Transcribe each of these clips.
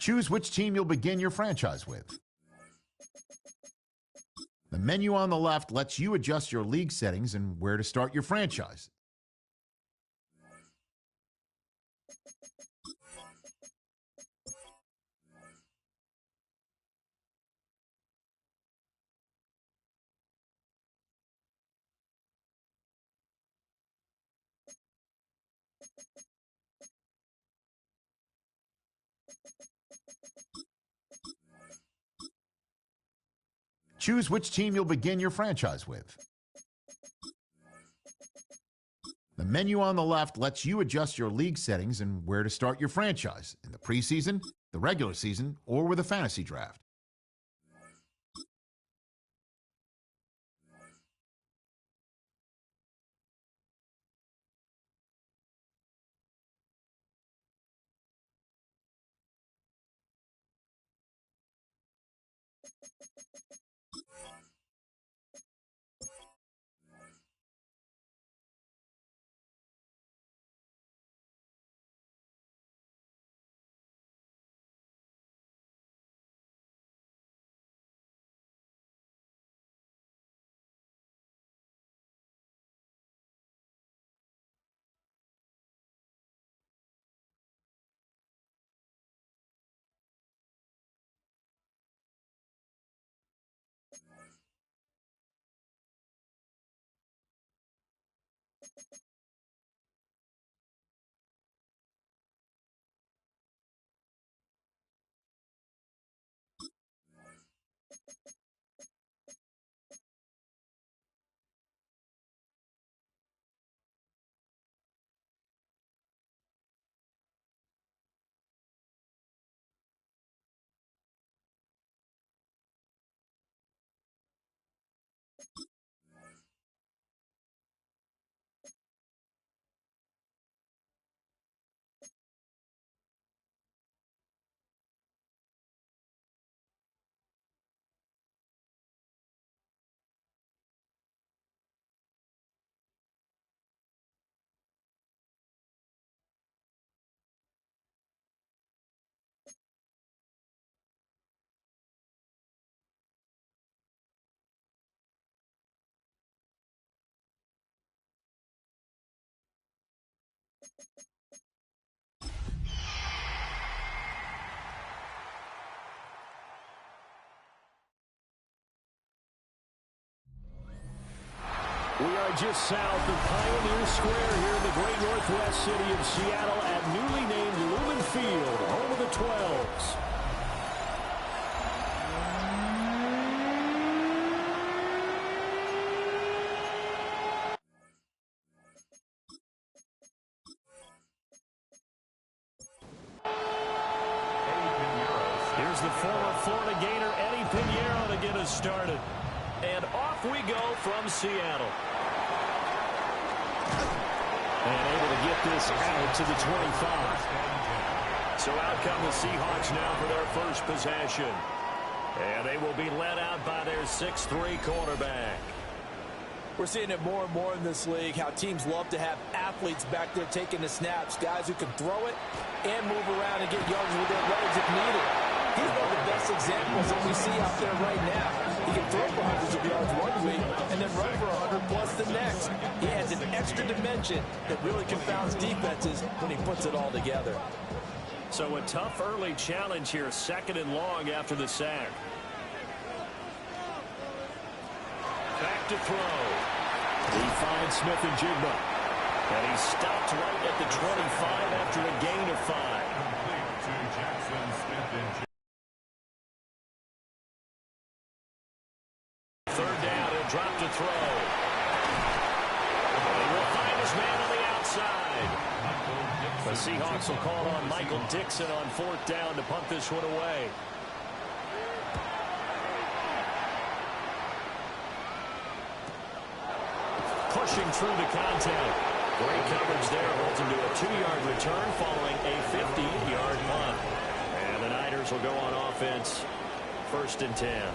Choose which team you'll begin your franchise with. The menu on the left lets you adjust your league settings and where to start your franchise. Choose which team you'll begin your franchise with. The menu on the left lets you adjust your league settings and where to start your franchise in the preseason, the regular season, or with a fantasy draft. We are just south of Pioneer Square here in the great northwest city of Seattle at newly named Lumen Field, home of the 12s. Here's the former Florida Gator Eddie Pinheiro to get us started. And off we go from Seattle. And able to get this out to the 25. So out come the Seahawks now for their first possession. And they will be led out by their 6'3" quarterback. We're seeing it more and more in this league, how teams love to have athletes back there taking the snaps, guys who can throw it and move around and get yards with their legs if needed. He's one of the best examples that we see out there right now. He can throw for hundreds of yards one week and then run for 100+ the next. He adds an extra dimension that really confounds defenses when he puts it all together. So a tough early challenge here, 2nd and long after the sack. Back to throw. He finds Smith and Jigba. And he's stopped right at the 25 after a gain of 5. Third down, he'll drop to throw. And he will find his man on the outside. The Seahawks will call on Michael Dixon on 4th down to punt this one away. Pushing through the contact. Great coverage there, holds him to a 2-yard return following a 50-yard punt. And the Niners will go on offense, 1st and 10.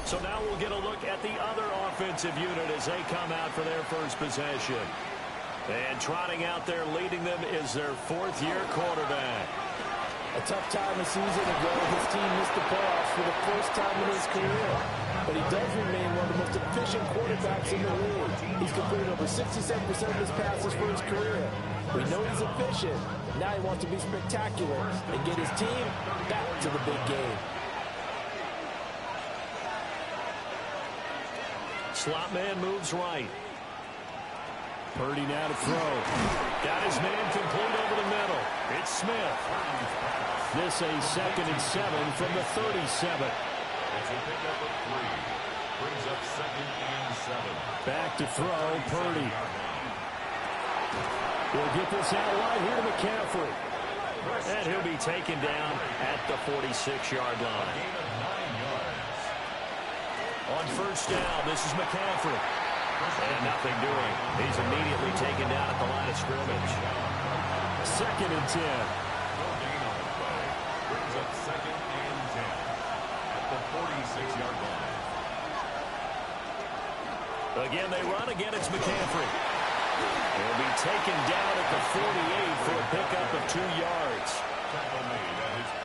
So now we'll get a look at the other offensive unit as they come out for their first possession. And trotting out there leading them is their 4th-year quarterback. A tough time of season ago, his team missed the playoffs for the first time in his career. But he does remain one of the most efficient quarterbacks in the league. He's completed over 67% of his passes for his career. We know he's efficient. Now he wants to be spectacular and get his team back to the big game. Slot man moves right. Purdy now to throw. Got his man complete over the middle. It's Smith. This a 2nd and 7 from the 37. It's a pickup of 3. Brings up 2nd and 7. Back to throw, Purdy. He'll get this out right here to McCaffrey. And he'll be taken down at the 46-yard line. On first down, this is McCaffrey. And nothing doing. He's immediately taken down at the line of scrimmage. 2nd and 10. Brings up 2nd and 10 at the 46-yard line. Again, they run. Again, it's McCaffrey. He'll be taken down at the 48 for a pickup of 2 yards. Tackle made at his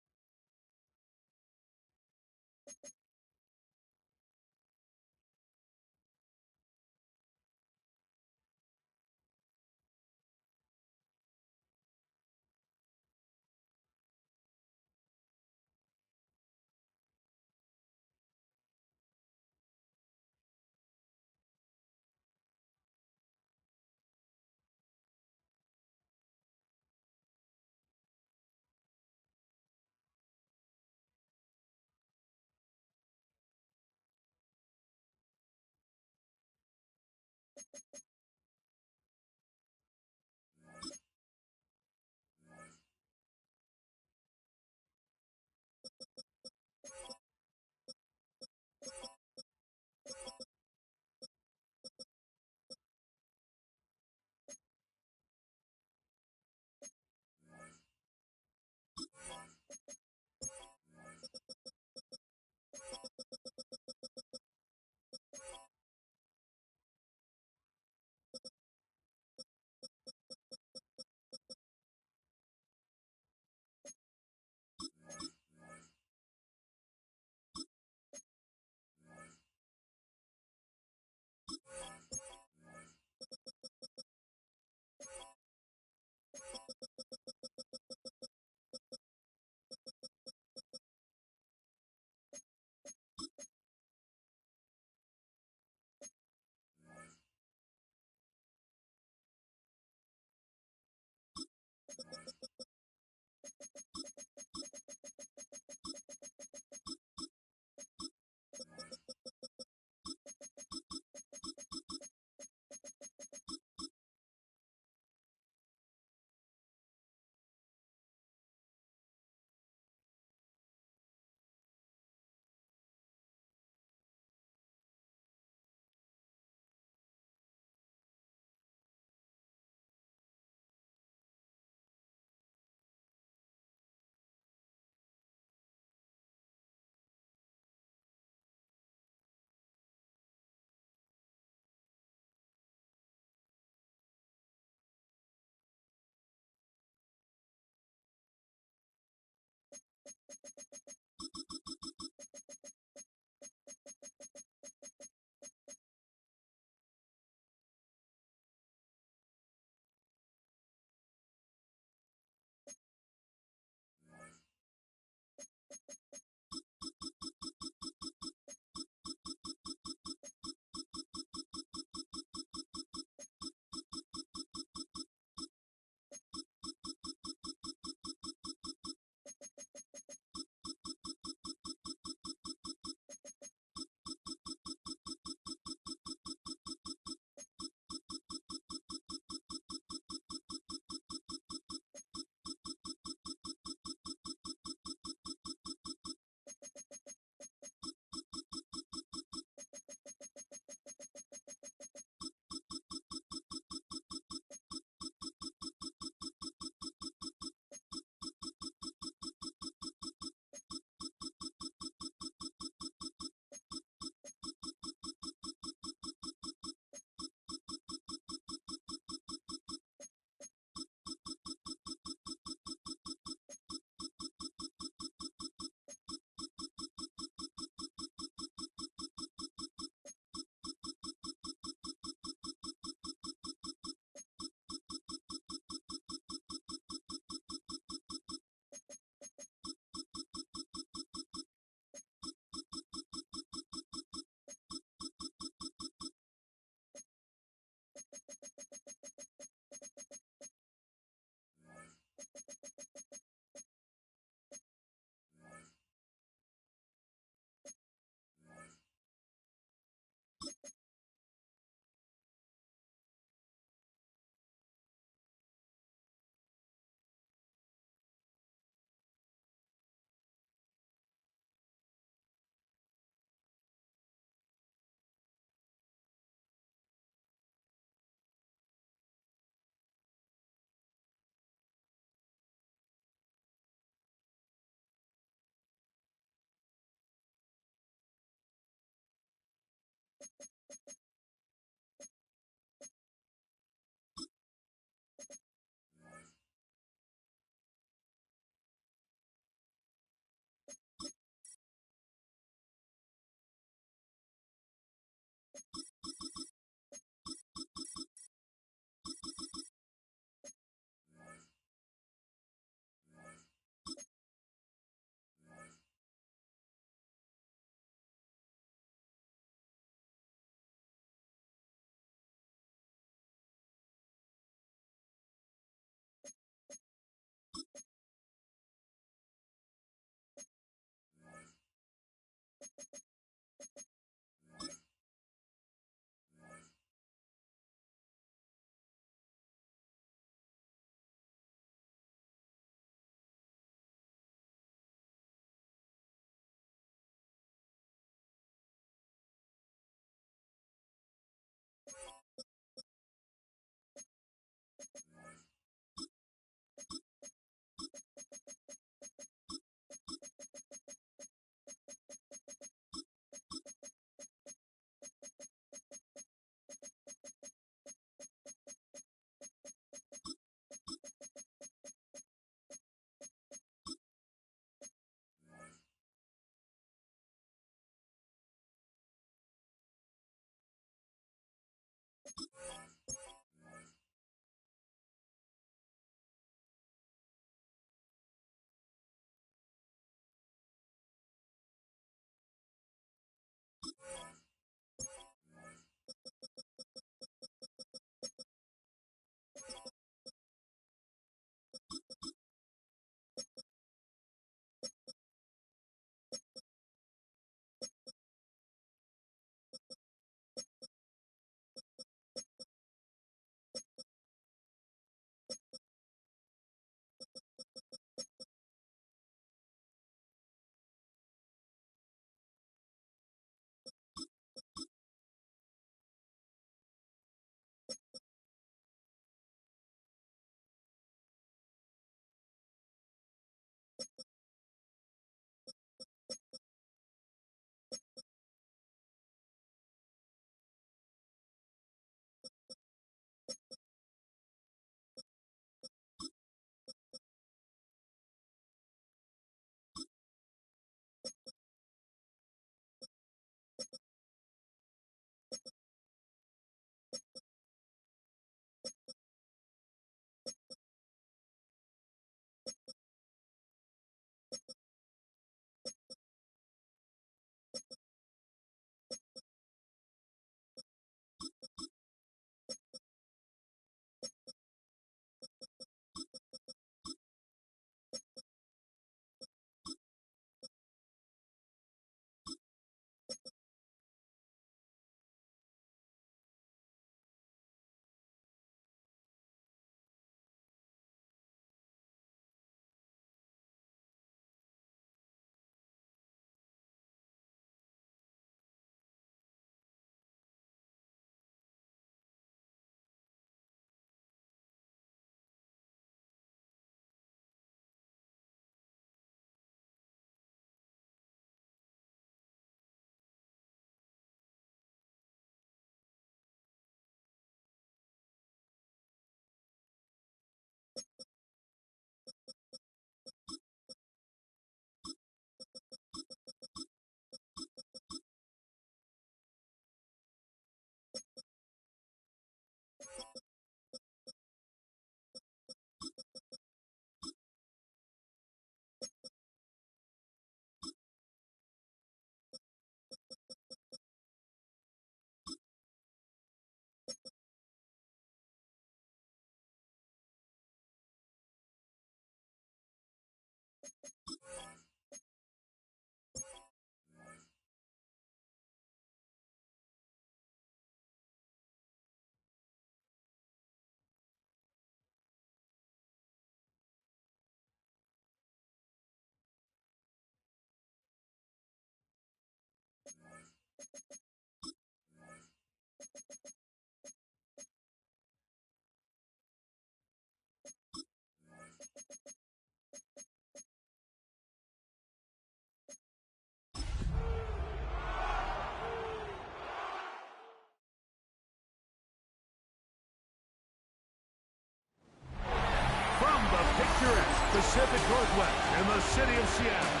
Pacific Northwest in the city of Seattle.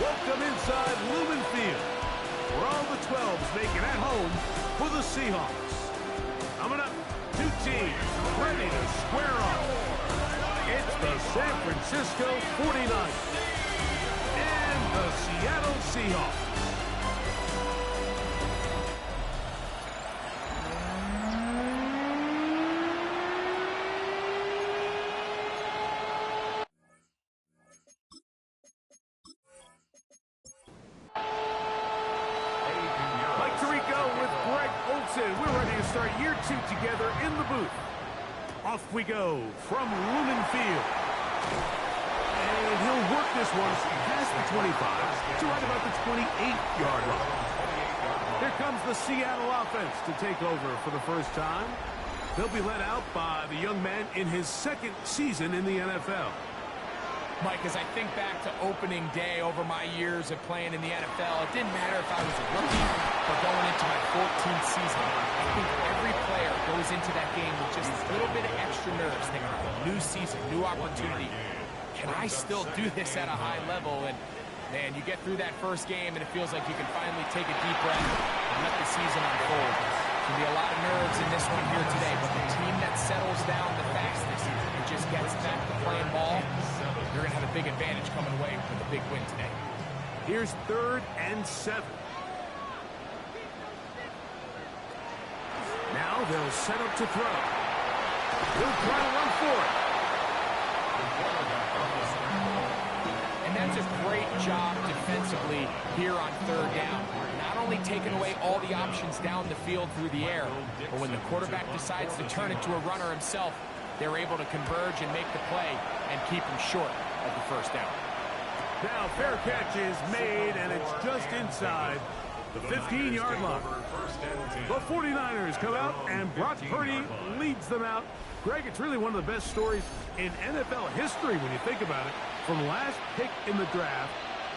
Welcome inside Lumen Field, where all the 12s make it at home for the Seahawks. Coming up, two teams ready to square off. It's the San Francisco 49ers and the Seattle Seahawks. We're ready to start year two together in the booth. Off we go from Lumen Field. And he'll work this one past the 25 to right about the 28-yard line. Here comes the Seattle offense to take over for the first time. They'll be led out by the young man in his second season in the NFL. Mike, as I think back to opening day over my years of playing in the NFL, it didn't matter if I was a rookie or going into my 14th season. I think every player goes into that game with just a little bit of extra nerves, thinking, new season, new opportunity. Can I still do this at a high level? And, man, you get through that first game, and it feels like you can finally take a deep breath and let the season unfold. Can be a lot of nerves in this one here today, but the team that settles down the fastest and just gets back to playing ball, they're going to have a big advantage coming away with a big win today. Here's 3rd and 7. Now they'll set up to throw. He'll try to run for it. And that's a great job defensively here on 3rd down. Not only taking away all the options down the field through the air, but when the quarterback decides to turn into a runner himself, they're able to converge and make the play and keep him short of the 1st down. Now fair catch is made, and it's just inside the 15-yard line. The 49ers come out, and Brock Purdy leads them out. Greg, it's really one of the best stories in NFL history when you think about it. From last pick in the draft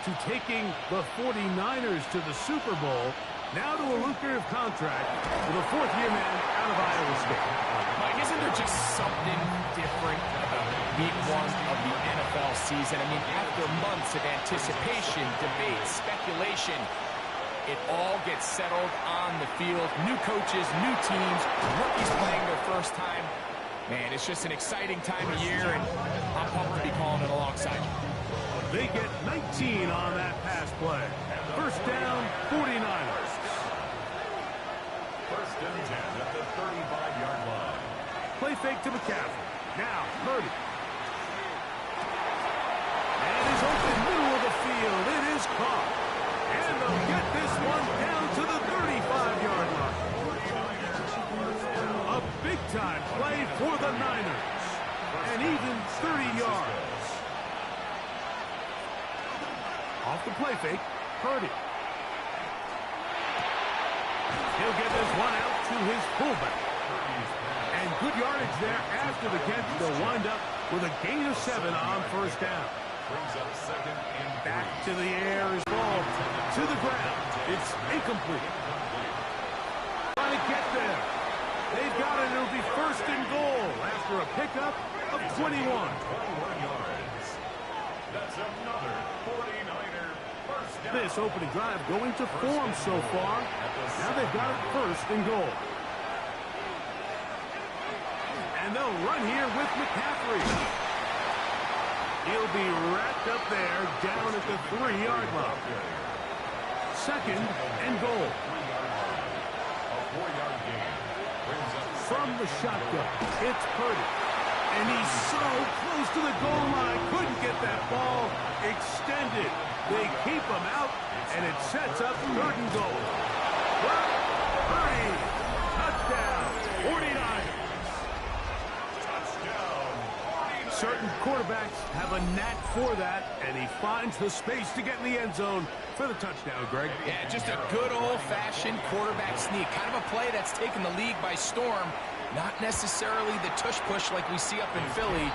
to taking the 49ers to the Super Bowl, now to a lucrative contract with a 4th-year man out of Iowa State. Mike, isn't there just something different about week 1 of the NFL season? I mean, after months of anticipation, debate, speculation, it all gets settled on the field. New coaches, new teams, rookies playing their first time. Man, it's just an exciting time of year, and I'm pumped to be calling it alongside you. They get 19 on that pass play. 1st down, 49ers. 1st and 10 at the 35-yard line. Play fake to McCaffrey. Now, Purdy. And is open middle of the field. It is caught. And they'll get this one down to the 35-yard line. A big-time play for the Niners. And even 30 yards. Off the play fake, Purdy. He'll get this one out to his fullback. And good yardage there after the catch. They'll wind up with a gain of 7 on 1st down. Brings up 2nd and 3. Back to the air is ball to the ground. It's incomplete. Trying to get there. They've got it. It'll be 1st and goal after a pickup of 21. 21 yards. That's another 49er first down. This opening drive going to form so far. Now they've got it 1st and goal. And they'll run here with McCaffrey. He'll be wrapped up there down at the 3-yard line. 2nd and goal. A 4-yard gain. Brings up From the shotgun, it's Purdy. And he's so close to the goal line. Couldn't get that ball extended. They keep him out, and it sets up 3rd and goal. Purdy, touchdown, 49ers. Certain quarterbacks have a knack for that, and he finds the space to get in the end zone for the touchdown, Greg. Yeah, just a good old-fashioned quarterback sneak. Kind of a play that's taken the league by storm. Not necessarily the tush-push like we see up in Philly,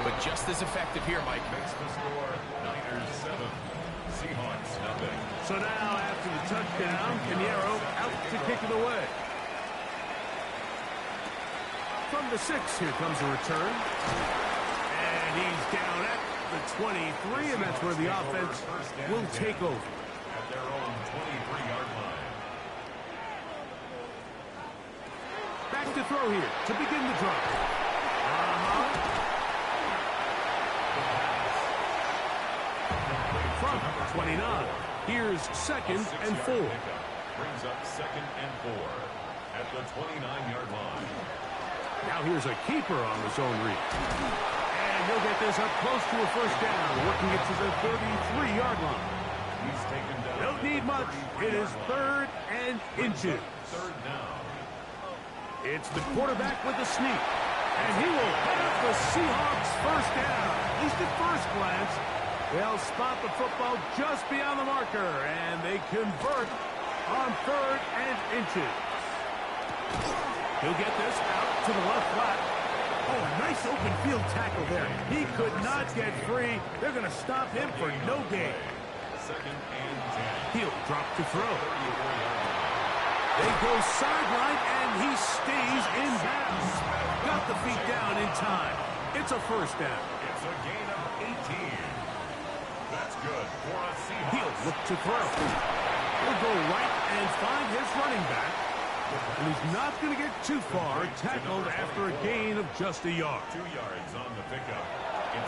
but just as effective here, Mike. makes the score Niners 7, Seahawks nothing. So now, after the touchdown, Pinheiro out to kick it away. From the 6, here comes a return. And he's down at the 23, and that's where the offense will take over. At their own 23-yard line. Back to throw here to begin the drive. From 29, here's 2nd and 4. Brings up 2nd and 4 at the 29-yard line. Now here's a keeper on the zone read. And he'll get this up close to a 1st down, working it to the 33-yard line. He's taken down. Don't need much. It is 3rd and inches. 3rd down. It's the quarterback with the sneak. And he will have the Seahawks 1st down. At least at first glance, they'll spot the football just beyond the marker, and they convert on 3rd and inches. He'll get this out to the left flat. Oh, nice open field tackle there. He could not get free. They're going to stop him for no gain. 2nd and 10. He'll drop to throw. They go sideline, and he stays in bounds. Got the feet down in time. It's a 1st down. It's a gain of 18. That's good for a Seahawks. He'll look to throw. He'll go right and find his running back. And he's not going to get too far, tackled after a gain of just a yard. 2 yards on the pickup.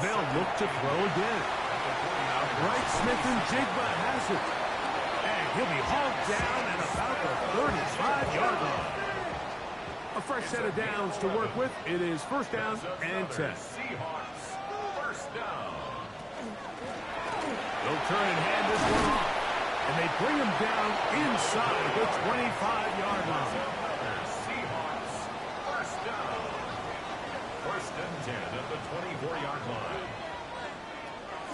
They'll look to throw again. Right, Smith and Jigba has it. And he'll be hauled down at about the 35-yard line. A fresh set of downs to work with. It is first down and 10. Seahawks, first down. They'll turn and hand this one off. And they bring him down inside the 25-yard line. Seahawks, first down. First and 10 at the 24-yard line.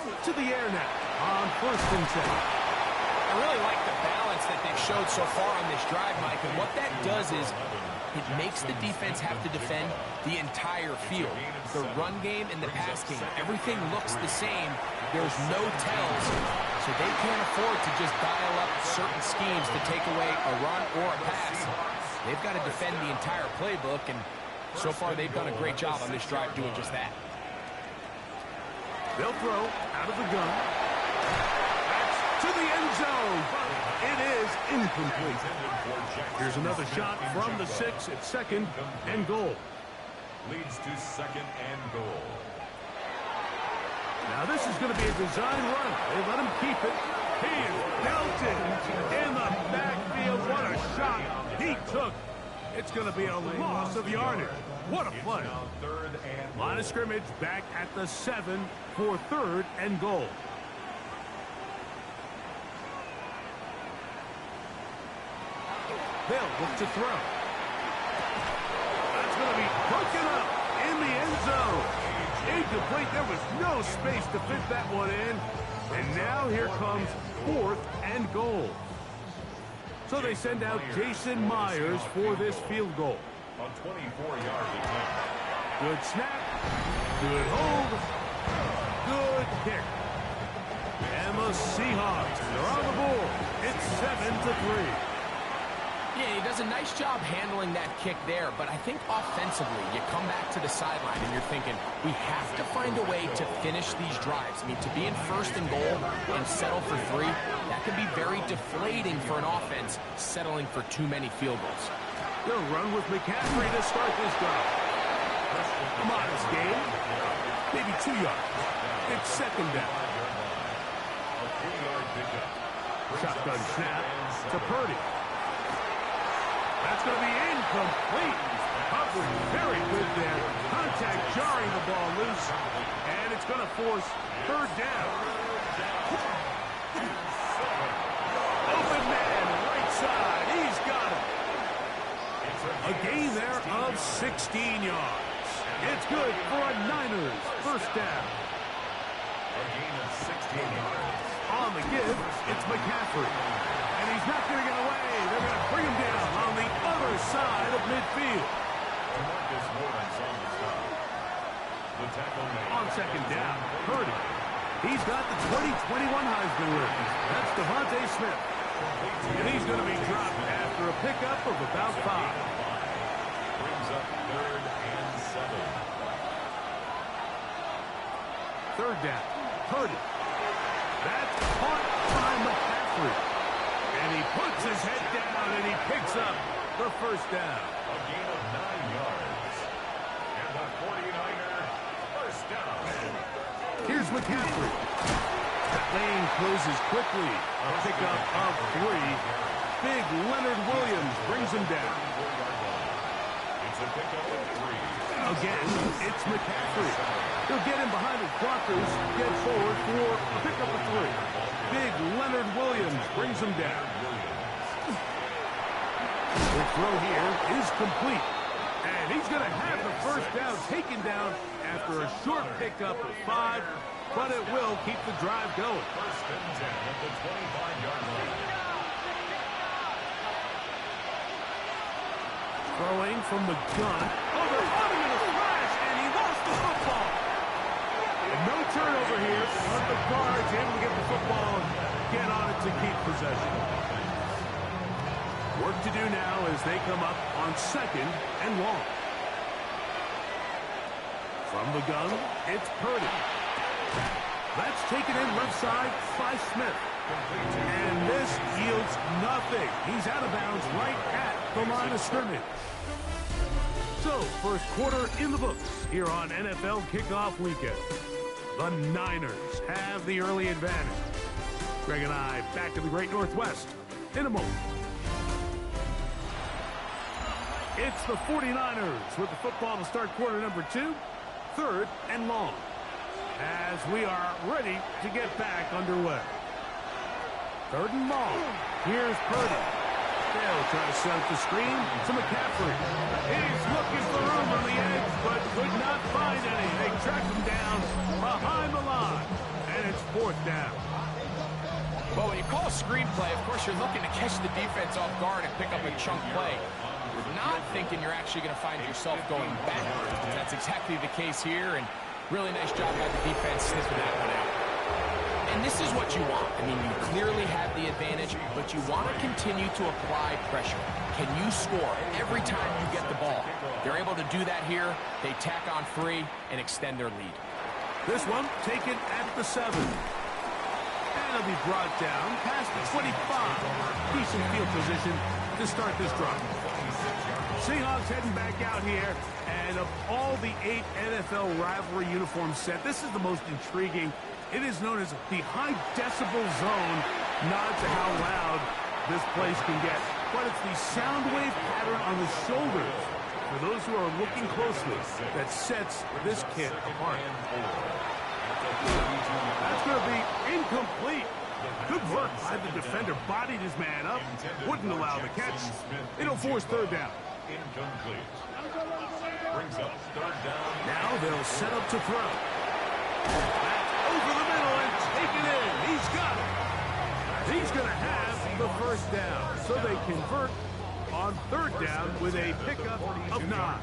To the air now on first and 10. I really like the balance that they've showed so far on this drive, Mike, and what that does is it makes the defense have to defend the entire field. The run game and the pass game, everything looks the same. There's no tells, so they can't afford to just dial up certain schemes to take away a run or a pass. They've got to defend the entire playbook, and so far they've done a great job on this drive doing just that. They'll throw out of the gun. That's to the end zone, but it is incomplete. Here's another shot from the 6 at second and goal. Leads to second and goal. Now this is going to be a design run. They let him keep it. He is belted in the backfield. What a shot he took. It's going to be a loss of yardage. What a play. Line of scrimmage back at the 7 for third and goal. They'll look to throw. That's going to be broken up in the end zone. Incomplete. There was no space to fit that one in. And now here comes fourth and goal. So they send out Jason Myers for this field goal. A 24-yard attempt. Good snap. Good hold. Good kick. And the Seahawks are on the board. It's 7-3. Yeah, he does a nice job handling that kick there, but I think offensively, you come back to the sideline and you're thinking, we have to find a way to finish these drives. I mean, to be in first and goal and settle for 3, that can be very deflating for an offense settling for too many field goals. They'll run with McCaffrey to start this drive. A modest gain, maybe 2 yards. It's second down. A 3-yard pickup. Shotgun snap to Purdy. That's going to be incomplete. Hubbard very good there. Contact jarring the ball loose. And it's going to force third down. Open man, right side. He's got it. A gain there of 16 yards. It's good for a Niners first down. A gain of 16 yards. On the give, it's McCaffrey. And he's not going to get away. They're going to bring him down on the other side of midfield. Marcus Lawrence on the stop. The tackle made. On second down, Purdy. He's got the 2021 Heisman winner. That's Devontae Smith. And he's going to be dropped after a pickup of about 5. Brings up third and 7. Third down, Purdy. That's caught by McCaffrey. And he puts his head down and he picks up the first down. A gain of 9 yards. And the 49er first down. Here's McCaffrey. That lane closes quickly. A pickup of 3. Big Leonard Williams brings him down. It's a pickup of 3. Again, it's McCaffrey. He'll get him behind his blockers, get forward for a pickup of 3. Big Leonard Williams brings him down. The throw here is complete. And he's going to have the first down taken down after a short pickup of 5, but it will keep the drive going. First and 10 at the 25-yard line. Throwing from the gun. Oh, they're running in a flash, and he lost the football. And no turnover here, but the guards able to get the football and get on it to keep possession. Work to do now as they come up on second and long. From the gun, it's Purdy. That's taken in left side by Smith. And this yields nothing. He's out of bounds right at the line of scrimmage. So, first quarter in the books here on NFL Kickoff Weekend. The Niners have the early advantage. Greg and I back in the Great Northwest in a moment. It's the 49ers with the football to start quarter number 2, 3rd and long, as we are ready to get back underway. 3rd and long. Here's Purdy. They'll try to set up the screen to McCaffrey. He's looking for room on the edge, but could not find any. They track him down behind the line, and it's 4th down. Well, when you call a screenplay, of course you're looking to catch the defense off guard and pick up a chunk play. You're not thinking you're actually going to find yourself going backwards. That's exactly the case here, and really nice job by the defense sniffing that one out. And this is what you want. I mean, you clearly have the advantage, but you want to continue to apply pressure. Can you score every time you get the ball? They're able to do that here. They tack on 3 and extend their lead. This one taken at the 7. And it'll be brought down past the 25. Decent field position to start this drive. Seahawks heading back out here, and of all the 8 NFL rivalry uniforms set, this is the most intriguing. It is known as the high decibel zone, nod to how loud this place can get. But it's the sound wave pattern on the shoulders, for those who are looking closely, that sets this kit apart. That's going to be incomplete. Good work by the defender. Bodied his man up, wouldn't allow the catch. It'll force 3rd down. Incomplete. Brings up 3rd down. Now they'll set up to throw. Over the middle and take it in. He's got it. He's going to have the 1st down. So they convert on 3rd down with a pickup of 9.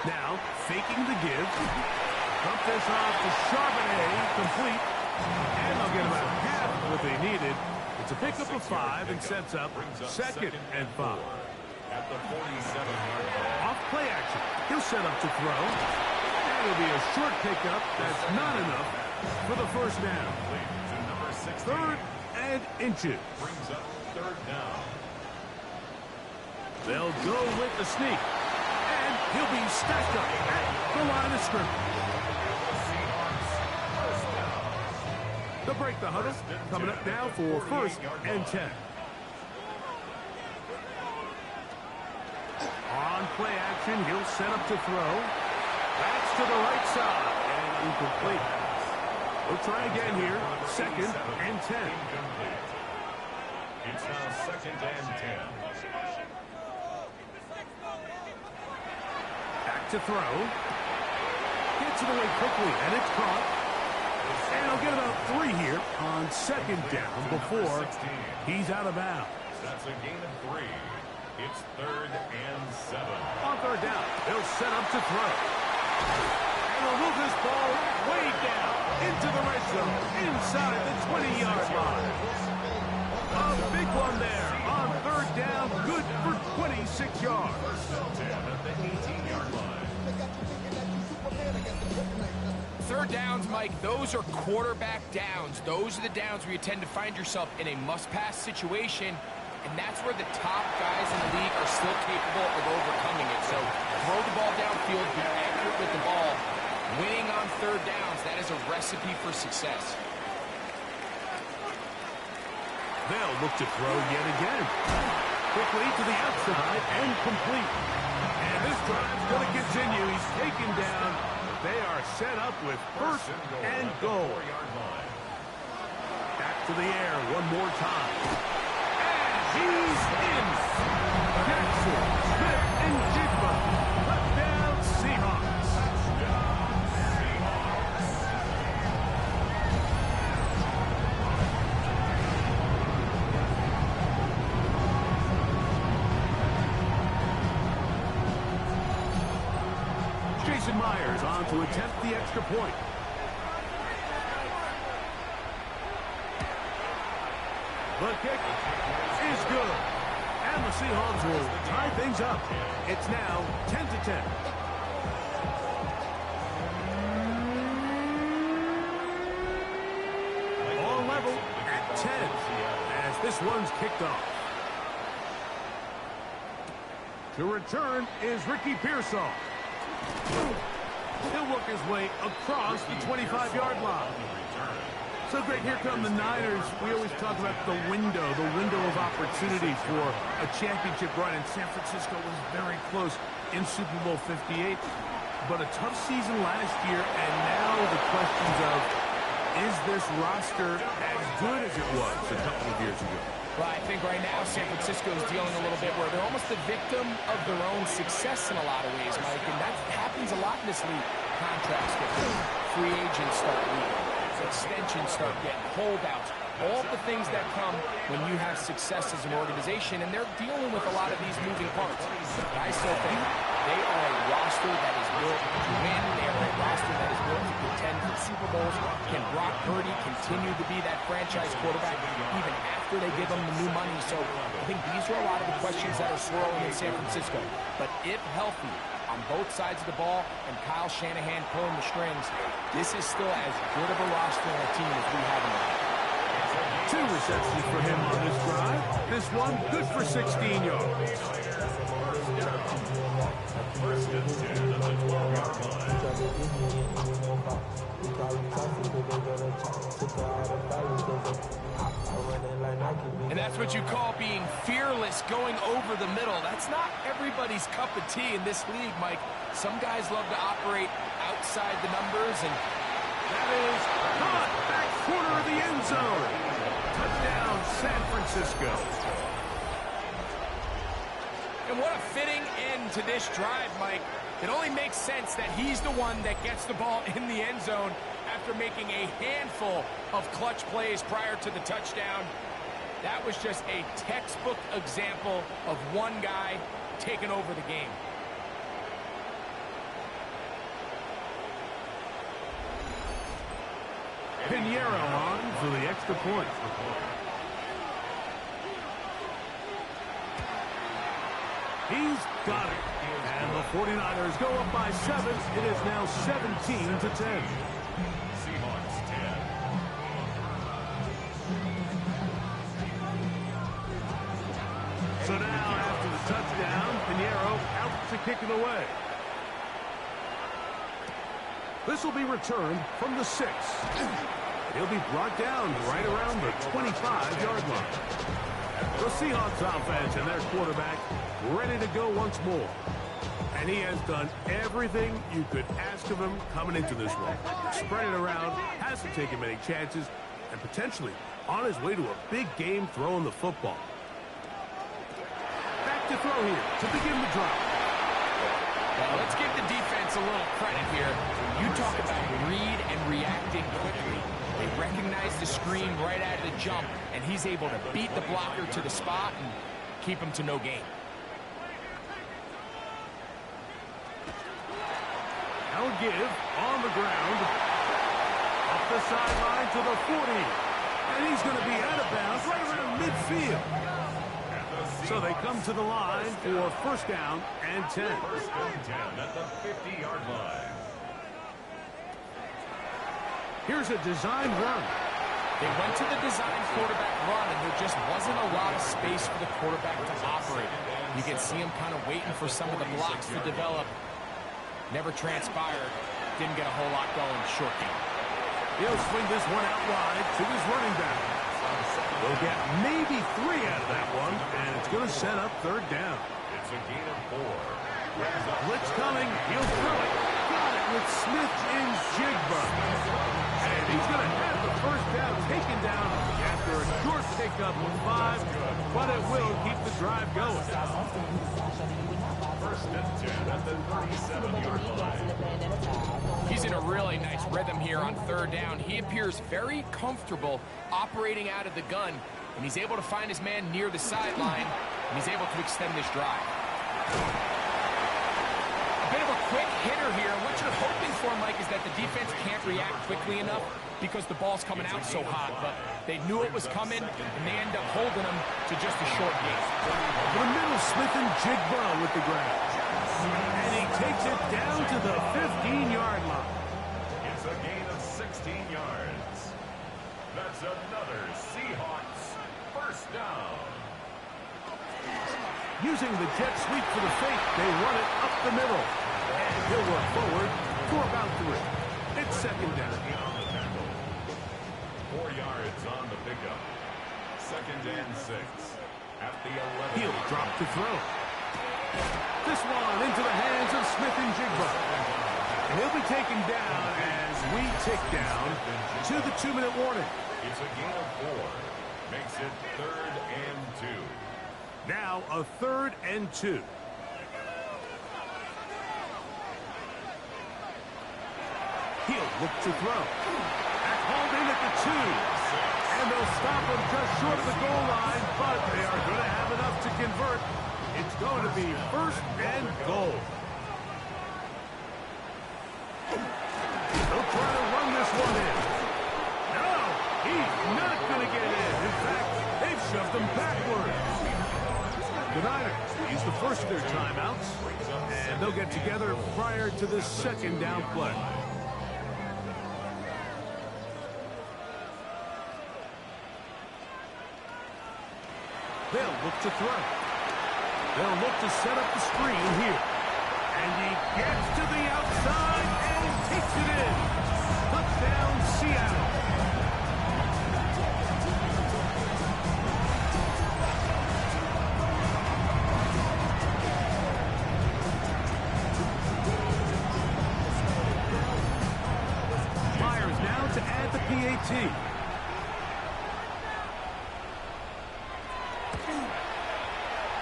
Now, faking the give. Dump this off to Charbonnet, complete. And they'll get about half what they needed. It's a pickup of 5 and sets up 2nd and 5. At the 47-yard line. Off play action. He'll set up to throw. And it'll be a short pickup. That's not enough for the 1st down. To number 16. 3rd and inches. Brings up 3rd down. They'll go with the sneak. And he'll be stacked up at the line of scrimmage. They'll break the huddle. Coming up now for 1st and 10. On play action, he'll set up to throw. That's to the right side. And incomplete. We'll try again here. 2nd and 10. Incomplete. It's now 2nd and 10. Back to throw. Gets it away quickly, and it's caught. And he'll get about 3 here on 2nd down before he's out of bounds. That's a gain of 3. It's 3rd and 7. On 3rd down, they'll set up to throw. And they'll move this ball way down into the red zone, inside the 20-yard line. A big one there on 3rd down, good for 26 yards. 10 at the 18-yard line. 3rd downs, Mike, those are quarterback downs. Those are the downs where you tend to find yourself in a must-pass situation, and that's where the top guys in the league are still capable of overcoming it. So throw the ball downfield, be accurate with the ball. Winning on 3rd downs, that is a recipe for success. They'll look to throw yet again. Quickly to the outside and complete. And this drive's going to continue. He's taken down. They are set up with 1st and goal. 4-yard line. Back to the air one more time. And he's in. Jackson, Smith, and Jigba. Touchdown, Seahawks. Jason Myers on to attempt the extra point. The kick is good. And the Seahawks will tie things up. It's now 10-10. This one's kicked off. To return is Ricky Pearsall. He'll work his way across the 25-yard line. So, Greg, here come the Niners. We always talk about the window of opportunity for a championship run. And San Francisco was very close in Super Bowl 58. But a tough season last year, and now the questions of, is this roster as good as it was a couple of years ago? Well, I think right now San Francisco is dealing a little bit where they're almost the victim of their own success in a lot of ways, Mike. And that happens a lot in this league. Contracts get free agents start leaving. Extensions start getting holdouts, all the things that come when you have success as an organization, and they're dealing with a lot of these moving parts. But I still think they are a roster that is built to win. They are a roster that is built to contend for Super Bowls. Can Brock Purdy continue to be that franchise quarterback even after they give him the new money? So I think these are a lot of the questions that are swirling in San Francisco. But if healthy, on both sides of the ball, and Kyle Shanahan pulling the strings, this is still as good of a roster and a team as we have in the league. 2 receptions for him on this drive. This one good for 16 yards. First and 10 on the 12-yard And that's what you call being fearless, going over the middle. That's not everybody's cup of tea in this league, Mike. Some guys love to operate outside the numbers, and that is caught back corner of the end zone. Touchdown, San Francisco. And what a fitting end to this drive, Mike. It only makes sense that he's the one that gets the ball in the end zone after making a handful of clutch plays prior to the touchdown. That was just a textbook example of one guy taking over the game. Pinheiro on for the extra point. He's got it. And the 49ers go up by 7. It is now 17-10. Seahawks 10. So now, after the touchdown, Pinheiro out to kick it away. This will be returned from the 6. He'll be brought down right around the 25-yard line. The Seahawks offense and their quarterback ready to go once more. And he has done everything you could ask of him coming into this one. Spread it around, hasn't taken many chances, and potentially on his way to a big game throwing the football. Back to throw here to begin the drive. Now, let's give the defense a little credit here. You talk about read and reacting quickly. They recognize the screen right out of the jump, and he's able to beat the blocker to the spot and keep him to no gain. Now a give on the ground. Up the sideline to the 40. And he's going to be out of bounds right around midfield. So they come to the line for first down and 10. First and 10 at the 50-yard line. Here's a design run. They went to the design quarterback run, and there just wasn't a lot of space for the quarterback to operate. You can see him kind of waiting for some of the blocks to develop. Never transpired. Didn't get a whole lot going short game. He'll swing this one out wide to his running back. They'll get maybe 3 out of that one, and it's going to set up third down. It's a gain of 4. Blitz coming. He'll throw it. Got it with Smith in Jigba. And he's going to have the first down taken down after a short pickup of 5, but it will keep the drive going. First and 10 at the 37-yard line. He's in a really nice rhythm here on third down. He appears very comfortable operating out of the gun, and he's able to find his man near the sideline, and he's able to extend this drive. A bit of a quick hitter here. What you're hoping for, Mike, is that the defense can't react quickly enough because the ball's coming out so hot, but they knew it was coming, and they end up holding him to just a short gain. The middle, Smith and Jigba with the grab. And he takes it down to the 15-yard line. It's a gain of 16 yards. That's another Seahawks First down. Using the jet sweep for the fake, they run it up the middle. And he'll work forward for about 3. It's second down. 4 yards on the pickup. Second and 6. At the 11. He'll drop to throw. This one into the hands of Smith and Jigba. And he'll be taken down as we tick down to the 2-minute warning. It's a gain of 4. Makes it 3rd and 2. Now a 3rd and 2. He'll look to throw. Back hauled in at the 2. And they'll stop him just short of the goal line, but they are going to have enough to convert. It's going to be 1st and goal. They'll try to run this one in. No, he's not going to get in. In fact, they've shoved him backwards. The Niners use the first of their timeouts, and they'll get together prior to this second down play. They'll look to throw. They'll look to set up the screen here. And he gets to the outside and takes it in. Touchdown, Seattle. Myers now to add the PAT.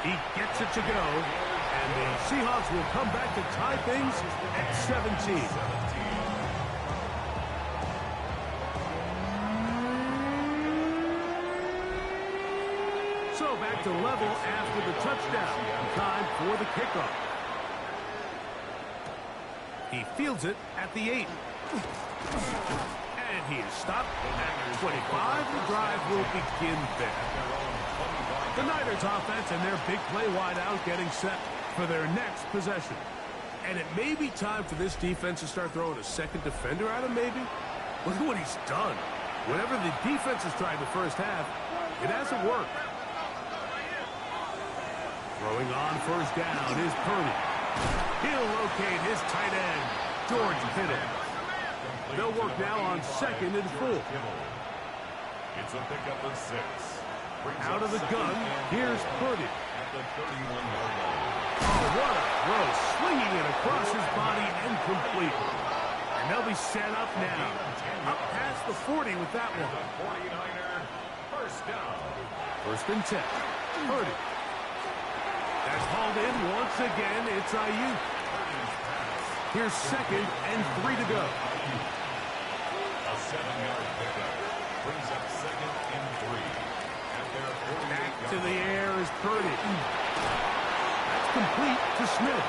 He gets it to go, and the Seahawks will come back to tie things at 17. So back to level after the touchdown. Time for the kickoff. He fields it at the 8. And he is stopped at 25. The drive will begin there. The Niners offense and their big play wideout getting set for their next possession. And it may be time for this defense to start throwing a second defender at him, maybe. Look at what he's done. Whatever the defense has tried the first half, it hasn't worked. Throwing on first down is Purdy. He'll locate his tight end, George Kittle. They'll work now on 2nd and 4. It's a pickup of 6. Out of the gun, here's Purdy. At the 31-yard line. Oh, what a throw. Swinging it across his body and complete. And they'll be set up now. Up past the 40 with that one. The 49er first down. 1st and 10. Purdy. That's hauled in once again. It's Ayuk. Here's 2nd and 3 to go. A 7-yard pickup. Brings up 2nd and 3. Back to the air is Purdy. That's complete to Smith.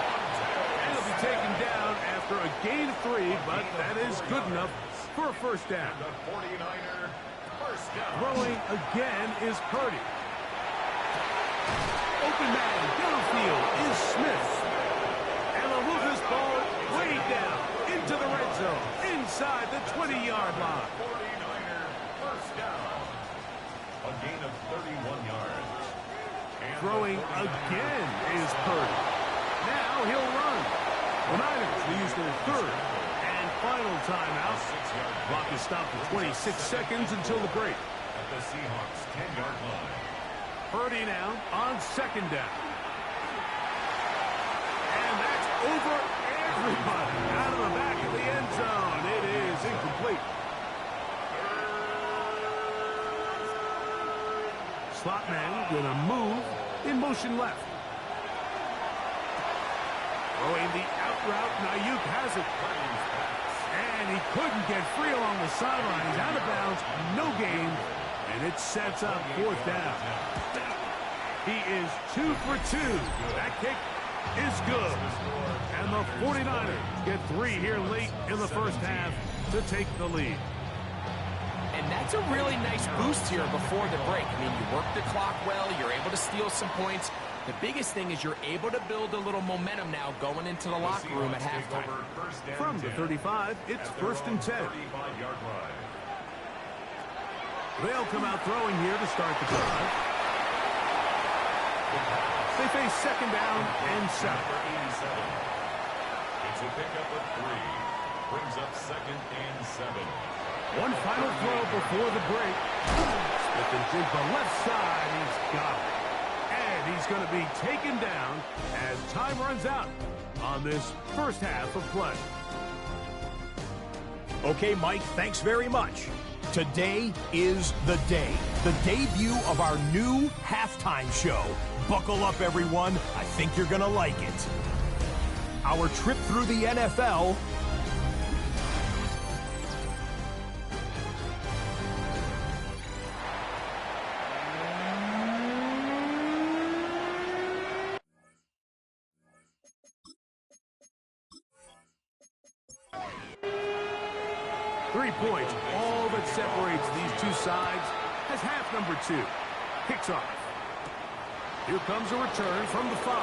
And he'll be taken down after a gain of 3, but that is good enough for a first down. The 49er first down. Throwing again is Purdy. Open man downfield is Smith. And a Lucas ball way down into the red zone, inside the 20-yard line. 49er first down. A gain of 31 yards. And Throwing again is Purdy. Now he'll run. The Niners will use their 3rd and final timeout. Clock is stopped at 26 seconds until the break. At the Seahawks 10-yard line. Purdy now on 2nd down. And that's over everybody. Out of the back of the end zone. It is incomplete. Slot man going to move in motion left. Throwing the out route, and Ayuk has it. And he couldn't get free along the sideline. He's out of bounds, no gain, and it sets up 4th down. He is 2 for 2. That kick is good. And the 49ers get 3 here late in the first half to take the lead. And that's a really nice boost here before the break. I mean, you work the clock well, you're able to steal some points. The biggest thing is you're able to build a little momentum now going into the locker room at halftime. From the 35, it's 1st and 10. 35-yard line. They'll come out throwing here to start the drive. They face second down and 7. It's a pickup of 3. Brings up second and 7. One final throw before the break. Smith and Jig the left side. He's got it. And he's going to be taken down as time runs out on this first half of play. Okay, Mike, thanks very much. Today is the day. The debut of our new halftime show. Buckle up, everyone. I think you're going to like it. Our trip through the NFL... Points, all that separates these two sides, as half number 2 kicks off. Here comes a return from the 5.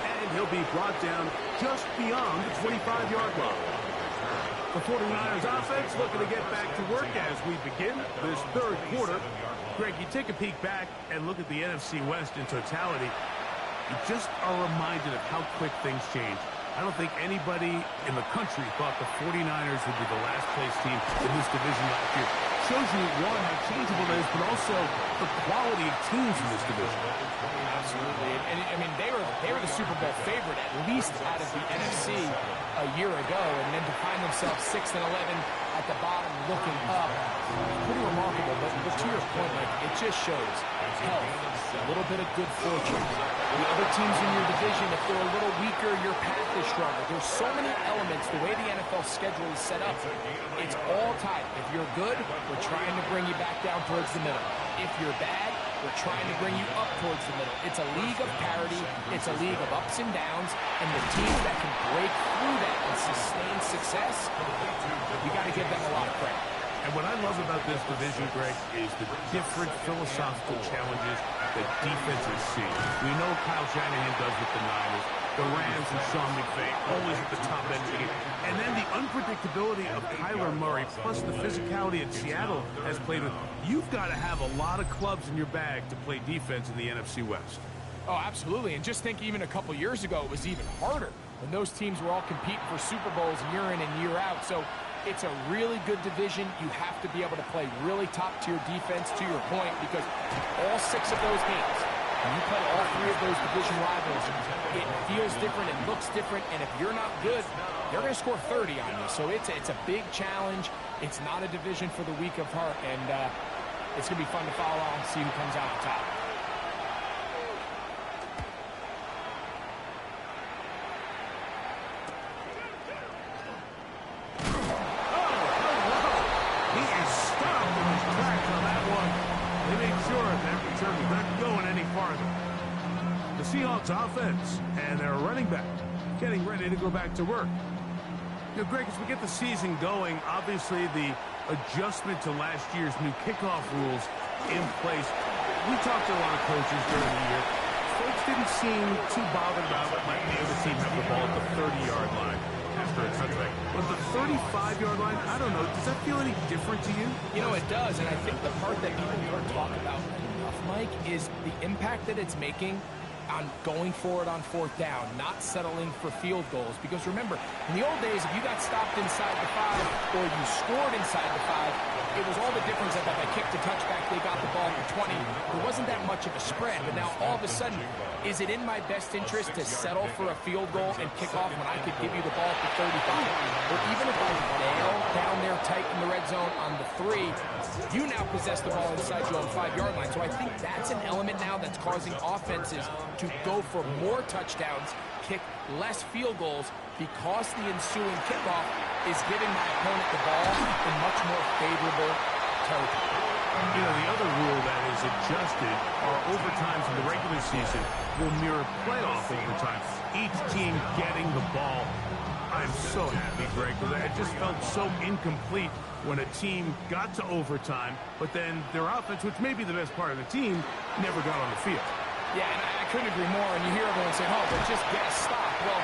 And he'll be brought down just beyond the 25-yard line. The 49ers offense looking to get back to work as we begin this third quarter. Greg, you take a peek back and look at the NFC West in totality. You just are reminded of how quick things change. I don't think anybody in the country thought the 49ers would be the last place team in this division last year. Shows you, one, how changeable it is, but also the quality of teams in this division. Absolutely. And I mean, they were the Super Bowl favorite, at least out of the NFC a year ago, and then to find themselves 6-11 at the bottom looking up, pretty remarkable. But to your point, like, it just shows health, a little bit of good fortune. The other teams in your division, if they're a little weaker, your path is stronger. There's so many elements. The way the NFL schedule is set up, it's all tied. If you're good, we're trying to bring you back down towards the middle. If you're bad, we're trying to bring you up towards the middle. It's a league of parity. It's a league of ups and downs. And the teams that can break through that and sustain success, you got to give them a lot of credit. And what I love about this division, Greg, is the different philosophical challenges that defenses see. We know Kyle Shanahan does with the Niners, the Rams and Sean McVay, always at the top end of the game. And then the unpredictability of Kyler Murray, plus the physicality that Seattle has played with. You've got to have a lot of clubs in your bag to play defense in the NFC West. Oh, absolutely. And just think even a couple years ago, it was even harder when those teams were all competing for Super Bowls year in and year out. So it's a really good division. You have to be able to play really top-tier defense, to your point, because all 6 of those games, when you play all 3 of those division rivals, it feels different, it looks different, and if you're not good, they're going to score 30 on you. So it's a big challenge. It's not a division for the weak of heart, and it's going to be fun to follow along and see who comes out on top. Seahawks offense and their running back getting ready to go back to work. You know, Greg, as we get the season going, obviously the adjustment to last year's new kickoff rules in place. We talked to a lot of coaches during the year. Folks didn't seem too bothered about letting the other team have the ball at the 30-yard line after a touchback. But the 35-yard line, I don't know, does that feel any different to you? You know, it does, and I think the part that people don't talk about enough, Mike, is the impact that it's making on going forward on 4th down, not settling for field goals. Because remember, in the old days, if you got stopped inside the 5 or you scored inside the 5, it was all the difference that if I kicked a touchback, they got the ball for 20. There wasn't that much of a spread. But now, all of a sudden, is it in my best interest to settle for a field goal and kick off when I could give you the ball at the 35? Or even if I nail down there tight in the red zone on the 3, you now possess the ball inside your own 5-yard line. So I think that's an element now that's causing offenses to go for more touchdowns, kick less field goals, because the ensuing kickoff is giving my opponent the ball in much more favorable territory. You know, the other rule that is adjusted are overtimes in the regular season will mirror playoff overtime. Each team getting the ball. I'm so happy, Greg, because it just felt so incomplete when a team got to overtime, but then their offense, which may be the best part of the team, never got on the field. Yeah, and I couldn't agree more. And you hear everyone say, oh, but just get a stop. Well,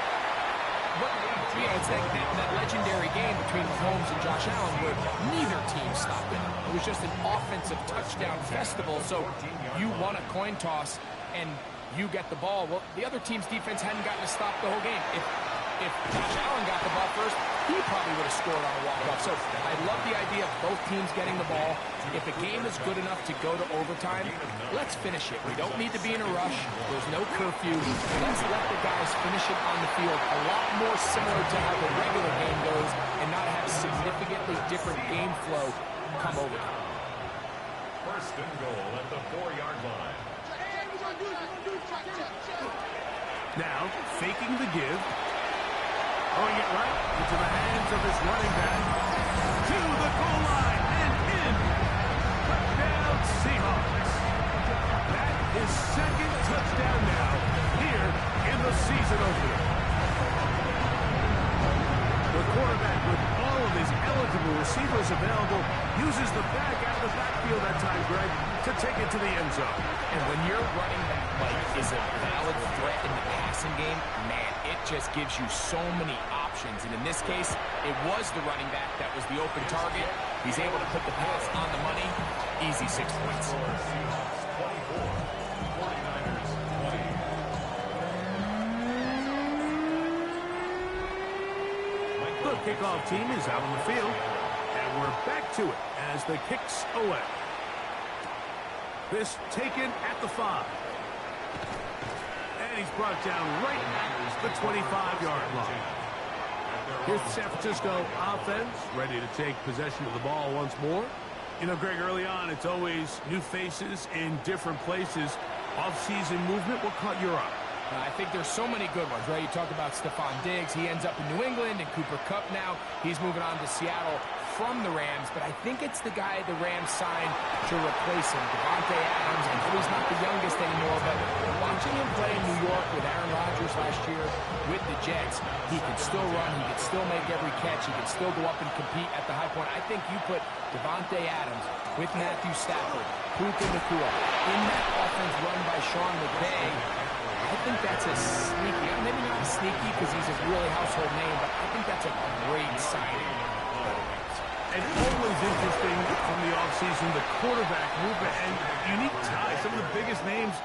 You know, it's that legendary game between Mahomes and Josh Allen where neither team stopped it. It was just an offensive touchdown festival, so you won a coin toss and you get the ball. Well, the other team's defense hadn't gotten to stop the whole game. If Josh Allen got the ball first, he probably would have scored on a walk-off. So I love the idea of both teams getting the ball. If a game is good enough to go to overtime, let's finish it. We don't need to be in a rush. There's no curfew. Let's let the guys finish it on the field. A lot more similar to how the regular game goes and not have significantly different game flow come over. First and goal at the 4-yard line. Now, faking the give. Throwing it right into the hands of his running back. To the goal line and in. Touchdown, Seahawks. That is second touchdown now here in the season opener. The quarterback, with all of his eligible receivers available, uses the back out of the backfield that time, Greg, to take it to the end zone. And when your running back, Mike, is a valid threat in the passing game, man, it just gives you so many options. And in this case, it was the running back that was the open target. He's able to put the pass on the money. Easy 6 points. The kickoff team is out on the field, and we're back to it as the kicks away. This taken at the 5. And he's brought down right at the 25-yard line. Here's the San Francisco offense, ready to take possession of the ball once more. You know, Greg, early on, it's always new faces in different places. Off-season movement, what caught your eye? I think there's so many good ones, right? You talk about Stephon Diggs. He ends up in New England, and Cooper Kupp now. He's moving on to Seattle from the Rams, but I think it's the guy the Rams signed to replace him, Davante Adams. I know he's not the youngest anymore, but watching him play in New York with Aaron Rodgers last year with the Jets, he can still run, he can still make every catch, he can still go up and compete at the high point. I think you put Davante Adams with Matthew Stafford, Puka Nacua, in that offense run by Sean McVay. I think that's a sneaky, maybe not sneaky because he's a really household name, but I think that's a great signing. And always interesting from the offseason, the quarterback movement and unique ties. Some of the biggest names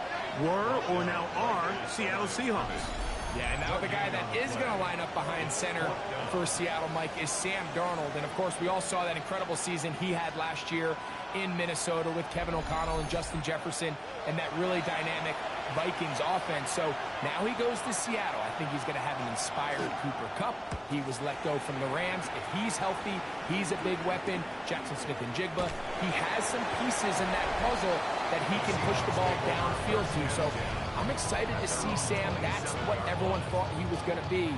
were or now are Seattle Seahawks. Yeah, and now the guy that is going to line up behind center for Seattle, Mike, is Sam Darnold. And, of course, we all saw that incredible season he had last year in Minnesota with Kevin O'Connell and Justin Jefferson and that really dynamic Vikings offense. So now he goes to Seattle. I think he's going to have an inspired Cooper Kupp. He was let go from the Rams. If he's healthy, he's a big weapon. Jackson Smith and Jigba. He has some pieces in that puzzle that he can push the ball downfield to. So I'm excited to see Sam. That's what everyone thought he was going to be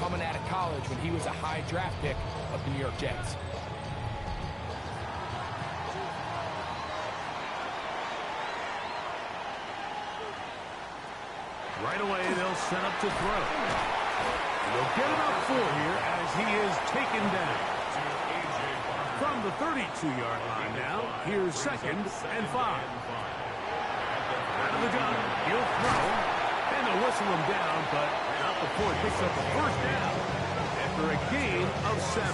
coming out of college when he was a high draft pick of the New York Jets. Right away, they'll set up to throw. They'll get it up 4 here as he is taken down. From the 32-yard line now, here's 2nd and 5. Out of the gun, he'll throw, and they'll whistle him down, but not before he picks up a first down after a gain of 7.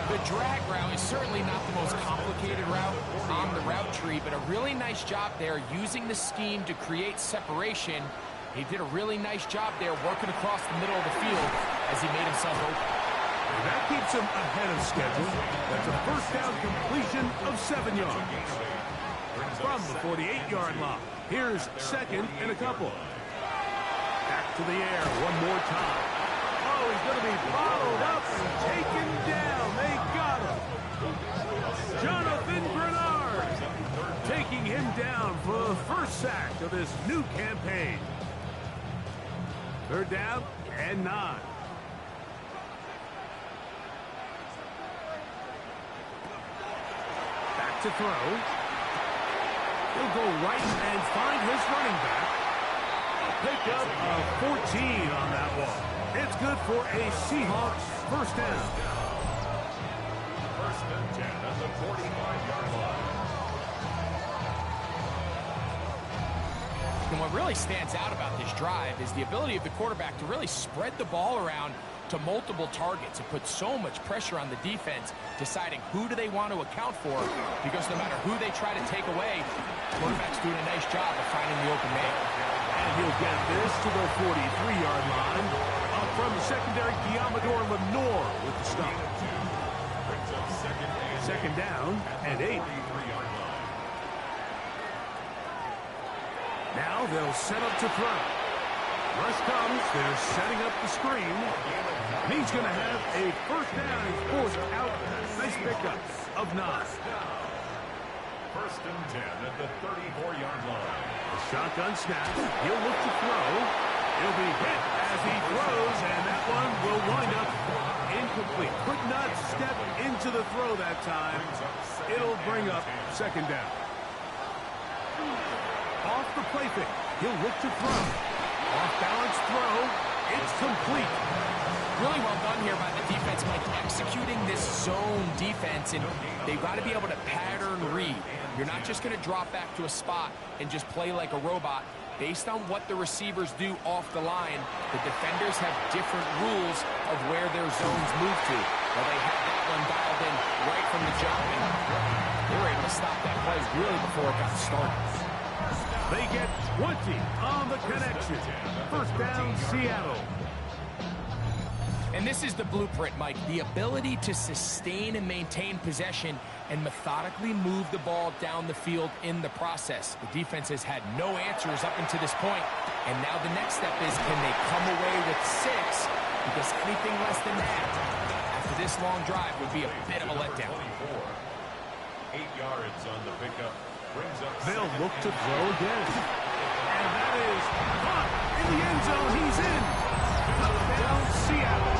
The drag route is certainly not the most complicated route on the route tree, but a really nice job there using the scheme to create separation. He did a really nice job there working across the middle of the field as he made himself open. And that keeps him ahead of schedule. That's a first down completion of 7 yards. From the 48-yard line, here's 2nd and a couple. Back to the air one more time. Oh, he's going to be followed up and taken down. They got him. Jonathan Bernard taking him down for the first sack of this new campaign. 3rd down and 9. Back to throw. He'll go right and find his running back. A pickup of 14 on that one. It's good for a Seahawks first down. 1st and 10 at the 45-yard line. And what really stands out about this drive is the ability of the quarterback to really spread the ball around to multiple targets. It puts so much pressure on the defense, deciding who do they want to account for, because no matter who they try to take away, quarterback's doing a nice job of finding the open man. And he'll get this to the 43-yard line. Up from the secondary, Diamador Lenore with the stop. Second down and 8. Now they'll set up to throw. Rush comes. They're setting up the screen. And he's going to have a first down. He's forced out. Nice pickup of 9. First and 10 at the 34-yard line. A shotgun snap. He'll look to throw. He'll be hit as he throws, and that one will wind up incomplete. Could not step into the throw that time. It'll bring up second down. Off the play fake. He'll look to throw. Off-balance throw. It's complete. Really well done here by the defense, Mike, executing this zone defense, and they've got to be able to pattern read. You're not just going to drop back to a spot and just play like a robot. Based on what the receivers do off the line, the defenders have different rules of where their zones move to. Well, they had that one dialed in right from the jump, and they were able to stop that play really before it got started. They get 20 on the connection. First down, Seattle. And this is the blueprint, Mike. The ability to sustain and maintain possession and methodically move the ball down the field in the process. The defense has had no answers up until this point, and now the next step is, can they come away with 6? Because anything less than that after this long drive would be a bit of a letdown. 8 yards on the pickup. Brings up They'll look to throw again. And that is caught in the end zone. He's in. Touchdown, Seattle.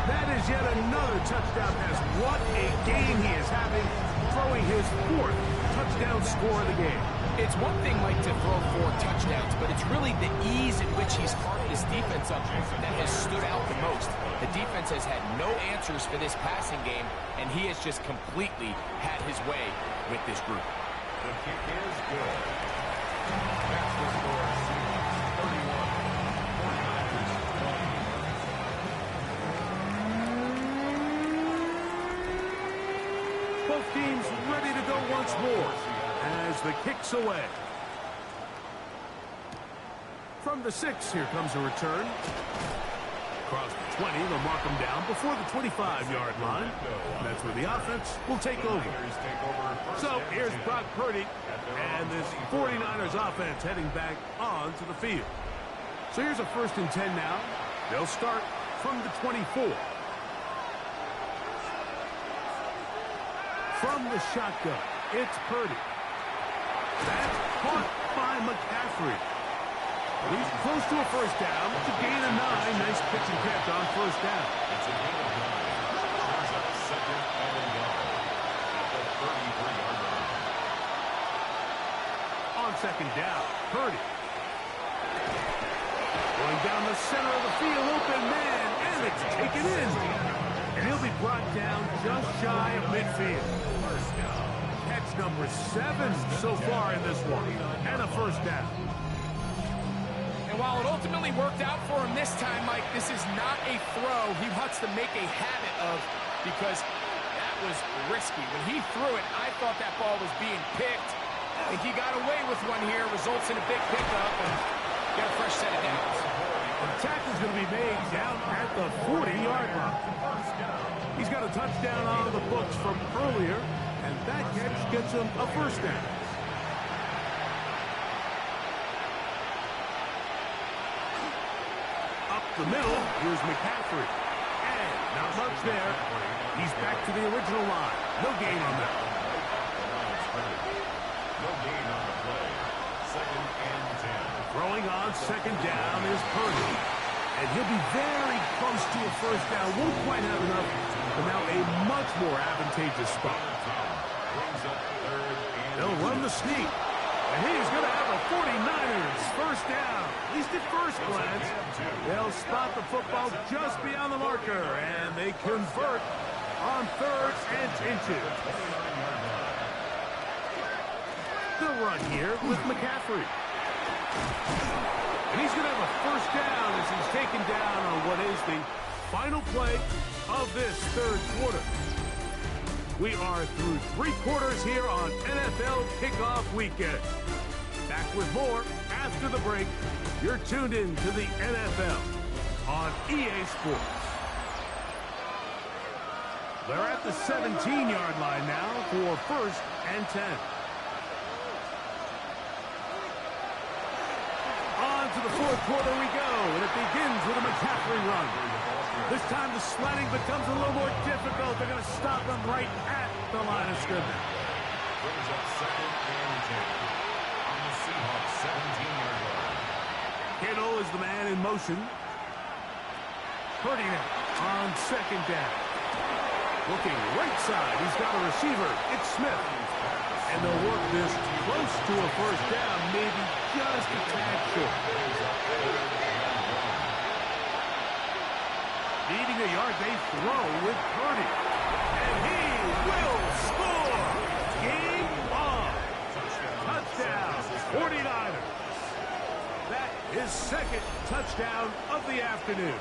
That is yet another touchdown pass. What a game he is having, throwing his 4th touchdown score of the game. It's one thing, Mike, to throw 4 touchdowns, but it's really the ease in which he's carved his defense up that has stood out the most. The defense has had no answers for this passing game, and he has just completely had his way with this group. The kick is good. That's the score. 31. 49ers 20. Both teams ready to go once more as the kick's away. From the 6, here comes a return. Across the 20, they'll mark him down before the 25-yard line. That's where the offense will take over. So here's Brock Purdy and this 49ers offense heading back onto the field. So here's a first and 10 now. They'll start from the 24. From the shotgun, it's Purdy. That's caught by McCaffrey. He's close to a first down. It's a gain of 9. Nice pitch and catch on first down. It's a gain of 9. Brings up second and goal at the 33-yard line. On second down, Purdy. Going down the center of the field, open man, and it's taken in. And he'll be brought down just shy of midfield. Catch number 7 so far in this one, and a first down. And while it ultimately worked out for him this time, Mike, this is not a throw he wants to make a habit of, because that was risky. When he threw it, I thought that ball was being picked. I think he got away with one here, results in a big pickup, and got a fresh set of downs. The tackle's going to be made down at the 40-yard line. He's got a touchdown on the books from earlier, and that catch gets him a first down. Up the middle, here's McCaffrey. And not much there. He's back to the original line. No gain on that. No gain on the play. Second and 10. Throwing on second down is Purdy. And he'll be very close to a first down. Won't quite have enough, but now a much more advantageous spot. They'll run the sneak. And he's going to have a 49ers first down. At least at first glance. They'll spot the football just beyond the marker. And they convert on 3rd and inches. They'll run here with McCaffrey. And he's going to have a first down as he's taken down on what is the final play of this third quarter. We are through 3 quarters here on NFL Kickoff Weekend. Back with more after the break. You're tuned in to the NFL on EA Sports. They're at the 17-yard line now for first and 10. On to the fourth quarter we go, and it begins with a McCaffrey run. This time the sledding becomes a little more difficult. They're going to stop him right at the line of scrimmage. Brings up second and 10 on the Seahawks 17-yard line. Kittle is the man in motion. Purdy now on second down. Looking right side, he's got a receiver. It's Smith. And they'll work this close to a first down, maybe just a tad short. Needing a yard, they throw with Purdy. And he will score! Game on! Touchdown, 49ers. That is second touchdown of the afternoon.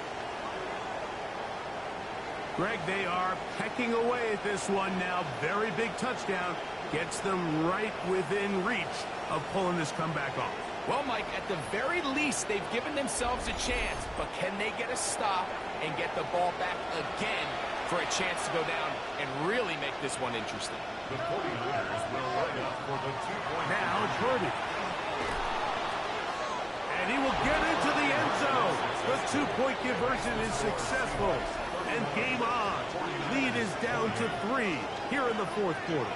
Greg, they are pecking away at this one now. Very big touchdown. Gets them right within reach of pulling this comeback off. Well, Mike, at the very least, they've given themselves a chance. But can they get a stop and get the ball back again for a chance to go down and really make this one interesting? The 49ers will line up for the 2-point. Now it's Purdy. And he will get into the end zone. The 2-point conversion is successful. And game on. Lead is down to 3 here in the fourth quarter.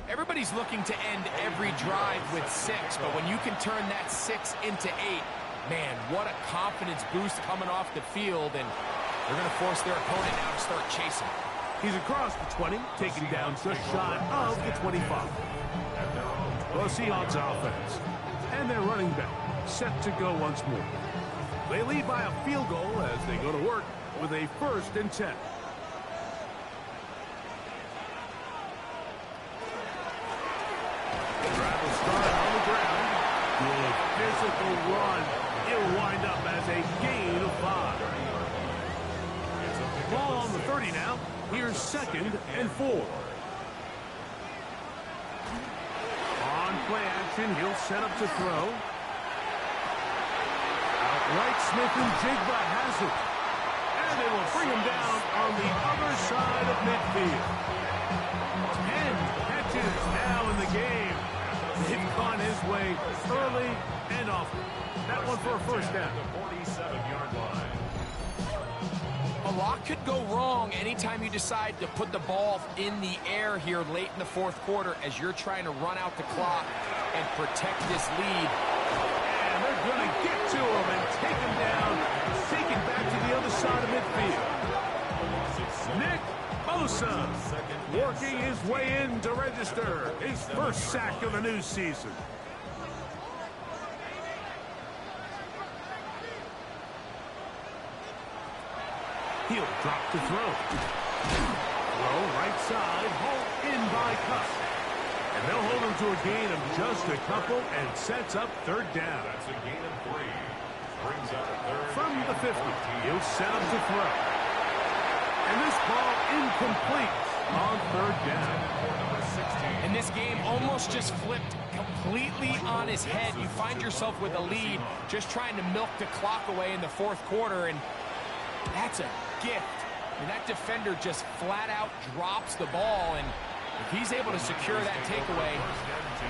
Everybody's looking to end every drive with 6, but when you can turn that 6 into 8, man, what a confidence boost coming off the field, and they're going to force their opponent now to start chasing. He's across the 20, taking down just shy of the 25. The Seahawks offense and their running back set to go once more. They lead by a field goal as they go to work with a first and 10. Physical run. It'll wind up as a gain of 5. Ball on the 30 now. Here's second and 4. On play action, he'll set up to throw. Outright Smith and Jigba has it. And they will bring him down on the other side of midfield. 10 catches now in the game. They've gone his way early and often. That one for a first down. The 47-yard line. A lot could go wrong anytime you decide to put the ball in the air here late in the fourth quarter as you're trying to run out the clock and protect this lead. And they're going to get to him and take him down, take it back to the other side of midfield. Nick Bosa working his way in to register his first sack of the new season. He'll drop to throw. Throw right side, hauled in by Kupp. And they'll hold him to a gain of just a couple and sets up third down. That's a gain of 3. Brings up third. From the 50, he'll set up to throw. And this ball incomplete on third down. And this game almost just flipped completely on his head. You find yourself with a lead, just trying to milk the clock away in the fourth quarter, and that's a gift. And that defender just flat out drops the ball, and if he's able to secure that takeaway,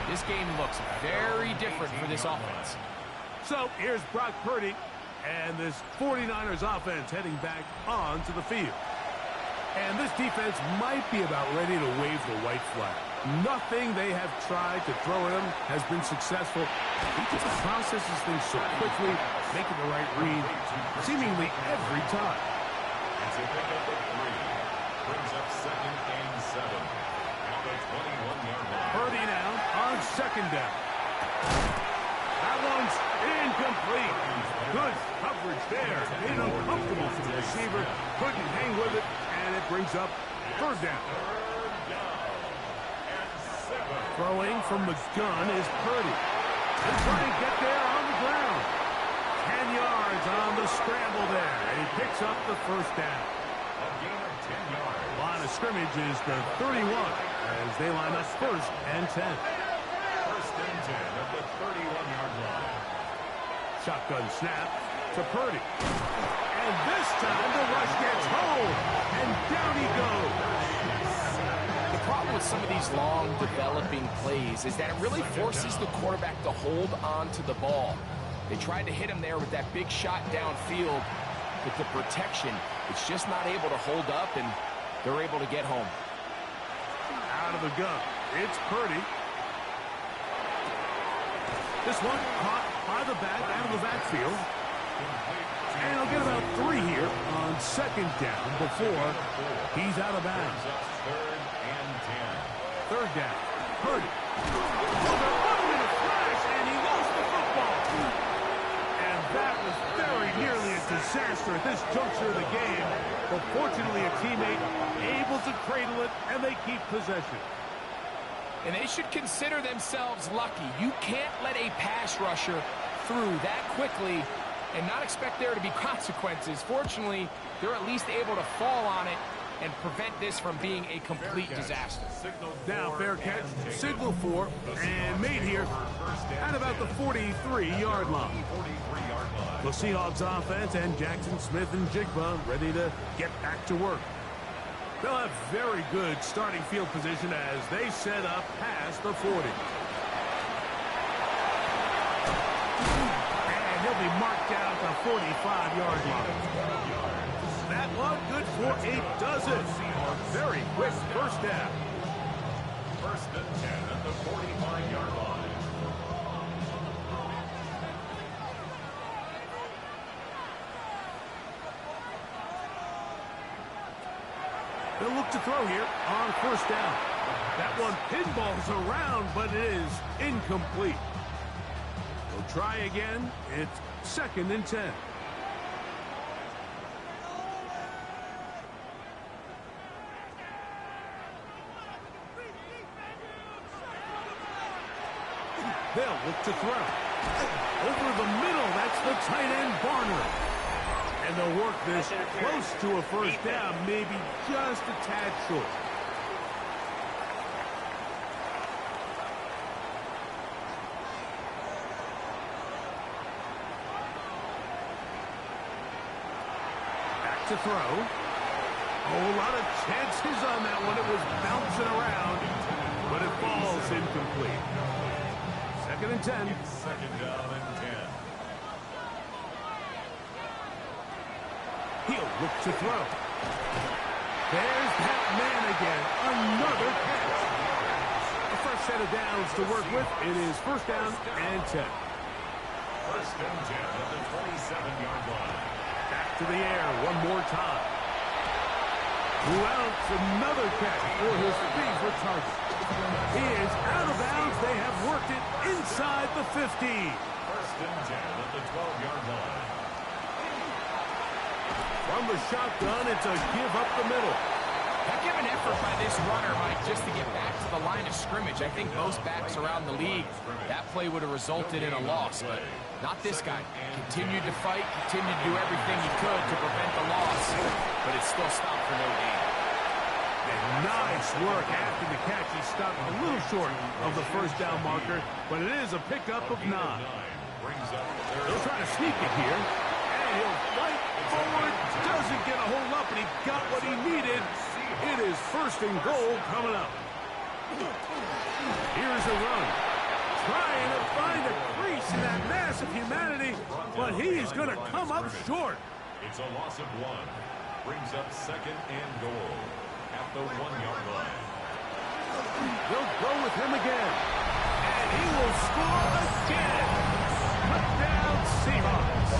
this game looks very different for this offense. So here's Brock Purdy and this 49ers offense heading back onto the field. And this defense might be about ready to wave the white flag. Nothing they have tried to throw at him has been successful. He just processes things so quickly, making the right read seemingly every time. It's a pick up of 3. Brings up 2nd and 7. At the 21-yard line. Purdy now on 2nd down. That one's incomplete. Good coverage there. Made it uncomfortable for the receiver. Couldn't hang with it, and it brings up 3rd down. Throwing from the gun is Purdy. And trying to get there on the ground. 10 yards on the scramble there. And he picks up the 1st down. A gain of 10 yards. Line of scrimmage is the 31 as they line up 1st and 10. 1st and 10 at the 31-yard line. Shotgun snap to Purdy. And this time the rush gets home. And down he goes. The problem with some of these long developing plays is that it really forces the quarterback to hold on to the ball. They tried to hit him there with that big shot downfield, but the protection, it's just not able to hold up, and they're able to get home. Out of the gun, it's Purdy. This one caught by the back, out of the backfield. And he'll get about 3 here on 2nd down before he's out of bounds. 3rd and 10. 3rd down, Purdy. In a flash, and he lost the football. And that was very nearly a disaster at this juncture of the game. But fortunately, a teammate able to cradle it, and they keep possession. And they should consider themselves lucky. You can't let a pass rusher through that quickly and not expect there to be consequences. Fortunately, they're at least able to fall on it and prevent this from being a complete disaster. Now, fair catch, signal for, and made here at about the 43-yard line. The Seahawks offense and Jackson Smith and Jigba ready to get back to work. They'll have very good starting field position as they set up past the 40. And he'll be marked down at the 45-yard line. That one good for 8 dozen. Very quick 1st down. 1st and 10 at the 45-yard line. They'll look to throw here on 1st down. That one pinballs around, but it is incomplete. They'll try again. It's 2nd and 10. They'll look to throw. Over the middle, that's the tight end, Barner. And they'll work this close to a 1st down, maybe just a tad short. Back to throw. Oh, a lot of chances on that one. It was bouncing around, but it falls incomplete. 2nd and 10. 2nd down and 10. He'll look to throw. There's that man again. Another catch. A fresh set of downs to work with. It is 1st down and 10. 1st and 10 at the 27-yard line. Back to the air one more time. Mounts another catch for his favorite target. He is out of bounds. They have worked it inside the 50. 1st and 10 at the 12-yard line. From the shotgun, it's a give up the middle. Heck of an effort by this runner, Mike, just to get back to the line of scrimmage. I think most backs around the league, that play would have resulted in a loss, but not this guy. Continued to fight, continued to do everything he could to prevent the loss, but it still stopped for no gain. And nice work after the catch. He stopped a little short of the 1st down marker, but it is a pickup of 9. He'll try to sneak it here, and he'll fight forward. Doesn't get a hold up, and he got what he needed. It is 1st and goal coming up. Here's a run. Trying to find a crease in that mass of humanity, but he is going to come up short. It's a loss of 1. Brings up second and goal at the 1-yard line. They'll go with him again. And he will score again. Touchdown Seahawks.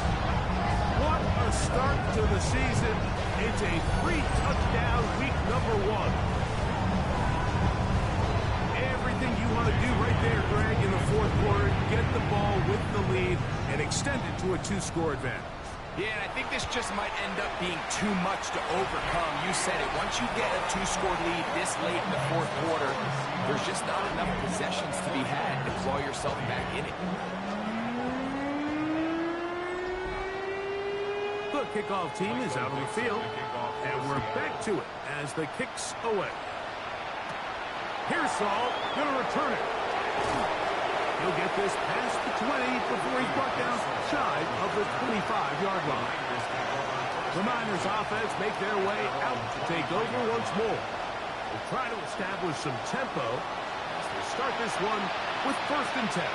What a start to the season. It's a 3-touchdown week number 1. Everything you want to do right there, Greg, in the fourth quarter, get the ball with the lead and extend it to a 2-score advantage. Yeah, and I think this just might end up being too much to overcome. You said it. Once you get a 2-score lead this late in the fourth quarter, there's just not enough possessions to be had to claw yourself back in it. The kickoff team is out on the field, and we're back to it as the kick's away. Pearsall going to return it. He'll get this past the 20 before he's brought down shy of the 25-yard line. The Niners offense make their way out to take over once more. They'll try to establish some tempo as they start this one with 1st and 10.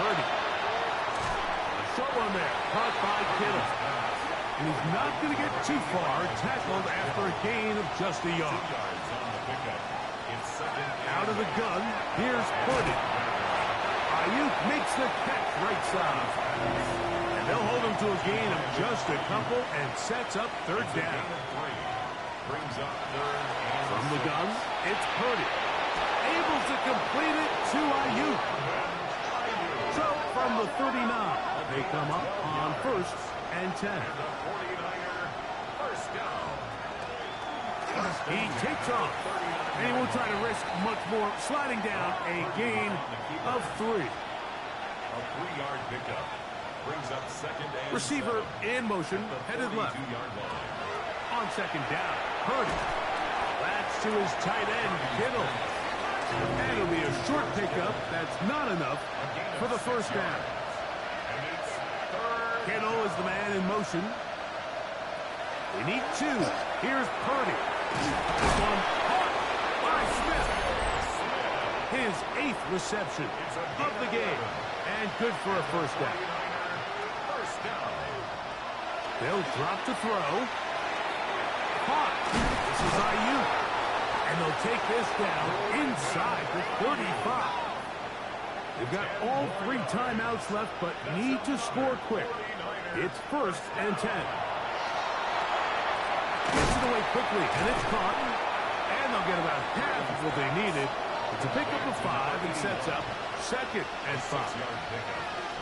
Purdy. A short one there, caught by Kittle. And he's not going to get too far, tackled after a gain of just a yard. Out of the gun, here's Purdy. Ayuk makes the catch right side. And they'll hold him to a gain of just a couple and sets up 3rd down. From the gun, it's Purdy. Able to complete it to Ayuk. So from the 39, they come up on 1st and 10. He takes off, and he won't try to risk much more, sliding down a gain of 3. A 3-yard pickup brings up second and Receiver in motion, headed left. On 2nd down, Purdy. That's to his tight end, Kittle. And it'll be a short pickup. That's not enough for the 1st down. Kittle is the man in motion. We need 2. Here's Purdy. This one caught by Smith. His 8th reception of the game. And good for a 1st down. They'll drop to throw. Caught. This is Ayuk. And they'll take this down inside the 35. They've got all 3 timeouts left, but need to score quick. It's 1st and 10. Gets it away quickly, and it's caught. And they'll get about half of what they needed. It's a pickup of 5 and sets up 2nd and 5.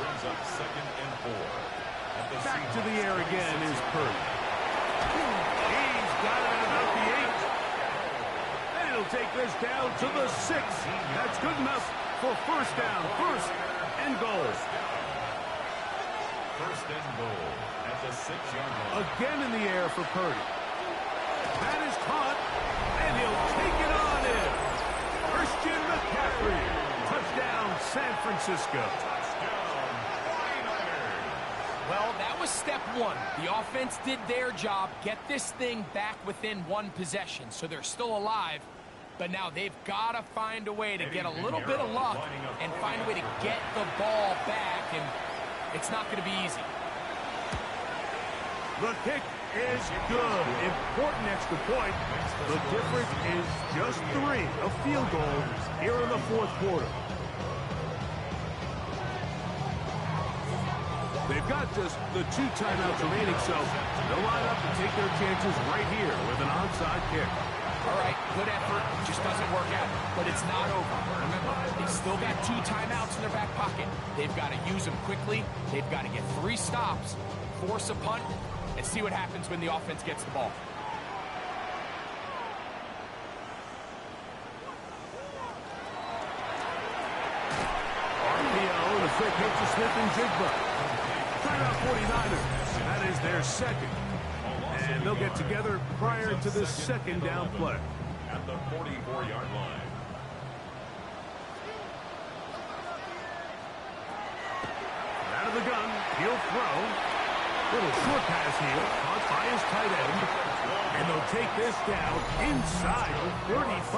Brings up 2nd and 4. Back to the air again is Purdy. He's got it at about the 8. And he'll take this down to the 6. That's good enough for 1st down, 1st and goal. 1st and goal at the 6-yard line. Again in the air for Purdy. That is caught, and he'll take it on in. Christian McCaffrey. Touchdown, San Francisco. Well, that was step 1. The offense did their job, get this thing back within 1 possession, so they're still alive. But now they've got to find a way to get a little bit of luck and find a way to get the ball back, and it's not going to be easy. The kick is good. Important extra point. The difference is just 3 of field goals here in the 4th quarter. They've got just the 2 timeouts remaining, so they'll line up and take their chances right here with an onside kick. All right, good effort. Just doesn't work out. But it's not over. Remember, they still got 2 timeouts in their back pocket. They've got to use them quickly. They've got to get 3 stops, force a punt, and see what happens when the offense gets the ball. RPO and a quick hit to Smith and Jigba. Timeout 49ers. That is their 2nd. And they'll get together prior to this 2nd down play. At the 44-yard line. Out of the gun, he'll throw. Little short pass here, caught by his tight end. And they'll take this down inside the 35.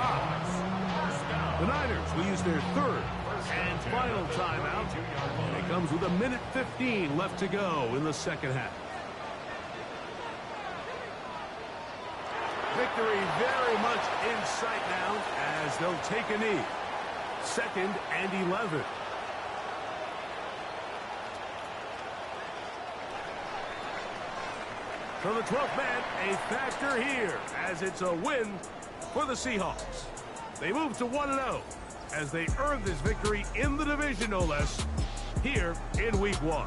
The Niners will use their 3rd And final timeout. And it comes with 1:15 left to go in the second half. Victory very much in sight now as they'll take a knee. 2nd and 11. So the 12th man, a factor here as it's a win for the Seahawks. They move to 1-0 as they earn this victory in the division, no less, here in Week 1.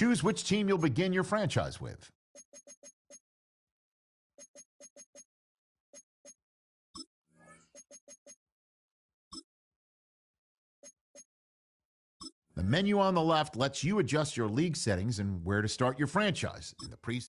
Choose which team you'll begin your franchise with. The menu on the left lets you adjust your league settings and where to start your franchise in the preseason.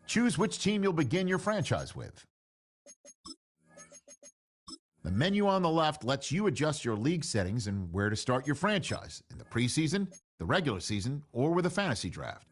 Choose which team you'll begin your franchise with. The menu on the left lets you adjust your league settings and where to start your franchise in the preseason, the regular season, or with a fantasy draft.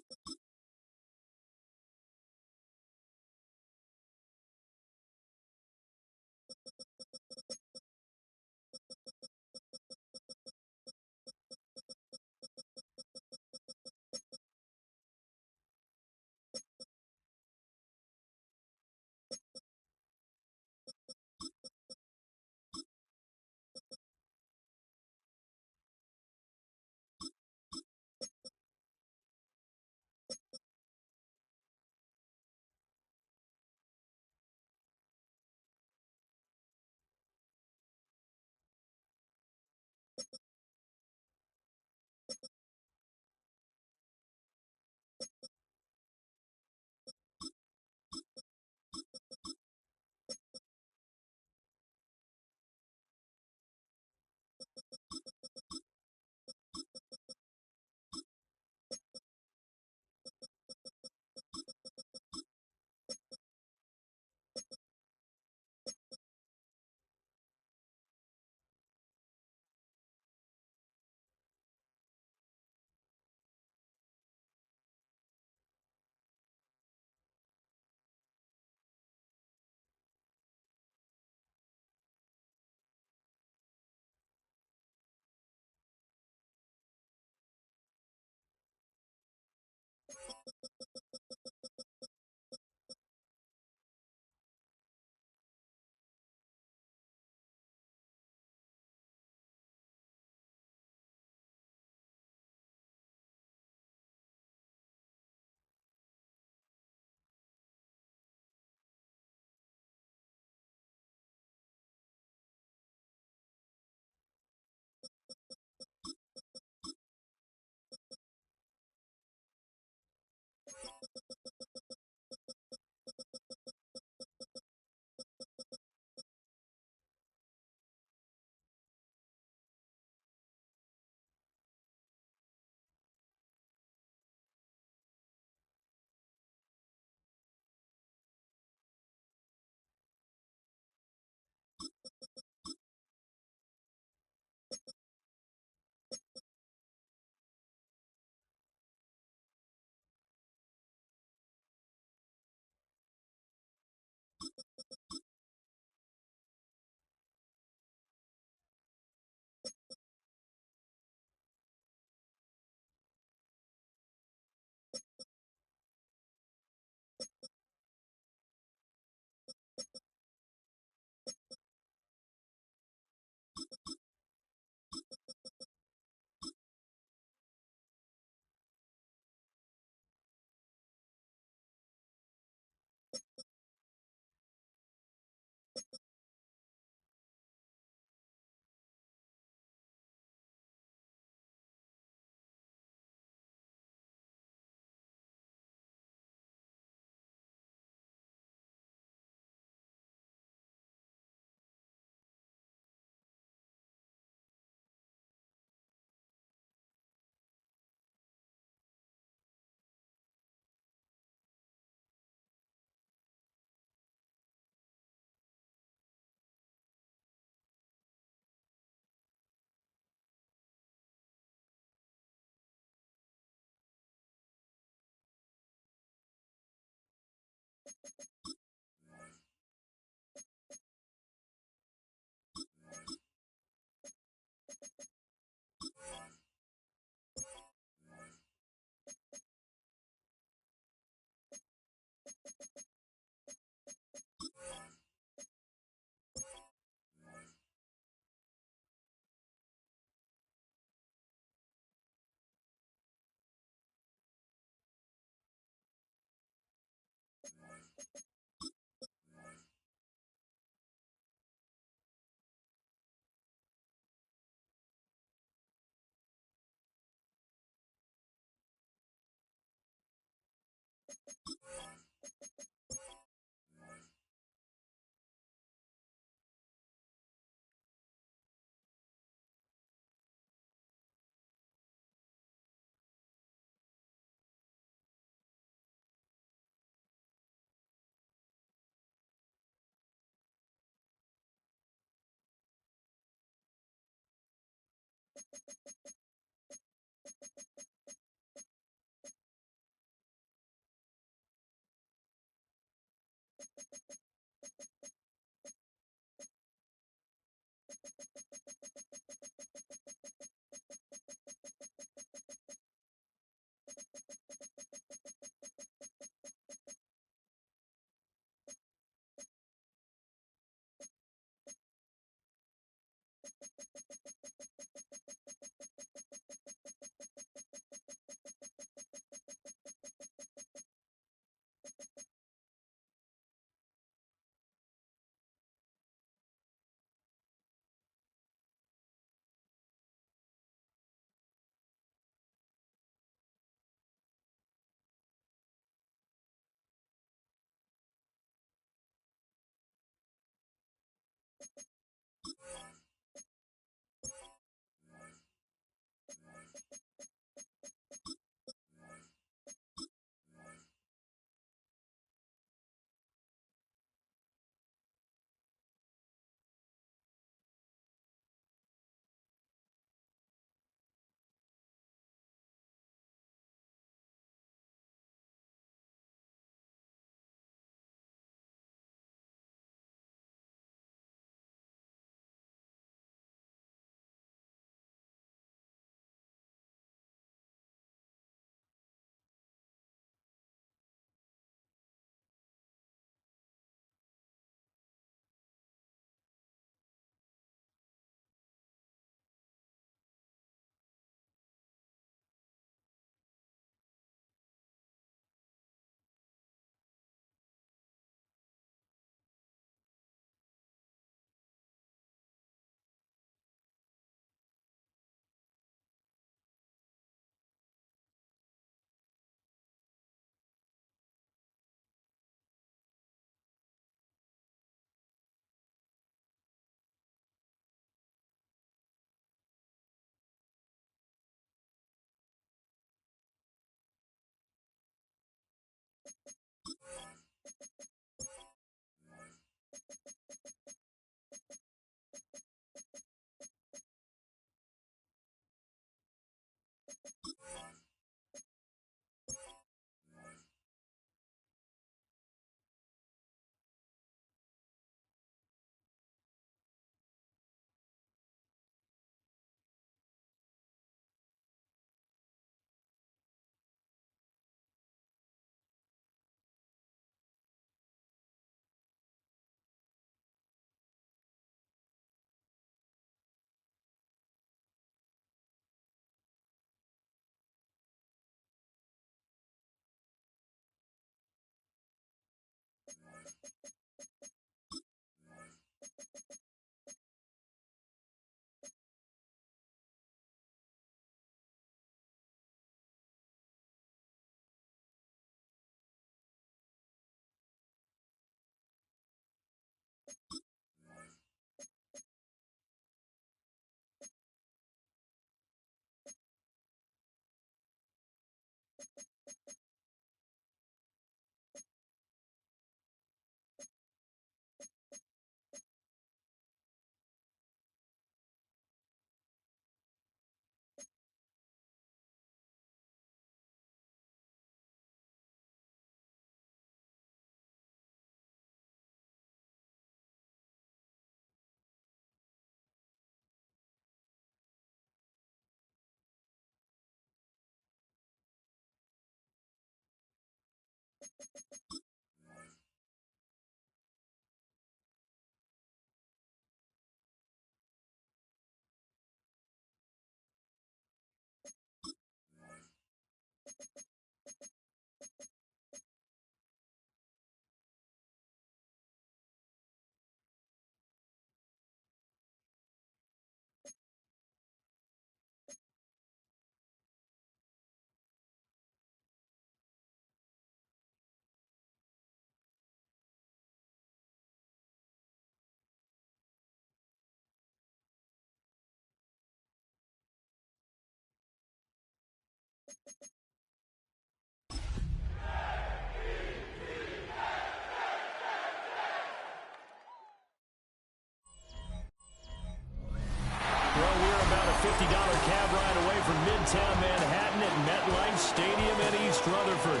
cab ride away from Midtown Manhattan at MetLife Stadium in East Rutherford.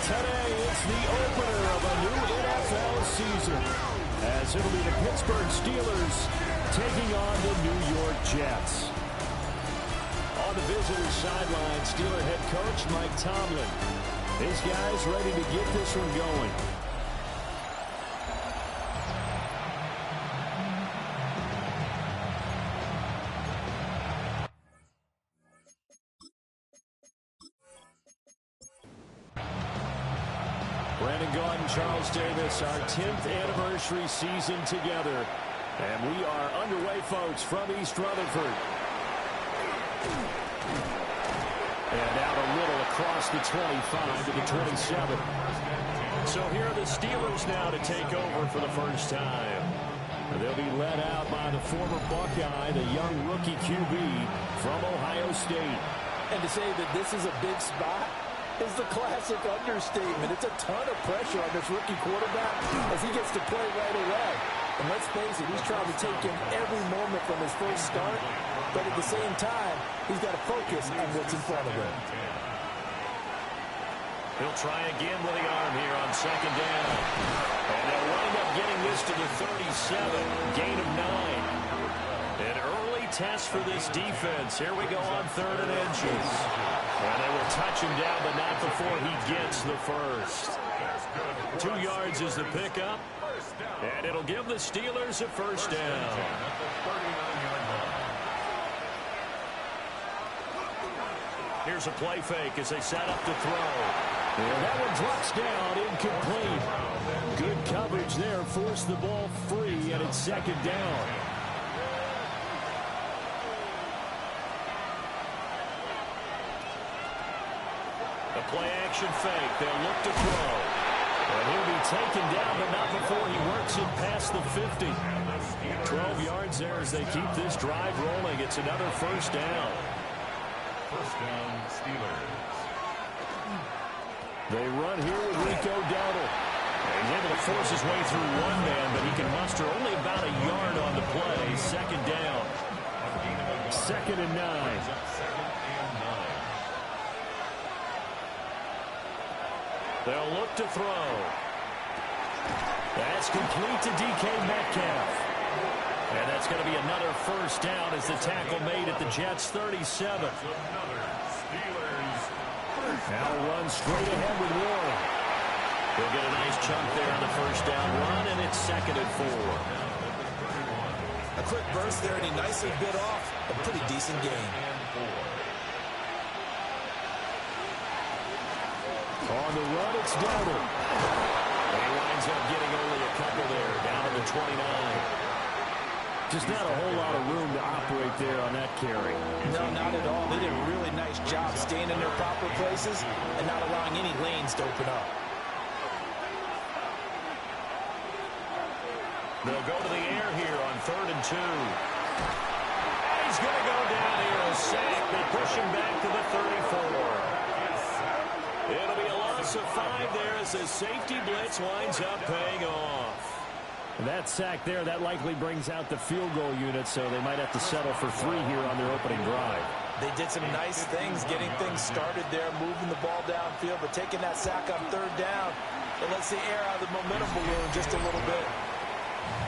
Today, it's the opener of a new NFL season, as it'll be the Pittsburgh Steelers taking on the New York Jets. On the visitor's sideline, Steeler head coach Mike Tomlin. His guys ready to get this one going. Brandon Gaudin, Charles Davis, our 10th anniversary season together. And we are underway, folks, from East Rutherford. And out a little across the 25 to the 27. So here are the Steelers now to take over for the first time. They'll be led out by the former Buckeye, the young rookie QB from Ohio State. And to say that this is a big spot is the classic understatement. It's a ton of pressure on this rookie quarterback as he gets to play right away. And let's face it, he's trying to take in every moment from his first start, but at the same time, he's got to focus on what's in front of him. He'll try again with the arm here on second down. And they'll wind up getting this to the 37, gain of 9. An early test for this defense. Here we go on 3rd and inches. And they will touch him down, but not before he gets the first. 2 yards is the pickup. And it'll give the Steelers a first down. Here's a play fake as they set up to throw. And that one drops down, incomplete. Good coverage there, forced the ball free, and it's second down. The play action fake, they'll look to throw. And he'll be taken down, but not before he works it past the 50. 12 yards there as they keep this drive rolling. It's another first down. First down, Steelers. They run here with Rico Dowdle. He's able to force his way through one man, but he can muster only about a yard on the play. Second down. 2nd and 9. They'll look to throw. That's complete to DK Metcalf. And that's going to be another first down as the tackle made at the Jets' 37. Now run straight ahead with Warren. They'll get a nice chunk there on the first down run, and it's 2nd and 4. A quick burst there, and he nicely bit off a pretty decent gain. On the run, it's Dowdle. And he winds up getting only a couple there, down to the 29. Just not a whole lot of room to operate there on that carry. No, not at all. They did a really nice job staying in their proper places and not allowing any lanes to open up. They'll go to the air here on 3rd and 2. And he's going to go down here, a sack. They push him back to the 34. It'll be a loss of 5 there as the safety blitz winds up paying off. That sack there, that likely brings out the field goal unit, so they might have to settle for 3 here on their opening drive. They did some nice things, getting things started there, moving the ball downfield, but taking that sack on 3rd down, it lets the air out of the momentum balloon just a little bit.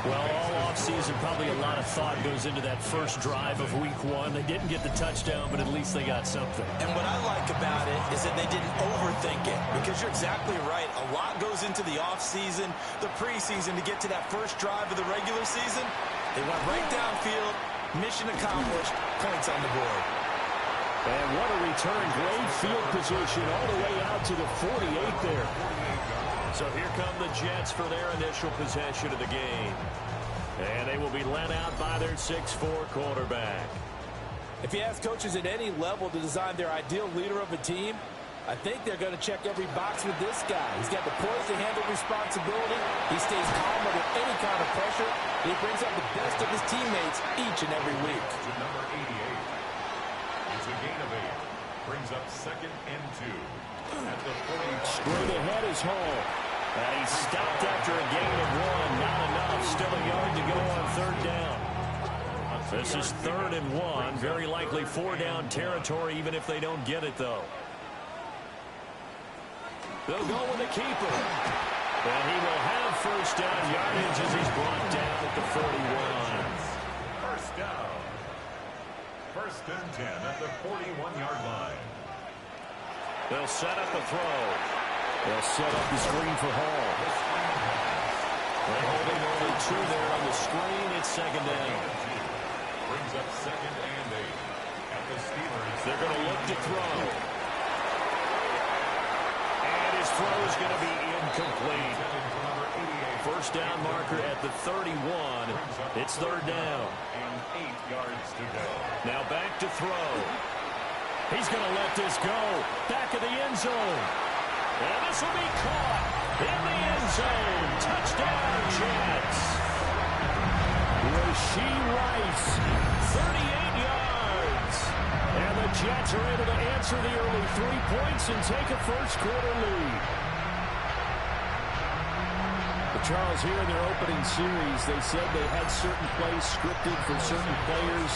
Well, all offseason, probably a lot of thought goes into that first drive of Week 1. They didn't get the touchdown, but at least they got something. And what I like about it is that they didn't overthink it, because you're exactly right. A lot goes into the offseason, the preseason, to get to that first drive of the regular season. They went right downfield, mission accomplished, points on the board. And what a return, great field position all the way out to the 48 there. So here come the Jets for their initial possession of the game. And they will be led out by their 6'4" quarterback. If you ask coaches at any level to design their ideal leader of a team, I think they're going to check every box with this guy. He's got the poise to handle responsibility. He stays calm under any kind of pressure. He brings out the best of his teammates each and every week. To number 88. It's a gain of 8. Brings up 2nd and 2. At the 40. Straight ahead is Hall. And he stopped after a gain of 1. Not enough. Still a yard to go on 3rd down. A This is 3rd and 1. Very likely 4-down territory, even if they don't get it, though. They'll go with the keeper. And he will have first down yardage as he's brought down at the 41. First down. 1st and 10 at the 41-yard line. They'll set up the throw. They'll set up the screen for Hall. They're holding only 2 there on the screen. It's 2nd down. Brings up 2nd and 8. At the Steelers. They're going to look to throw. And his throw is going to be incomplete. First down marker at the 31. It's 3rd down. And 8 yards to go. Now back to throw. He's going to let this go. Back of the end zone. And this will be caught in the end zone. Touchdown, Jets. Rashee Rice, 38 yards. And the Jets are able to answer the early 3 points and take a first-quarter lead. Charles, here in their opening series, they said they had certain plays scripted for certain players.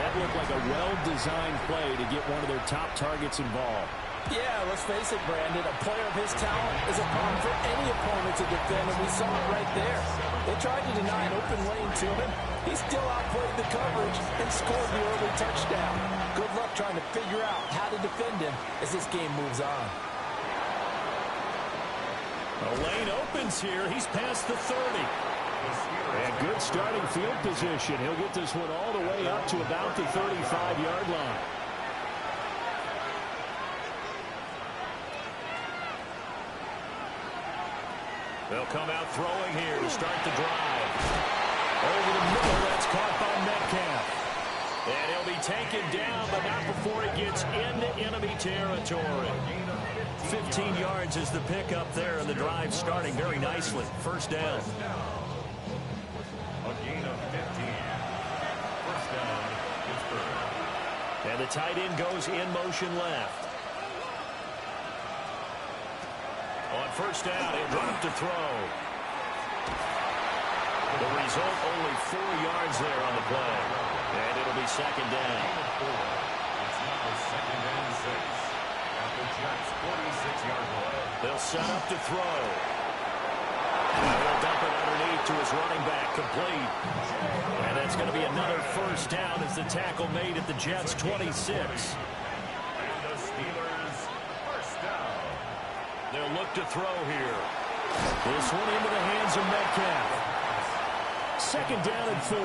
That looked like a well-designed play to get one of their top targets involved. Yeah, let's face it, Brandon. A player of his talent is a problem for any opponent to defend, and we saw it right there. They tried to deny an open lane to him. He still outplayed the coverage and scored the early touchdown. Good luck trying to figure out how to defend him as this game moves on. The lane opens here. He's past the 30. And good starting field position. He'll get this one all the way up to about the 35-yard line. They'll come out throwing here to start the drive. Over the middle, that's caught by Metcalf. And he'll be taken down, but not before he gets into enemy territory. 15 yards is the pickup there, and the drive starting very nicely. First down. A gain of 15. First down, Pittsburgh. And the tight end goes in motion left. On first down, he'll drop to throw. The result, only 4 yards there on the play. And it'll be 2nd down. It's now 2nd and 6. At the Jets' 46-yard line. They'll set up to throw. And they'll dump it underneath to his running back, complete. And that's going to be another first down as the tackle made at the Jets' 26. And the Steelers, first down. They'll look to throw here. This one into the hands of Metcalf. 2nd down and 4.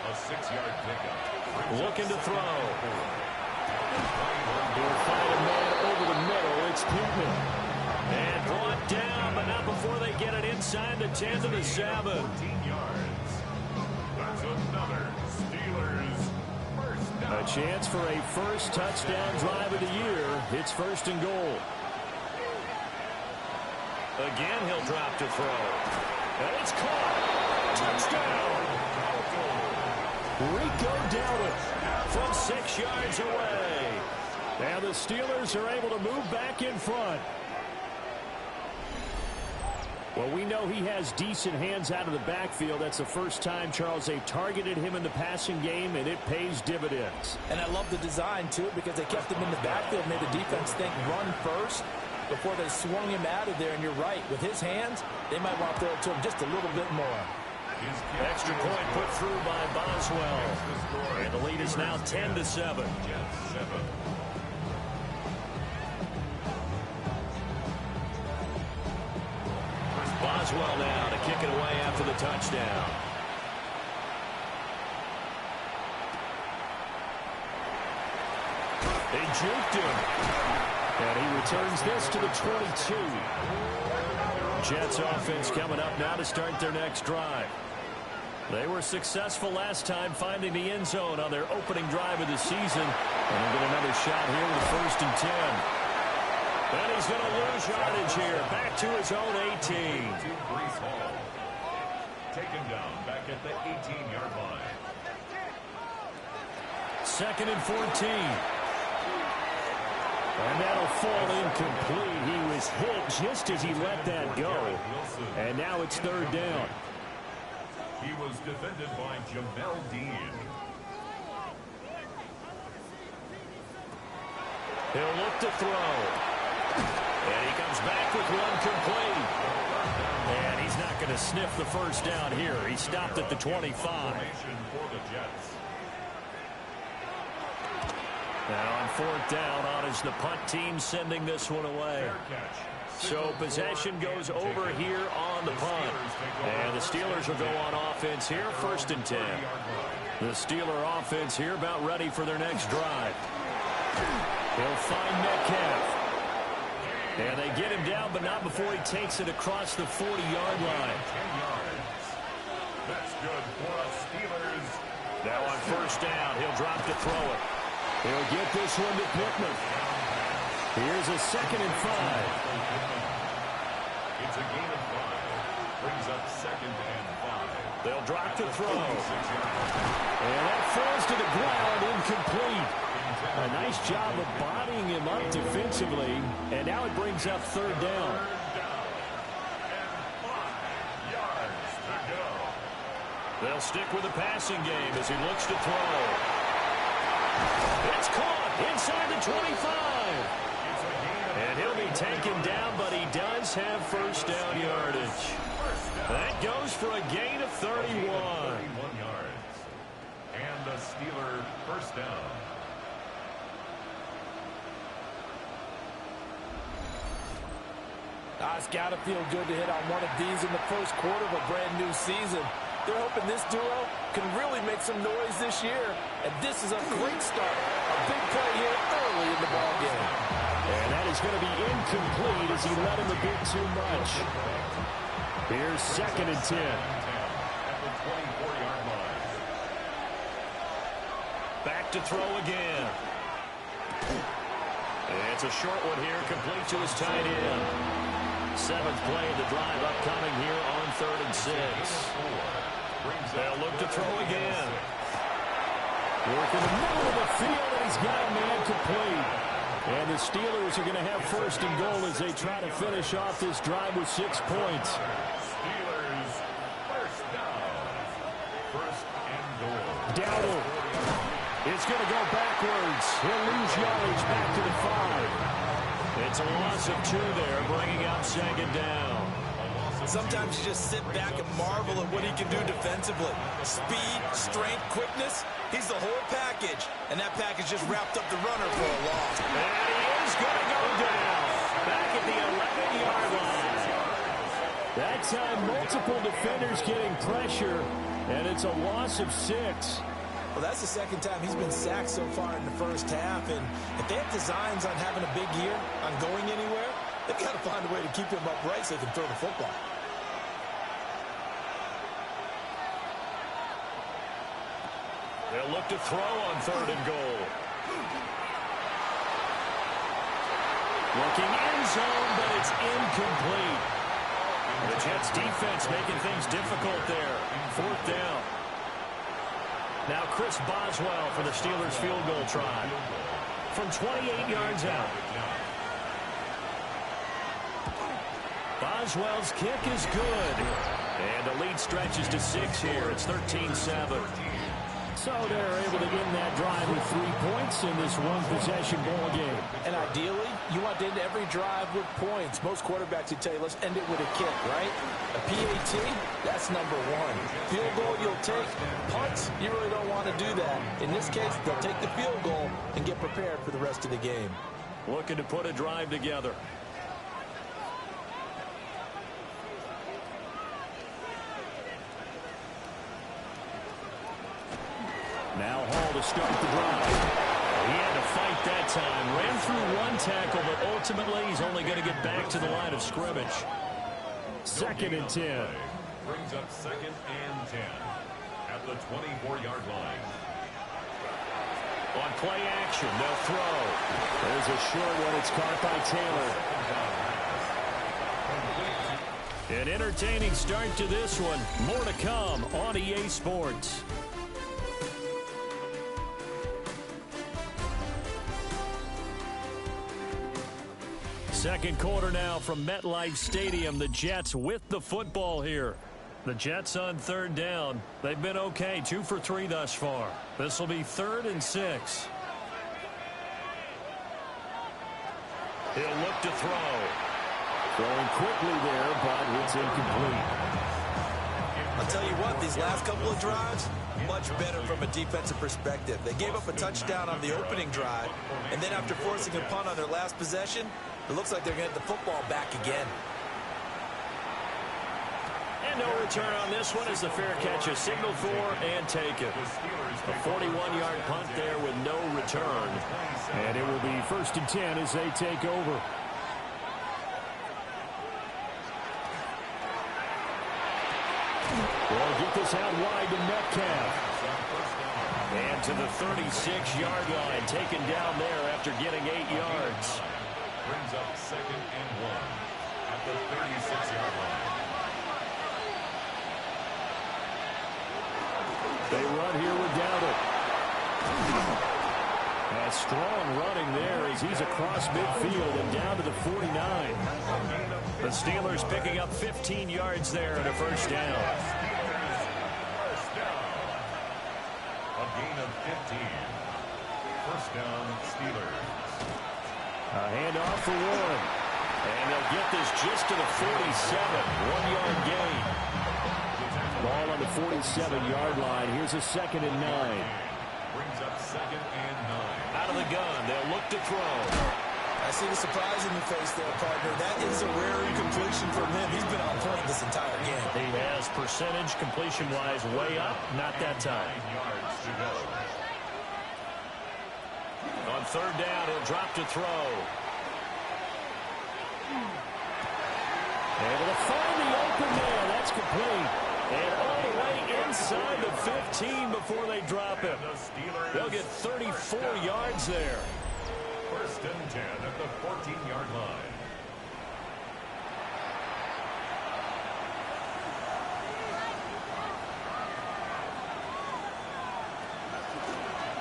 A 6-yard pickup. Looking to throw. He'll find a man over the middle. It's Pittman. And brought down, but not before they get it inside the 10 to the 7. 14 yards. That's another Steelers first down. A chance for a first touchdown drive of the year. It's 1st and goal. Again, he'll drop to throw. And it's caught. Touchdown. Rico Dowdle from 6 yards away. And the Steelers are able to move back in front. Well, we know he has decent hands out of the backfield. That's the first time, Charles, they've targeted him in the passing game, and it pays dividends. And I love the design, too, because they kept him in the backfield, made the defense think run first before they swung him out of there. And you're right, with his hands, they might want to throw it to him just a little bit more. Extra point put through by Boswell. And the lead is now 10-7. Boswell now to kick it away after the touchdown. They juked him. And he returns this to the 22. Jets offense coming up now to start their next drive. They were successful last time finding the end zone on their opening drive of the season. And they'll get another shot here with 1st and 10. And he's going to lose yardage here. Back to his own 18. Breece Hall. Taken down back at the 18-yard line. 2nd and 14. And that'll fall incomplete. He was hit just as he let that go. And now it's 3rd down. He was defended by Jamel Dean. He'll look to throw. And he comes back with one complete. And he's not going to sniff the first down here. He stopped at the 25. For the Jets. Now on fourth down, on is the punt team sending this one away. So possession goes over here on the punt. And the Steelers will go on offense here, 1st and 10. The Steeler offense here about ready for their next drive. He'll find Metcalf. And they get him down, but not before he takes it across the 40-yard line. That's good for us Steelers. Now on first down, he'll drop to throw it. He'll get this one to Pittman. Here's a 2nd and 5. It's a gain of 5. Brings up 2nd and 5. They'll drop to throw. And that falls to the ground, incomplete. A nice job of bodying him up defensively. And now it brings up 3rd down. They'll stick with the passing game as he looks to throw. It's caught inside the 25. And he'll be taken down, but he does have first down yardage. That goes for a gain of 31. 31 yards. And the Steeler first down. It's got to feel good to hit on one of these in the first quarter of a brand new season. They're hoping this duo can really make some noise this year. And this is a great start. A big play here early in the ballgame. And that is going to be incomplete as he let him a bit too much. Here's 2nd and 10. At the 24-yard line. Back to throw again. And it's a short one here, complete to his tight end. 7th play of the drive upcoming here on 3rd and 6. They'll look to throw again. Working the middle of the field, and he's got a man complete. And the Steelers are going to have 1st and goal as they try to finish off this drive with 6 points. Steelers first down. 1st and goal. Dowdle is going to go backwards. He'll lose yardage back to the 5. It's a loss of 2 there, bringing up 2nd down. Sometimes you just sit back and marvel at what he can do defensively. Speed, strength, quickness. He's the whole package. And that package just wrapped up the runner for a loss. And he is going to go down. Back at the 11-yard line. That time, multiple defenders getting pressure. And it's a loss of 6. Well, that's the 2nd time he's been sacked so far in the first half. And if they have designs on having a big year, on going anywhere, they've got to find a way to keep him upright so they can throw the football. They'll look to throw on 3rd and goal. Looking end zone, but it's incomplete. The Jets defense making things difficult there. 4th down. Now Chris Boswell for the Steelers field goal try. From 28 yards out. Boswell's kick is good. And the lead stretches to 6 here. It's 13-7. So they're able to end that drive with 3 points in this one-possession ball game. And ideally, you want to end every drive with points. Most quarterbacks would tell you, let's end it with a kick, right? A PAT, that's number 1. Field goal you'll take. Punts, you really don't want to do that. In this case, they'll take the field goal and get prepared for the rest of the game. Looking to put a drive together. Now Hall to start the drive. He had to fight that time. Ran through one tackle, but ultimately he's only going to get back to the line of scrimmage. 2nd and 10. Brings up 2nd and 10 at the 24-yard line. On play action, they'll throw. There's a short one. It's caught by Taylor. An entertaining start to this one. More to come on EA Sports. Second quarter now from MetLife Stadium. The Jets with the football here. The Jets on third down. They've been okay, 2 for 3 thus far. This will be 3rd and 6. He'll look to throw. Throwing quickly there, but it's incomplete. I'll tell you what, these last couple of drives, much better from a defensive perspective. They gave up a touchdown on the opening drive, and then after forcing a punt on their last possession, it looks like they're going to get the football back again. And no return on this one as the fair catch is signaled for and taken. A 41-yard punt there with no return. And it will be 1st and 10 as they take over. They'll get this out wide to Metcalf. And to the 36-yard line, taken down there after getting 8 yards. Brings up 2nd and 1 at the 36-yard line. They run here with Dowdle. A strong running there as he's across midfield and down to the 49. The Steelers picking up 15 yards there and a 1st down. A gain of 15. 1st down, Steelers. A handoff for Warren. And they'll get this just to the 47. 1-yard gain. Ball on the 47-yard line. Here's a 2nd and 9. Brings up 2nd and 9. Out of the gun. They'll look to throw. I see the surprise in your face there, partner. That is a rare incompletion from him. He's been on point this entire game. He has percentage completion-wise way up. Not that time. 9 yards to go. On 3rd down, he'll drop to throw. Able to find the open man. That's complete. And all the way inside the 15 before they drop him. They'll get 34 yards there. 1st and 10 at the 14-yard line.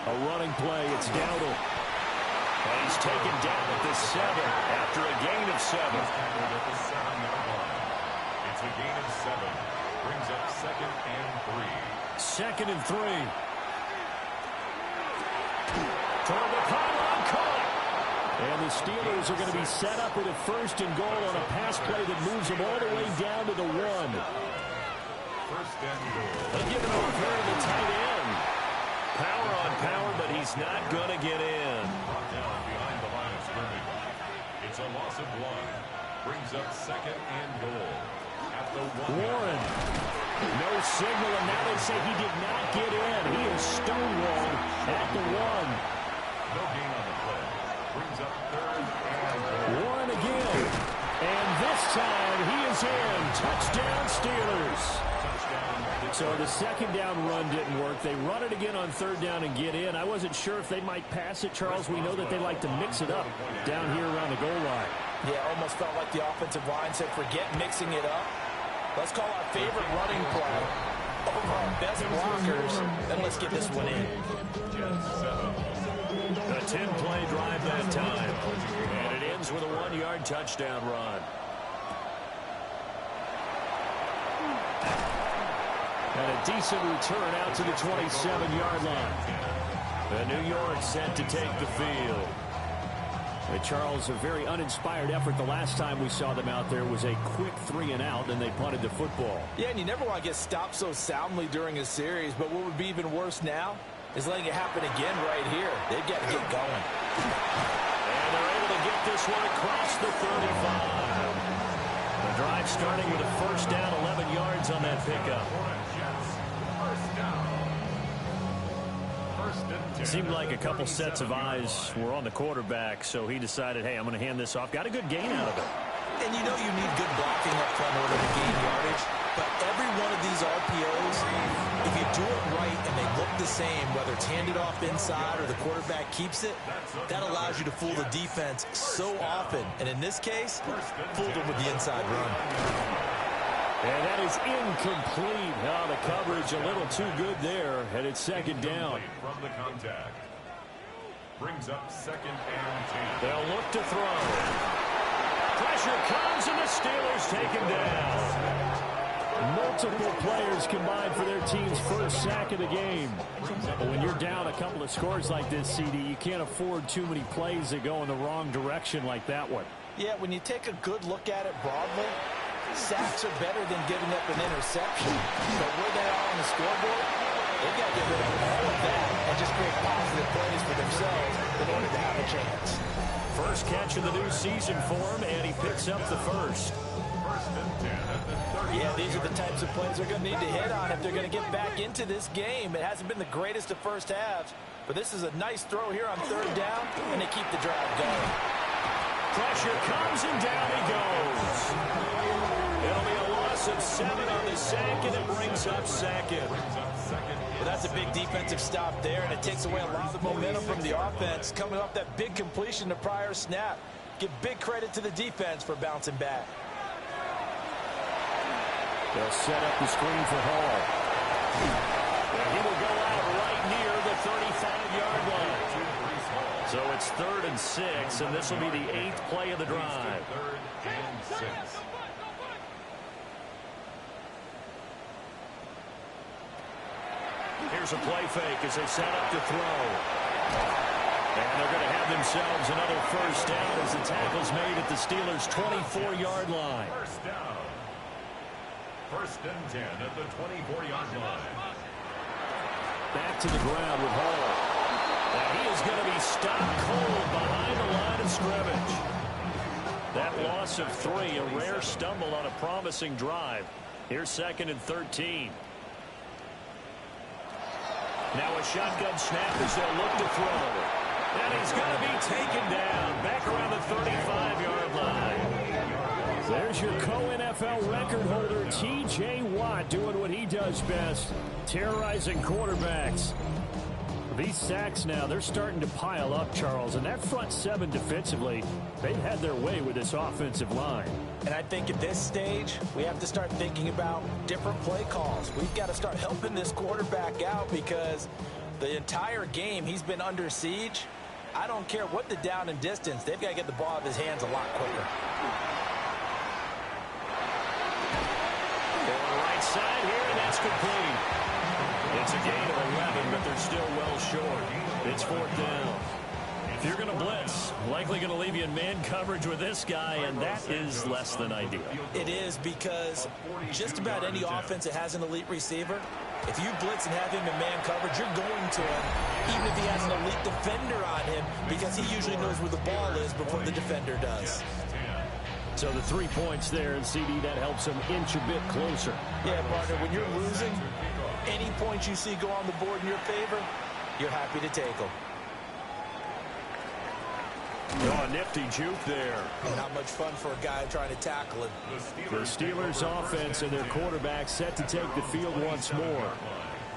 A running play. It's Dowdle. And he's taken down at the 7 after a gain of 7. At the 7-yard line. It's a gain of 7. Brings up 2nd and 3. 2nd and 3. Toward the pylon, caught. And the Steelers are going to be set up with a 1st and goal on a pass play that moves them all the way down to the 1. 1st and goal. They'll give it over here to the tight end. Power on power, but he's not going to get in. Brought down behind the line of scrimmage. It's a loss of 1. Brings up 2nd and goal. At the 1. Warren. No signal, and now they say he did not get in. He is stonewalled at the 1. No gain on the play. Brings up 3rd and goal. Warren again. And this time he is in. Touchdown, Steelers. So the 2nd down run didn't work. They run it again on 3rd down and get in. I wasn't sure if they might pass it, Charles. We know that they like to mix it up down here around the goal line. Yeah, almost felt like the offensive line said, forget mixing it up. Let's call our favorite running play over our best blockers, and let's get this one in. A 10-play drive that time. And it ends with a 1-yard touchdown run. And a decent return out to the 27-yard line. The New York set to take the field. Charles, a very uninspired effort. The last time we saw them out there was a quick 3-and-out, and they punted the football. Yeah, and you never want to get stopped so soundly during a series, but what would be even worse now is letting it happen again right here. They've got to get going. And they're able to get this one across the 35. The drive starting with a 1st down, 11 yards on that pickup. It seemed like a couple sets of eyes were on the quarterback, so he decided, hey, I'm going to hand this off. Got a good gain out of it. And you know you need good blocking up front in order to gain yardage, but every one of these RPOs, if you do it right and they look the same, whether it's handed off inside or the quarterback keeps it, that allows you to fool the defense so often. And in this case, fooled them with the inside run. And that is incomplete. Now the coverage a little too good there, and it's 2nd down. From the contact. Brings up 2nd and 10. They'll look to throw. Pressure comes, and the Steelers take him down. Multiple players combined for their team's first sack of the game. But when you're down a couple of scores like this, CD, you can't afford too many plays that go in the wrong direction like that one. Yeah, when you take a good look at it broadly, sacks are better than giving up an interception. But where they are on the scoreboard, they've got to get rid of all of that and just create positive plays for themselves in order to have a chance. First catch of the new season for him, and he picks up the first. Yeah, these are the types of plays they're going to need to hit on if they're going to get back into this game. It hasn't been the greatest of first halves, but this is a nice throw here on third down, and they keep the drive going. Pressure comes, and down he goes. It'll be a loss of 7 on the sack, and it brings up second. Well, that's a big defensive stop there, and it takes away a lot of the momentum from the offense. Coming off that big completion the prior snap. Give big credit to the defense for bouncing back. They'll set up the screen for Hall. And he will go out right near the 35-yard line. So it's 3rd and 6, and this will be the 8th play of the drive. 3rd and 6. Here's a play fake as they set up to throw. And they're going to have themselves another first down as the tackle's made at the Steelers' 24-yard line. First down. 1st and 10 at the 24-yard line. Back to the ground with Hall. And he is going to be stopped cold behind the line of scrimmage. That loss of 3, a rare stumble on a promising drive. Here's 2nd and 13. Now a shotgun snap as they'll look to throw. And he's going to be taken down back around the 35-yard line. There's your co-NFL record holder, T.J. Watt, doing what he does best, terrorizing quarterbacks. These sacks now, they're starting to pile up, Charles, and that front 7 defensively, they've had their way with this offensive line. And I think at this stage, we have to start thinking about different play calls. We've got to start helping this quarterback out because the entire game he's been under siege. I don't care what the down and distance, they've got to get the ball out of his hands a lot quicker. Side here, and that's complete. It's a gain of 11, but they're still well short. It's 4th down. If you're going to blitz, likely going to leave you in man coverage with this guy, and that is less than ideal. It is because just about any offense that has an elite receiver, if you blitz and have him in man coverage, you're going to him, even if he has an elite defender on him, because he usually knows where the ball is before the defender does. So the 3 points there, and CD, that helps them inch a bit closer. Yeah, partner, when you're losing, any points you see go on the board in your favor, you're happy to take them. Oh, a nifty juke there. And not much fun for a guy trying to tackle him. The Steelers offense and their quarterback set to take the field once more.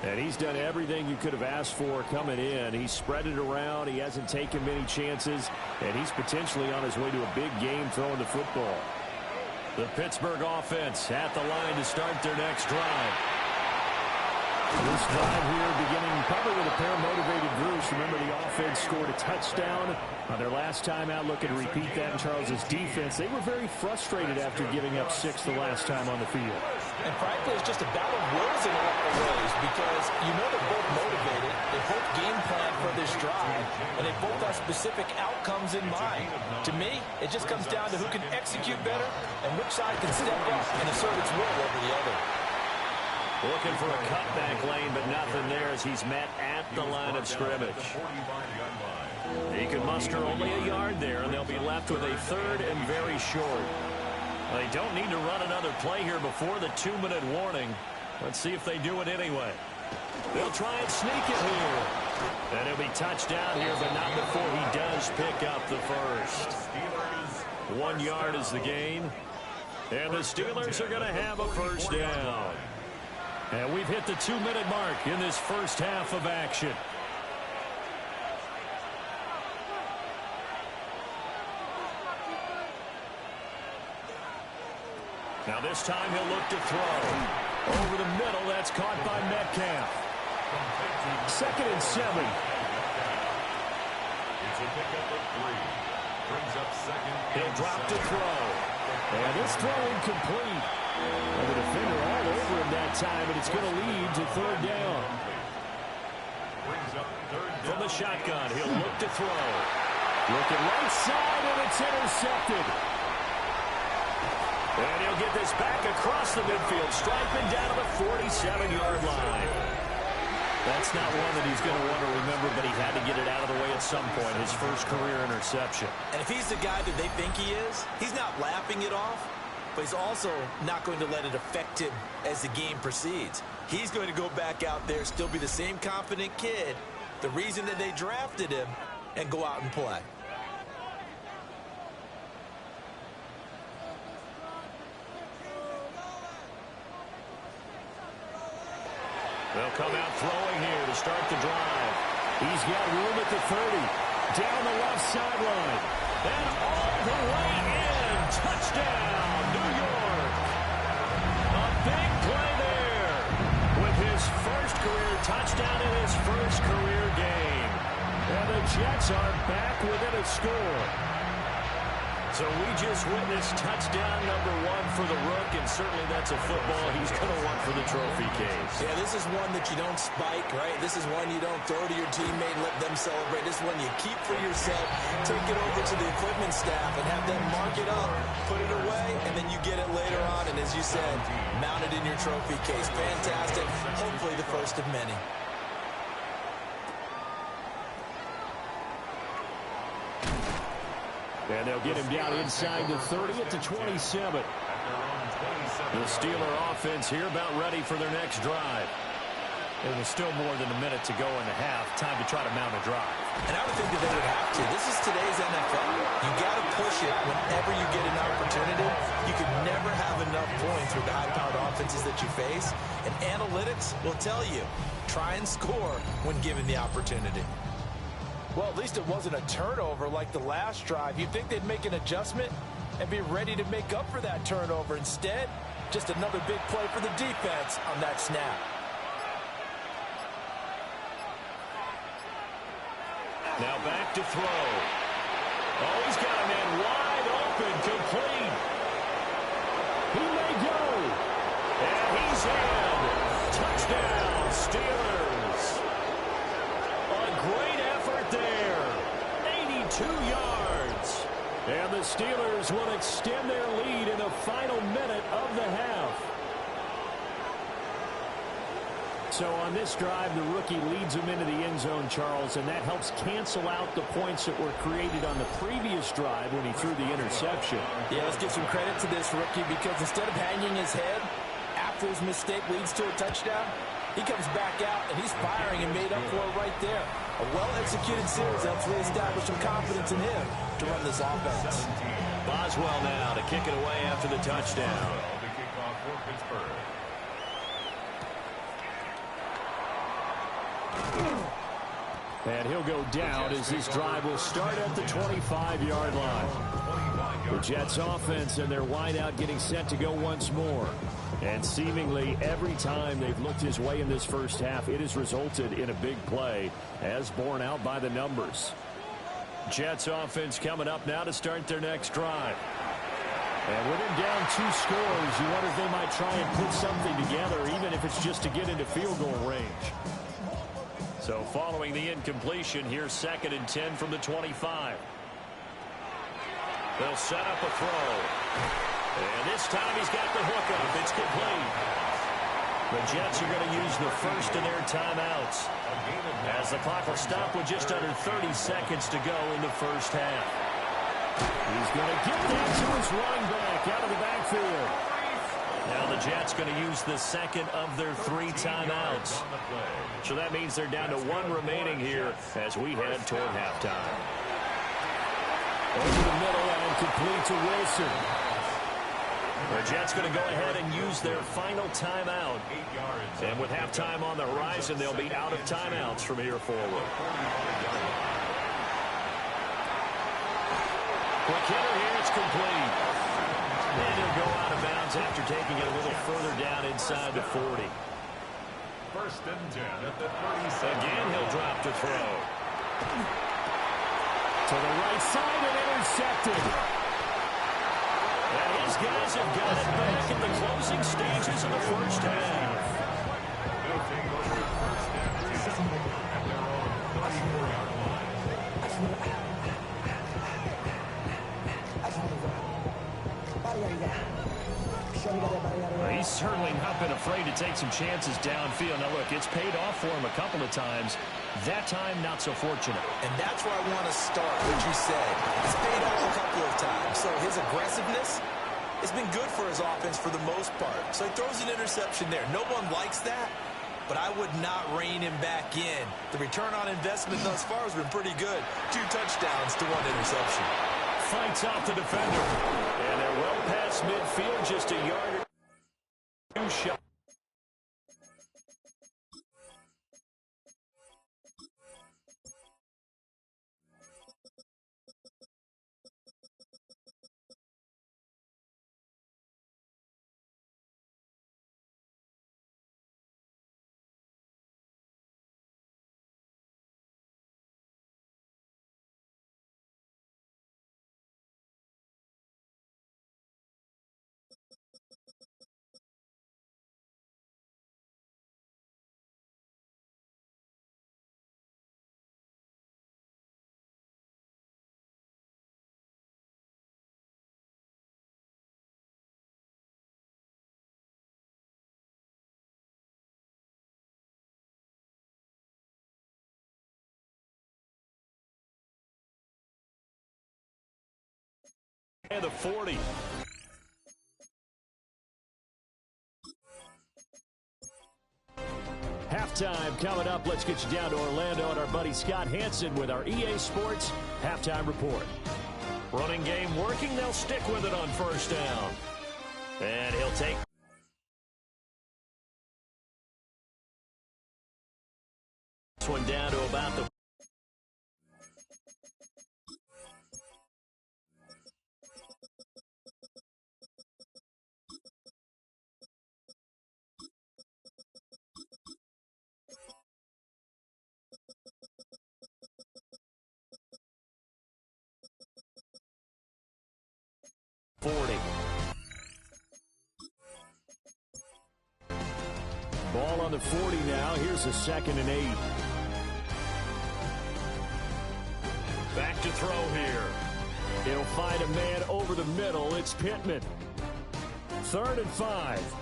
And he's done everything you could have asked for coming in. He's spread it around. He hasn't taken many chances. And he's potentially on his way to a big game throwing the football. The Pittsburgh offense at the line to start their next drive. This drive here beginning probably with a pair of motivated Bruce. Remember, the offense scored a touchdown on their last time out. Looking to repeat that in Charles's defense. They were very frustrated after giving up 6 the last time on the field. And frankly, it's just a battle of wills in a lot of ways because you know they're both motivated. They both game plan for this drive, and they both have specific outcomes in mind. To me, it just comes down to who can execute better and which side can step up and assert its will over the other. Looking for a cutback lane, but nothing there as he's met at the line of scrimmage. He can muster only a yard there, and they'll be left with a 3rd and very short. They don't need to run another play here before the 2-minute warning. Let's see if they do it anyway. They'll try and sneak it here. And he'll be touched down here, but not before he does pick up the first. 1 yard is the gain. And the Steelers are going to have a first down. And we've hit the 2-minute mark in this first half of action. Now this time he'll look to throw. Over the middle, that's caught by Metcalf. 2nd and 7. It's a pickup of 3. Brings up 2nd. He'll drop to throw. And this throw incomplete. And the defender all over him that time, and it's going to lead to third down. From the shotgun, he'll look to throw. Looking right side, and it's intercepted. And he'll get this back across the midfield, striping down to the 47-yard line. That's not one that he's going to want to remember, but he had to get it out of the way at some point, his first career interception. And if he's the guy that they think he is, he's not laughing it off, but he's also not going to let it affect him as the game proceeds. He's going to go back out there, still be the same confident kid, the reason that they drafted him, and go out and play. They'll come out throwing here to start the drive. He's got room at the 30. Down the left sideline. And all the way in. Touchdown, New York. A big play there. With his first career touchdown in his first career game. And the Jets are back within a score. So we just witnessed touchdown number 1 for the Rook, and certainly that's a football he's going to want for the trophy case. Yeah, this is one that you don't spike, right? This is one you don't throw to your teammate and let them celebrate. This is one you keep for yourself, take it over to the equipment staff and have them mark it up, put it away, and then you get it later on, and as you said, mount it in your trophy case. Fantastic. Hopefully the first of many. And they'll get him down inside the 30 at the 27. The Steeler offense here about ready for their next drive. And there's still more than a minute to go in the half. Time to try to mount a drive. And I would think that they would have to. This is today's NFL. You got to push it whenever you get an opportunity. You can never have enough points with the high-powered offenses that you face. And analytics will tell you, try and score when given the opportunity. Well, at least it wasn't a turnover like the last drive. You'd think they'd make an adjustment and be ready to make up for that turnover. Instead, just another big play for the defense on that snap. Now back to throw. Oh, he's got a man wide open, complete. He may go. And he's in. Touchdown, Steelers. A great effort there. 82 yards. And the Steelers will extend their lead in the final minute of the half. So on this drive, the rookie leads him into the end zone, Charles, and that helps cancel out the points that were created on the previous drive when he threw the interception. Yeah, let's give some credit to this rookie because instead of hanging his head after his mistake leads to a touchdown, he comes back out and he's firing and made up for it right there. A well-executed series helps reestablish some confidence in him to run this offense. Boswell now to kick it away after the touchdown. The kickoff for Pittsburgh. And he'll go down as this drive will start at the 25-yard line. The Jets offense and their wideout getting set to go once more. And seemingly every time they've looked his way in this first half, it has resulted in a big play, as borne out by the numbers. Jets offense coming up now to start their next drive. And with him down 2 scores, you wonder if they might try and put something together, even if it's just to get into field goal range. So following the incompletion, here's 2nd and 10 from the 25. They'll set up a throw. And this time he's got the hook up. It's complete. The Jets are going to use the first of their timeouts, as the clock will stop with just under 30 seconds to go in the first half. He's going to get that to his running back out of the backfield. Now the Jets going to use the second of their 3 timeouts. So that means they're down to 1 remaining here as we head toward halftime. Over the middle and complete to Wilson. The Jets going to go ahead and use their final timeout. And with halftime on the horizon, they'll be out of timeouts from here forward. Quick hitter here, it's complete. And he'll go out of bounds after taking it a little further down inside the 40. 1st and 10 at the 37. Again, he'll drop to throw. To the right side and intercepted. And his guys have got it back in the close closing stages of the first half. They'll take over first and 10 at their own 34-yard line. He's certainly not been afraid to take some chances downfield. Now, look, it's paid off for him a couple of times. That time, not so fortunate. And that's where I want to start, what you said. It's paid off a couple of times. So his aggressiveness has been good for his offense for the most part. So he throws an interception there. No one likes that, but I would not rein him back in. The return on investment thus far has been pretty good. 2 touchdowns to 1 interception. Fights off the defender. And they're well past midfield, just a yard or 2 shot. And the 40. Halftime coming up. Let's get you down to Orlando and our buddy Scott Hanson with our EA Sports Halftime Report. Running game working. They'll stick with it on first down. And he'll take this one down to about the 40. Ball on the 40 now. Here's a 2nd and 8. Back to throw here. He'll find a man over the middle. It's Pittman. 3rd and 5.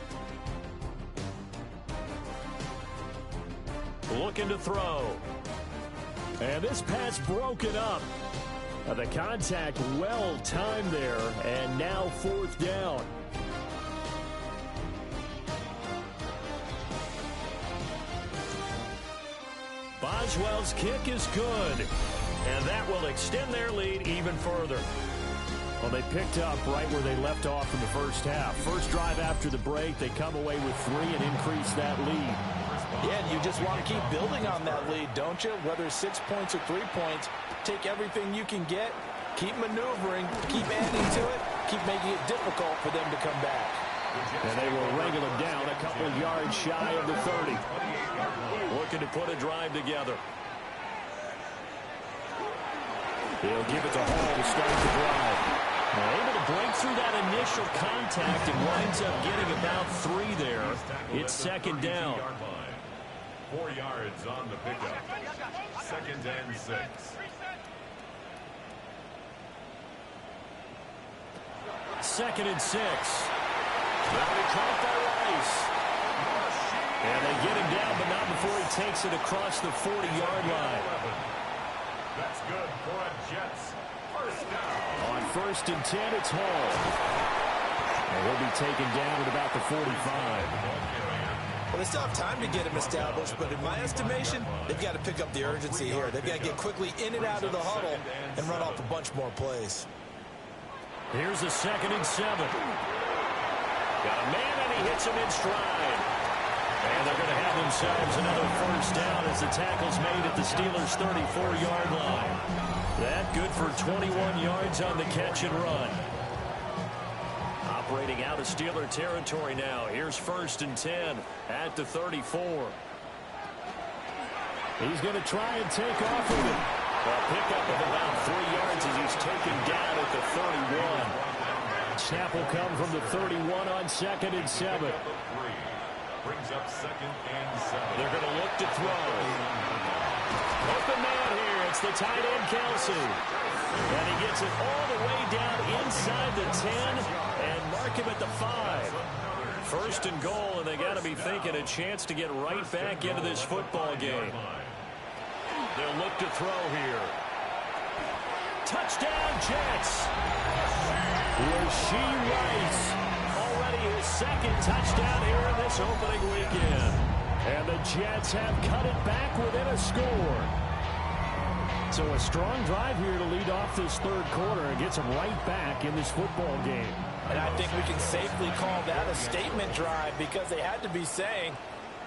Looking to throw. And this pass broken up. The contact well timed there, and now 4th down. Boswell's kick is good, and that will extend their lead even further. Well, they picked up right where they left off in the first half. First drive after the break, they come away with 3 and increase that lead. Yeah, and you just want to keep building on that lead, don't you? Whether 6 points or 3 points, take everything you can get, keep maneuvering, keep adding to it, keep making it difficult for them to come back. And they will wrangle him down a couple yards shy of the 30. Looking to put a drive together. He'll give it to Hall to start the drive. Now able to break through that initial contact and winds up getting about 3 there. It's 2nd down. 4 yards on the pickup. 2nd and 6. Second and 6. Rowdy caught by Rice. And they get him down, but not before he takes it across the 40-yard line. That's good for a Jets first down. On 1st and 10, it's Hall. And he'll be taken down at about the 45. Well, they still have time to get him established, but in my estimation, they've got to pick up the urgency here. They've got to get quickly in and out of the huddle and run off a bunch more plays. Here's a 2nd and 7. Got a man, and he hits him in stride. And they're going to have themselves another first down as the tackle's made at the Steelers' 34-yard line. That good for 21 yards on the catch and run. Operating out of Steeler territory now. Here's 1st and 10 at the 34. He's going to try and take off with it. A pickup of about 3 yards as he's taken down at the 31. snap will come from the 31 on 2nd and 7. Brings up 2nd and 7. They're going to look to throw. Open man here. It's the tight end, Kelsey. And he gets it all the way down inside the 10 and mark him at the 5. First and goal, and they got to be thinking a chance to get right back into this football game. They'll look to throw here. Touchdown, Jets. Rashee Rice. Already his 2nd touchdown here in this opening weekend. And the Jets have cut it back within a score. So a strong drive here to lead off this 3rd quarter and gets them right back in this football game. And I think we can safely call that a statement drive because they had to be saying,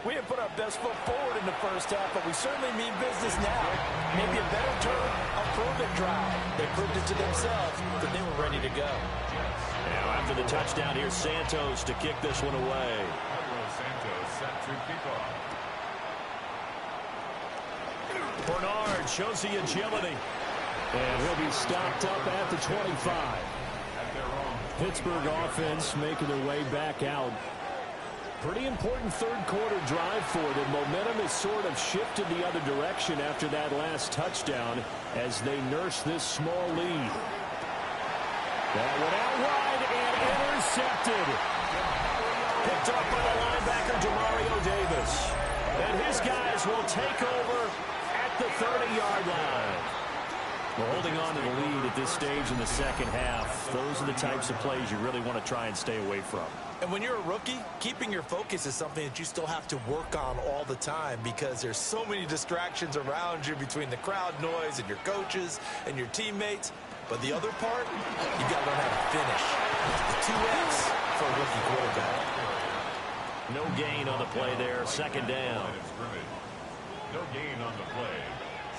we have put our best foot forward in the first half, but we certainly mean business now. Maybe a better term, a prove-it drive. They proved it to themselves that they were ready to go. Now after the touchdown, here's Santos to kick this one away. Santos set to kick off. Bernard shows the agility. And he'll be stopped up at the 25. Pittsburgh offense making their way back out. Pretty important 3rd quarter drive for them. Momentum has sort of shifted the other direction after that last touchdown as they nurse this small lead. That went out wide and intercepted. Picked up by the linebacker, Demario Davis. And his guys will take over at the 30-yard line. Well, holding on to the lead at this stage in the 2nd half, those are the types of plays you really want to try and stay away from. And when you're a rookie, keeping your focus is something that you still have to work on all the time because there's so many distractions around you between the crowd noise and your coaches and your teammates. But the other part, you got to learn how to finish. The 2 F's for a rookie quarterback. No gain on the play there, 2nd down. No gain on the play.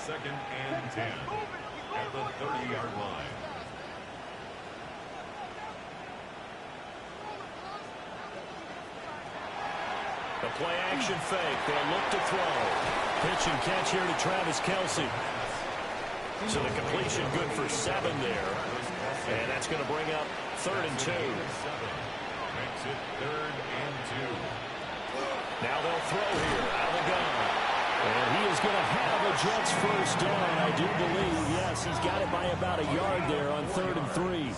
2nd and 10 at the 30-yard line. The play action fake. They'll look to throw. Pitch and catch here to Travis Kelce. So the completion good for 7 there. And that's going to bring up 3rd and 2. Makes it 3rd and 2. Now they'll throw here out of the gun. And he is going to have a Jets first down, I do believe. Yes, he's got it by about a yard there on 3rd and 3.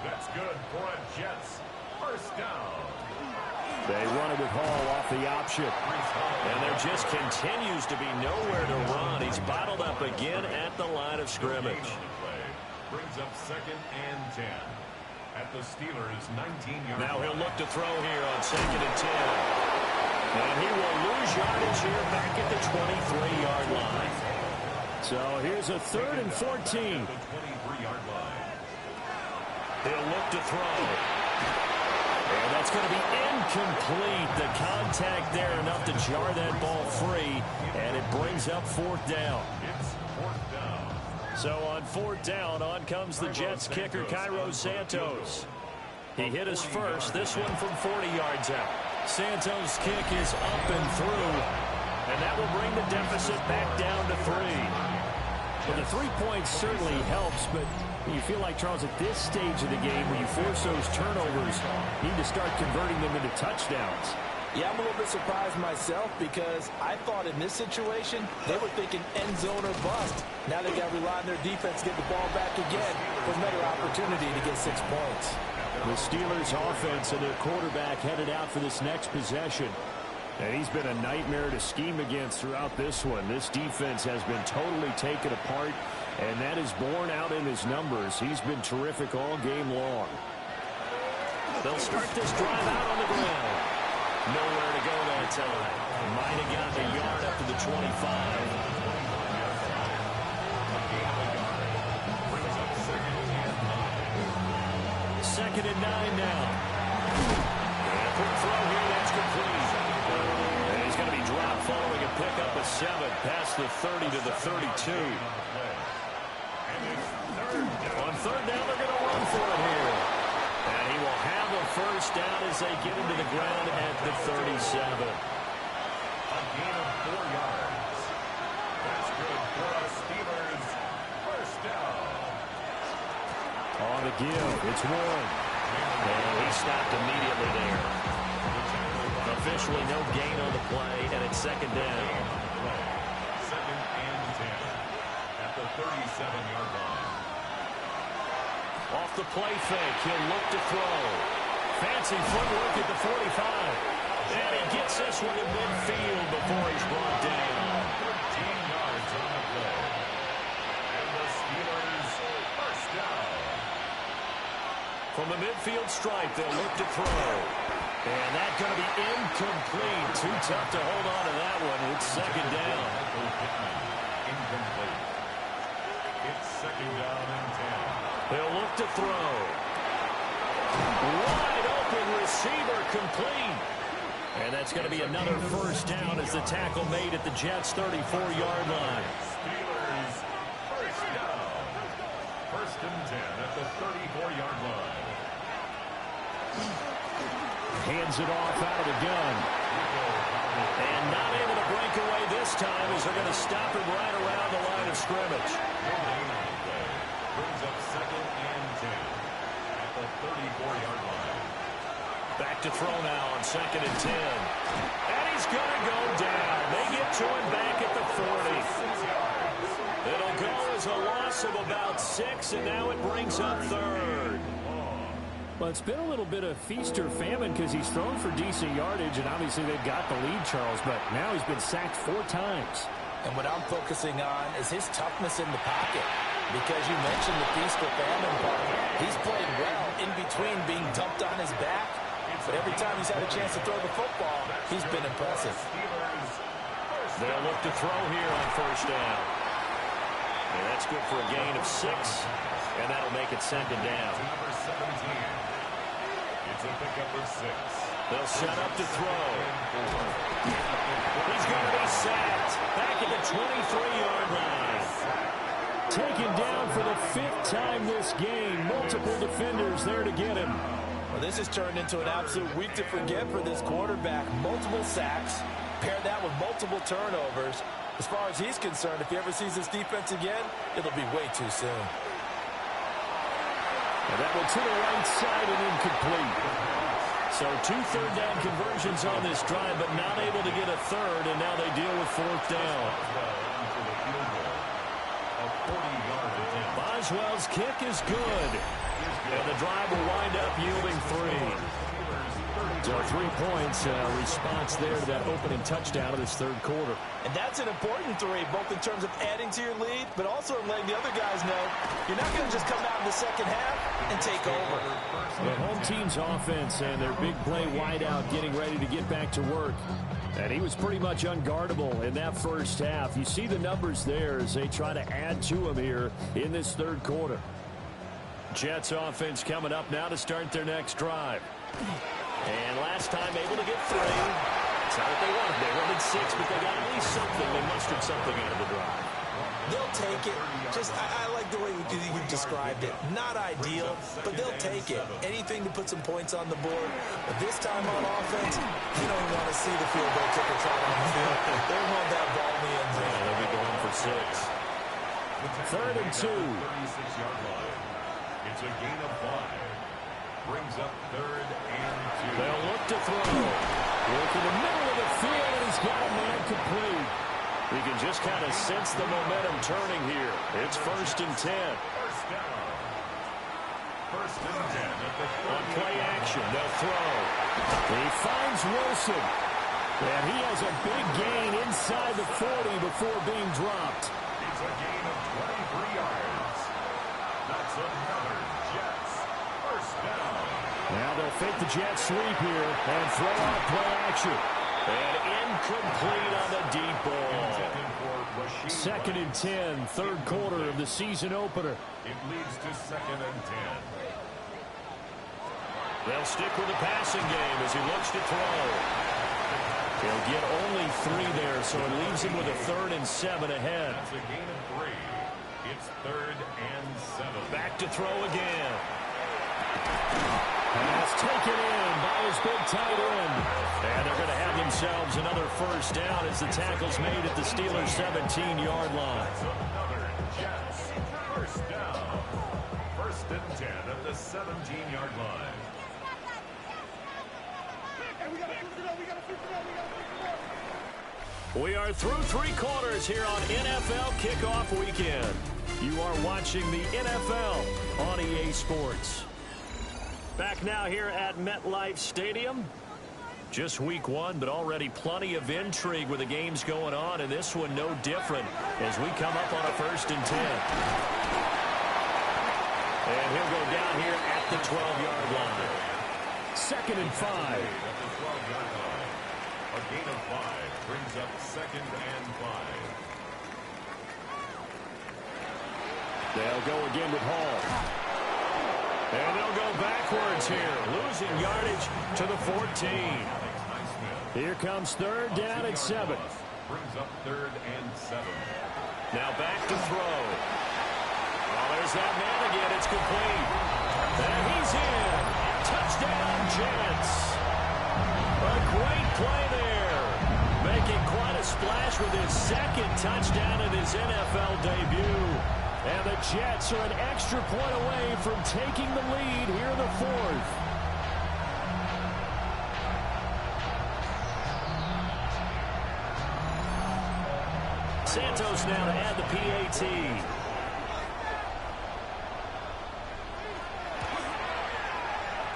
That's good for a Jets first down. They run it with Hall off the option. And there just continues to be nowhere to run. He's bottled up again at the line of scrimmage. Brings up 2nd and 10 at the Steelers' 19-yard line. Now he'll look to throw here on 2nd and 10. And he will lose yardage here back at the 23-yard line. So here's a 3rd and 14. The 23-yard line. He'll look to throw. And that's going to be incomplete. The contact there enough to jar that ball free. And it brings up 4th down. It's 4th down. So on 4th down, on comes the Jets kicker, Cairo Santos. He hit us first, this one from 40 yards out. Santos' kick is up and through. And that will bring the deficit back down to 3. Well, the 3 points certainly helps, but you feel like, Charles, at this stage of the game where you force those turnovers, you need to start converting them into touchdowns. Yeah, I'm a little bit surprised myself because I thought in this situation, they were thinking end zone or bust. Now they got to rely on their defense to get the ball back again for another opportunity to get 6 points. The Steelers offense and their quarterback headed out for this next possession. And he's been a nightmare to scheme against throughout this one. This defense has been totally taken apart, and that is borne out in his numbers. He's been terrific all game long. They'll start this drive out on the ground. Nowhere to go that time. Might have gotten a yard up to the 25. Second and 9 now. And a quick throw here, that's complete. And he's going to be dropped following a pickup of 7 past the 30 to the 32. On 3rd down, they're going to run for it here. And he will have a first down as they get into the ground at the 37. A gain of 4 yards. That's good for a Steelers first down. On the give, it's Warren. And he stopped immediately there. Officially no gain on the play, and it's second down. Second and 10 at the 37-yard line. Off the play fake, he'll look to throw. Fancy footwork at the 45. And he gets this one to midfield before he's brought down. 13 yards on the play. And the Steelers first down. From the midfield stripe, they'll look to throw. And that's going to be incomplete. Too tough to hold on to that one. It's second down. Incomplete. It's second down and 10. They'll look to throw. Wide open receiver complete. And that's going to be another first down as the tackle made at the Jets' 34-yard line. Steelers first down. First and 10 at the 34-yard line. Hands it off out of the gun. And not able to break away this time as they're going to stop him right around the line of scrimmage. Brings up second and 10 at the 34-yard line. Back to throw now on second and 10. And he's going to go down. They get to him back at the 40. It'll go as a loss of about 6, and now it brings up third. Well, it's been a little bit of feast or famine because he's thrown for decent yardage, and obviously they've got the lead, Charles, but now he's been sacked 4 times. And what I'm focusing on is his toughness in the pocket. Because you mentioned the feast or famine part. He's played well in between being dumped on his back. But every time he's had a chance to throw the football, he's been impressive. They'll look to throw here on first down. And that's good for a gain of 6. And that'll make it second down. Number 17. It's a pickup of 6. They'll set up to throw. He's going to be sacked back at the 23-yard line. Taken down for the 5th time this game. Multiple defenders there to get him. Well, this has turned into an absolute week to forget for this quarterback. Multiple sacks. Pair that with multiple turnovers. As far as he's concerned, if he ever sees this defense again, it'll be way too soon. And that one to the right side and incomplete. So 2 third-down conversions on this drive, but not able to get a third, and now they deal with 4th down. Boswell's kick is good. And the drive will wind up yielding 3. So 3 points, response there to that opening touchdown of this third quarter. And that's an important 3, both in terms of adding to your lead, but also letting the other guys know you're not going to just come out in the second half and take over. The home team's offense and their big play wideout getting ready to get back to work. And he was pretty much unguardable in that first half. You see the numbers there as they try to add to him here in this third quarter. Jets offense coming up now to start their next drive. And last time able to get 3. That's not what they wanted. They wanted 6, but they got at least something. They mustered something out of the drive. They'll take it. Just, I like the way you described it. Not ideal, but they'll take it. Anything to put some points on the board. But this time on offense, you don't even want to see the field goal kicker trying on the field. They want that ball in the end zone. Yeah, they'll be going for 6. 3rd and 2. 36-yard line. It's a gain of 5. Brings up 3rd and 2. They'll look to throw. Look in the middle of the field, and he's got a man complete. You can just kind of sense the momentum turning here. It's 1st and 10. First down. 1st and 10 at the 30. On play action, they'll throw. He finds Wilson. And he has a big gain inside the 40 before being dropped. It's a gain of 23 yards. That's another Jets first down. Now they'll fake the jet sweep here and throw out play action. And incomplete on the deep ball. 2nd and 10, third quarter of the season opener. It leads to 2nd and 10. They'll stick with the passing game as he looks to throw. He'll get only 3 there, so it leaves him with a 3rd and 7 ahead. That's a gain of 3. It's 3rd and 7. Back to throw again. And that's taken in by his big tight end. And they're going to have themselves another first down as the tackle's made at the Steelers' 17-yard line. That's another Jets first down. First and 10 at the 17-yard line. We are through three quarters here on NFL Kickoff Weekend. You are watching the NFL on EA Sports. Back now here at MetLife Stadium. Just week one, but already plenty of intrigue with the games going on, and this one no different as we come up on a first and 10. And he'll go down here at the 12-yard line. Second and 5. At the 12-yard line. A gain of 5 brings up second and 5. They'll go again with Hall. And they'll go backwards here, losing yardage to the 14. Here comes third down and 7. Brings up third and 7. Now back to throw. Oh, there's that man again. It's complete. And he's in. Touchdown, Jets. A great play there. Making quite a splash with his second touchdown in his NFL debut. And the Jets are an extra point away from taking the lead here in the fourth. Santos now to add the PAT.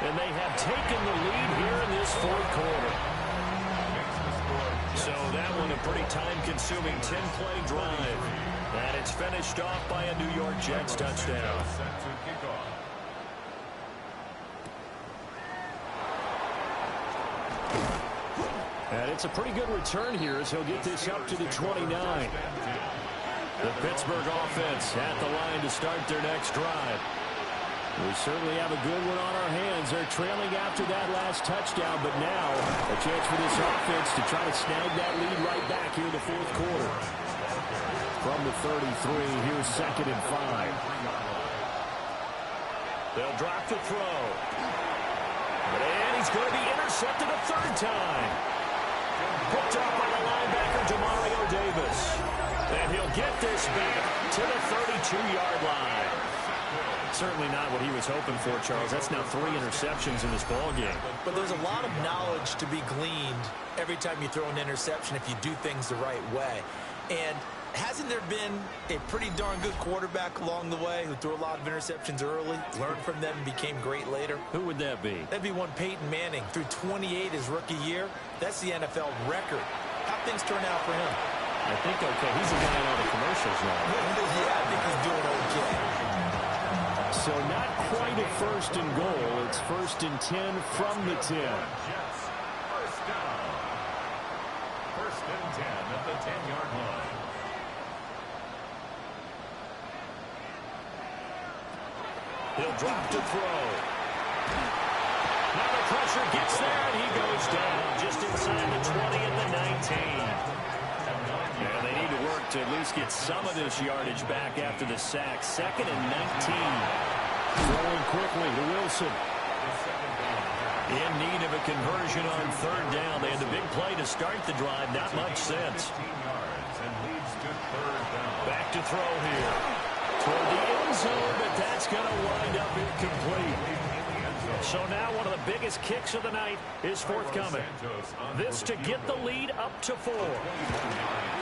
And they have taken the lead here in this fourth quarter. So that one a pretty time-consuming 10-play drive. And it's finished off by a New York Jets touchdown. And it's a pretty good return here as he'll get this up to the 29. The Pittsburgh offense at the line to start their next drive. We certainly have a good one on our hands. They're trailing after that last touchdown, but now a chance for this offense to try to snag that lead right back here in the fourth quarter. From the 33, here's second and 5. They'll drop the throw. And he's going to be intercepted a third time. Picked up by the linebacker, Demario Davis. And he'll get this back to the 32-yard line. Certainly not what he was hoping for, Charles. That's now 3 interceptions in this ballgame. But there's a lot of knowledge to be gleaned every time you throw an interception if you do things the right way. And hasn't there been a pretty darn good quarterback along the way who threw a lot of interceptions early, learned from them, and became great later? Who would that be? That'd be one Peyton Manning. Threw 28 his rookie year. That's the NFL record. How'd things turn out for him? I think okay. He's a guy in all the commercials now. Yeah, I think he's doing okay. So not quite a first and goal. It's first and 10 from the 10. Jets, first down. First and 10 at the 10-yard line. He'll drop to throw. Now the pressure gets there, and he goes down just inside the 20 and the 19. And they need to work to at least get some of this yardage back after the sack. Second and 19. Throwing quickly to Wilson. In need of a conversion on third down. They had the big play to start the drive. Not much sense. Back to throw here. Toward the end zone, but that's going to wind up incomplete. So now one of the biggest kicks of the night is forthcoming. This to get the lead up to 4.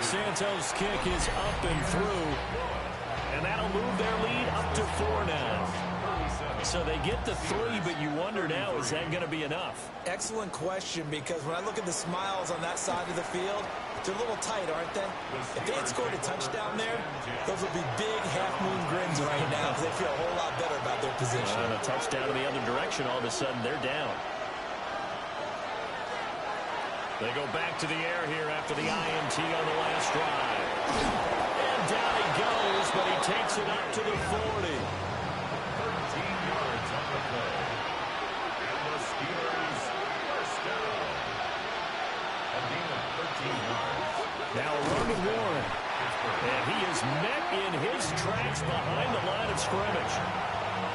Santos' kick is up and through. And that'll move their lead up to 4 now. So they get the 3, but you wonder now, is that going to be enough? Excellent question, because when I look at the smiles on that side of the field, they're a little tight, aren't they? If they had scored a touchdown there, those would be big half-moon grins right now because they feel a whole lot better about their position. And a touchdown in the other direction, all of a sudden they're down. They go back to the air here after the INT on the last drive. And down he goes, but he takes it up to the 40. 13 yards on the play. And the Steelers first down. A gain of 13 yards. Now a run with Warren. And he is met in his tracks behind the line of scrimmage.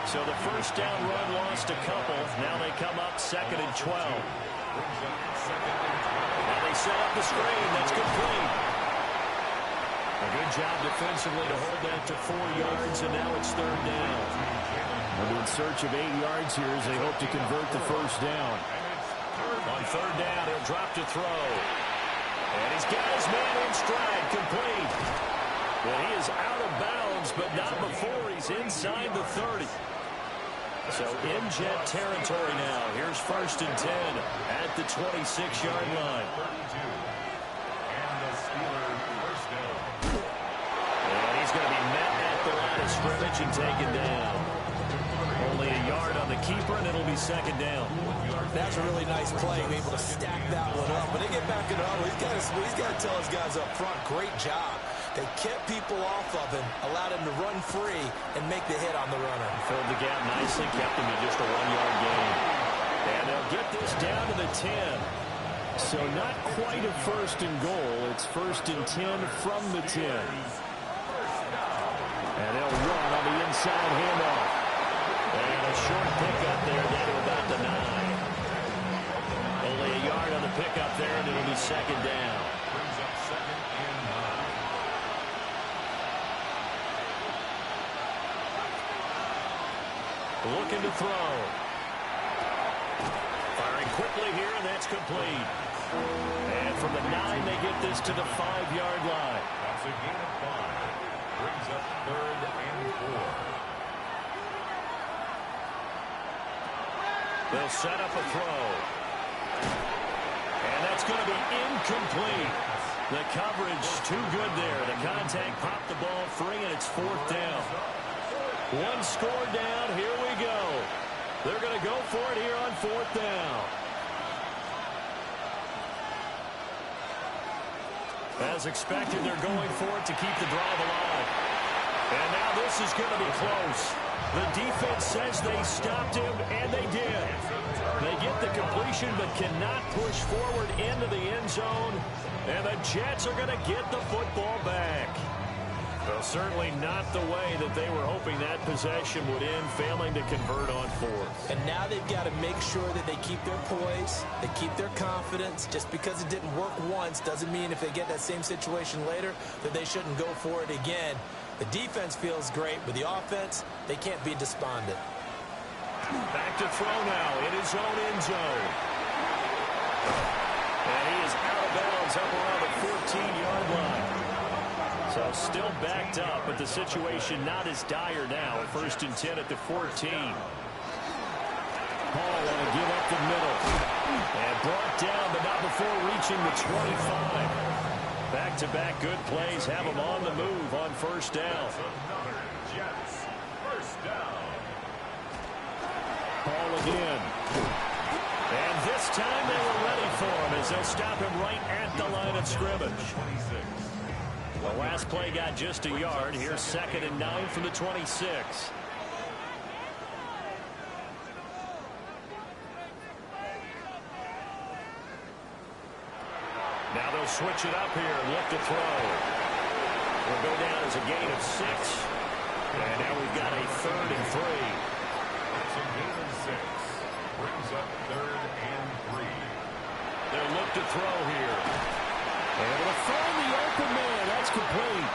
So the first down run lost a couple. Now they come up second and 12. Brings up second and 12. Now they set up the screen. That's complete. A good job defensively to hold that to 4 yards, and now it's 3rd down. They'll be in search of 8 yards here as they hope to convert the first down. On 3rd down, he'll drop to throw. And he's got his man in stride, complete. Well, he is out of bounds, but not before he's inside the 30. So in Jet territory now. Here's 1st and 10 at the 26-yard line. And the Steelers first down. And he's going to be met at the line of scrimmage and taken down. Only a yard on the keeper, and it'll be 2nd down. That's a really nice play, able to stack that one up. But they get back in the huddle. He's got to tell his guys up front, great job. They kept people off of him, allowed him to run free, and make the hit on the runner. Filled the gap nicely, kept him to just a 1-yard gain. And they'll get this down to the 10. So not quite a 1st and goal. It's 1st and 10 from the 10. And they'll run on the inside handoff. And a short pickup there down to about the 9. Only a yard on the pickup there, and it'll be 2nd down. Brings up 2nd and 9. Looking to throw. Firing quickly here, and that's complete. And from the 9, they get this to the 5-yard line. That's a gain of 5. Brings up 3rd and 4. They'll set up a throw. And that's going to be incomplete. The coverage too good there. The contact popped the ball free, and it's 4th down. 1 score down. Here we go. They're going to go for it here on 4th down. As expected, they're going for it to keep the drive alive. And now this is going to be close. The defense says they stopped him, and they did. They get the completion but cannot push forward into the end zone. And the Jets are going to get the football back. Well, certainly not the way that they were hoping that possession would end, failing to convert on 4th. And now they've got to make sure that they keep their poise, they keep their confidence. Just because it didn't work once doesn't mean if they get that same situation later that they shouldn't go for it again. The defense feels great, but the offense, they can't be despondent. Back to throw now in his own end zone. And he is out of bounds up around the 14-yard line. So still backed up, but the situation not as dire now. 1st and 10 at the 14. Hall want to give up the middle. And brought down, but not before reaching the 25. Back-to-back good plays have him on the move on 1st down. Another Jets first down. Hall again. And this time they were ready for him as they'll stop him right at the line of scrimmage. 26. The last play got just a yard. Here's 2nd and 9 from the 26. Now they'll switch it up here and look to throw. Will go down as a gain of 6. And now we've got a 3rd and 3. It's a gain of 6. Brings up 3rd and 3. They'll look to throw here. Able to find the open man. That's complete.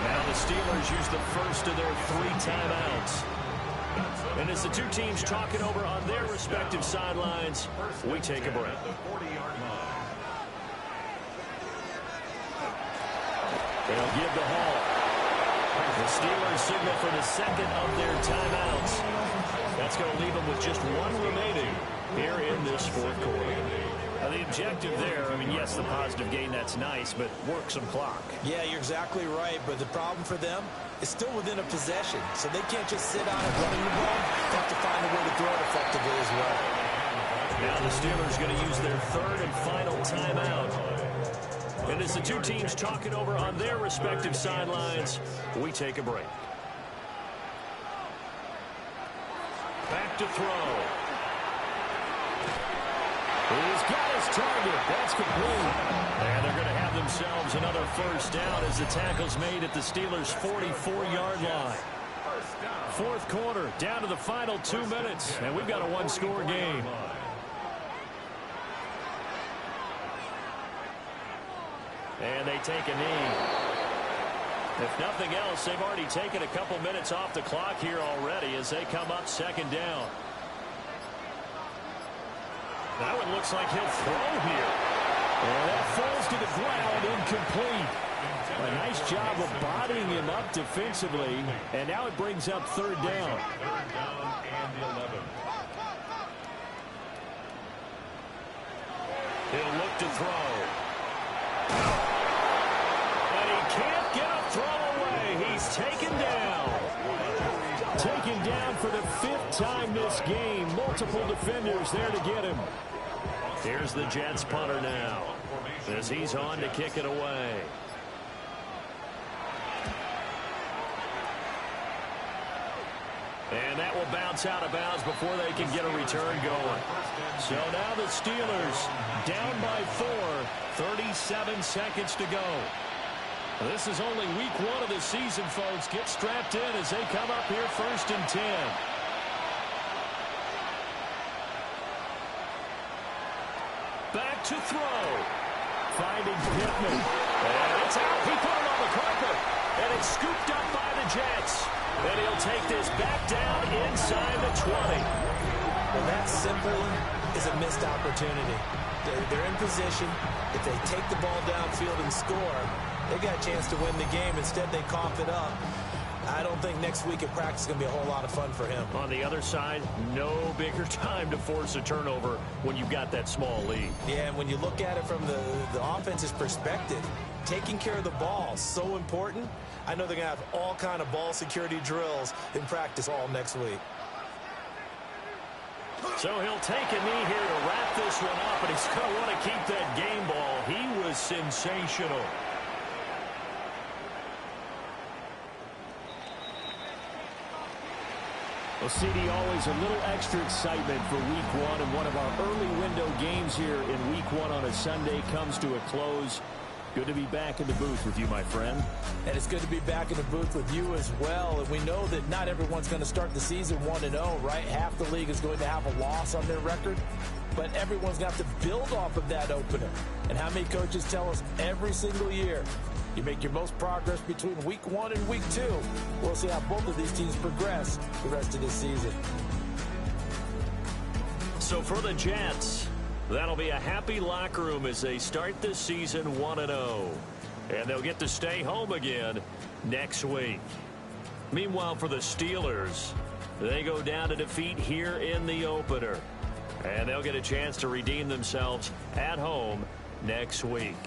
Now the Steelers use the first of their 3 timeouts. And as the two teams talking over on their respective sidelines, we take a break. The 40-yard line. They'll give the Hall. The Steelers signal for the 2nd of their timeouts. That's going to leave them with just 1 remaining here in this 4th quarter. Now the objective there, I mean, yes, the positive gain, that's nice, but work some clock. Yeah, you're exactly right, but the problem for them is still within a possession, so they can't just sit on it running the ball. They have to find a way to throw it effectively as well. Now the Steelers going to use their 3rd and final timeout. And as the two teams talking over on their respective sidelines, we take a break. Back to throw. He's got his target. That's complete. And they're going to have themselves another 1st down as the tackle's made at the Steelers' 44-yard line. 4th quarter, down to the final 2 minutes, and we've got a 1-score game. And they take a knee. If nothing else, they've already taken a couple minutes off the clock here already as they come up second down. That one looks like he'll throw here. And that falls to the ground, incomplete. A nice job of bodying him up defensively, and now it brings up third down. Third down and 11. He'll look to throw. And he can't get a throw away. He's taken down. Taken down for the 5th time this game. Multiple defenders there to get him. Here's the Jets punter now as he's on to kick it away. And that will bounce out of bounds before they can get a return going. So now the Steelers down by 4, 37 seconds to go. This is only week 1 of the season, folks. Get strapped in as they come up here 1st and 10. Back to throw. Finding Pittman. And it's out. He put it on the carpet. And it's scooped up by the Jets. And he'll take this back down inside the 20. Well, that simple is a missed opportunity. They're in position. If they take the ball downfield and score, they got a chance to win the game. Instead, they cough it up. I don't think next week at practice is going to be a whole lot of fun for him. On the other side, no bigger time to force a turnover when you've got that small lead. Yeah, and when you look at it from the offense's perspective, taking care of the ball is so important. I know they're going to have all kind of ball security drills in practice all next week. So he'll take a knee here to wrap this one up, and he's going to want to keep that game ball. He was sensational. Well, CD, always a little extra excitement for week 1, and one of our early window games here in week 1 on a Sunday comes to a close. Good to be back in the booth with you, my friend. And it's good to be back in the booth with you as well. And we know that not everyone's going to start the season 1-0, right? Half the league is going to have a loss on their record. But everyone's got to build off of that opener. And how many coaches tell us every single year, you make your most progress between week 1 and week 2. We'll see how both of these teams progress the rest of this season. So for the Jets, that'll be a happy locker room as they start this season 1-0. And they'll get to stay home again next week. Meanwhile, for the Steelers, they go down to defeat here in the opener. And they'll get a chance to redeem themselves at home next week.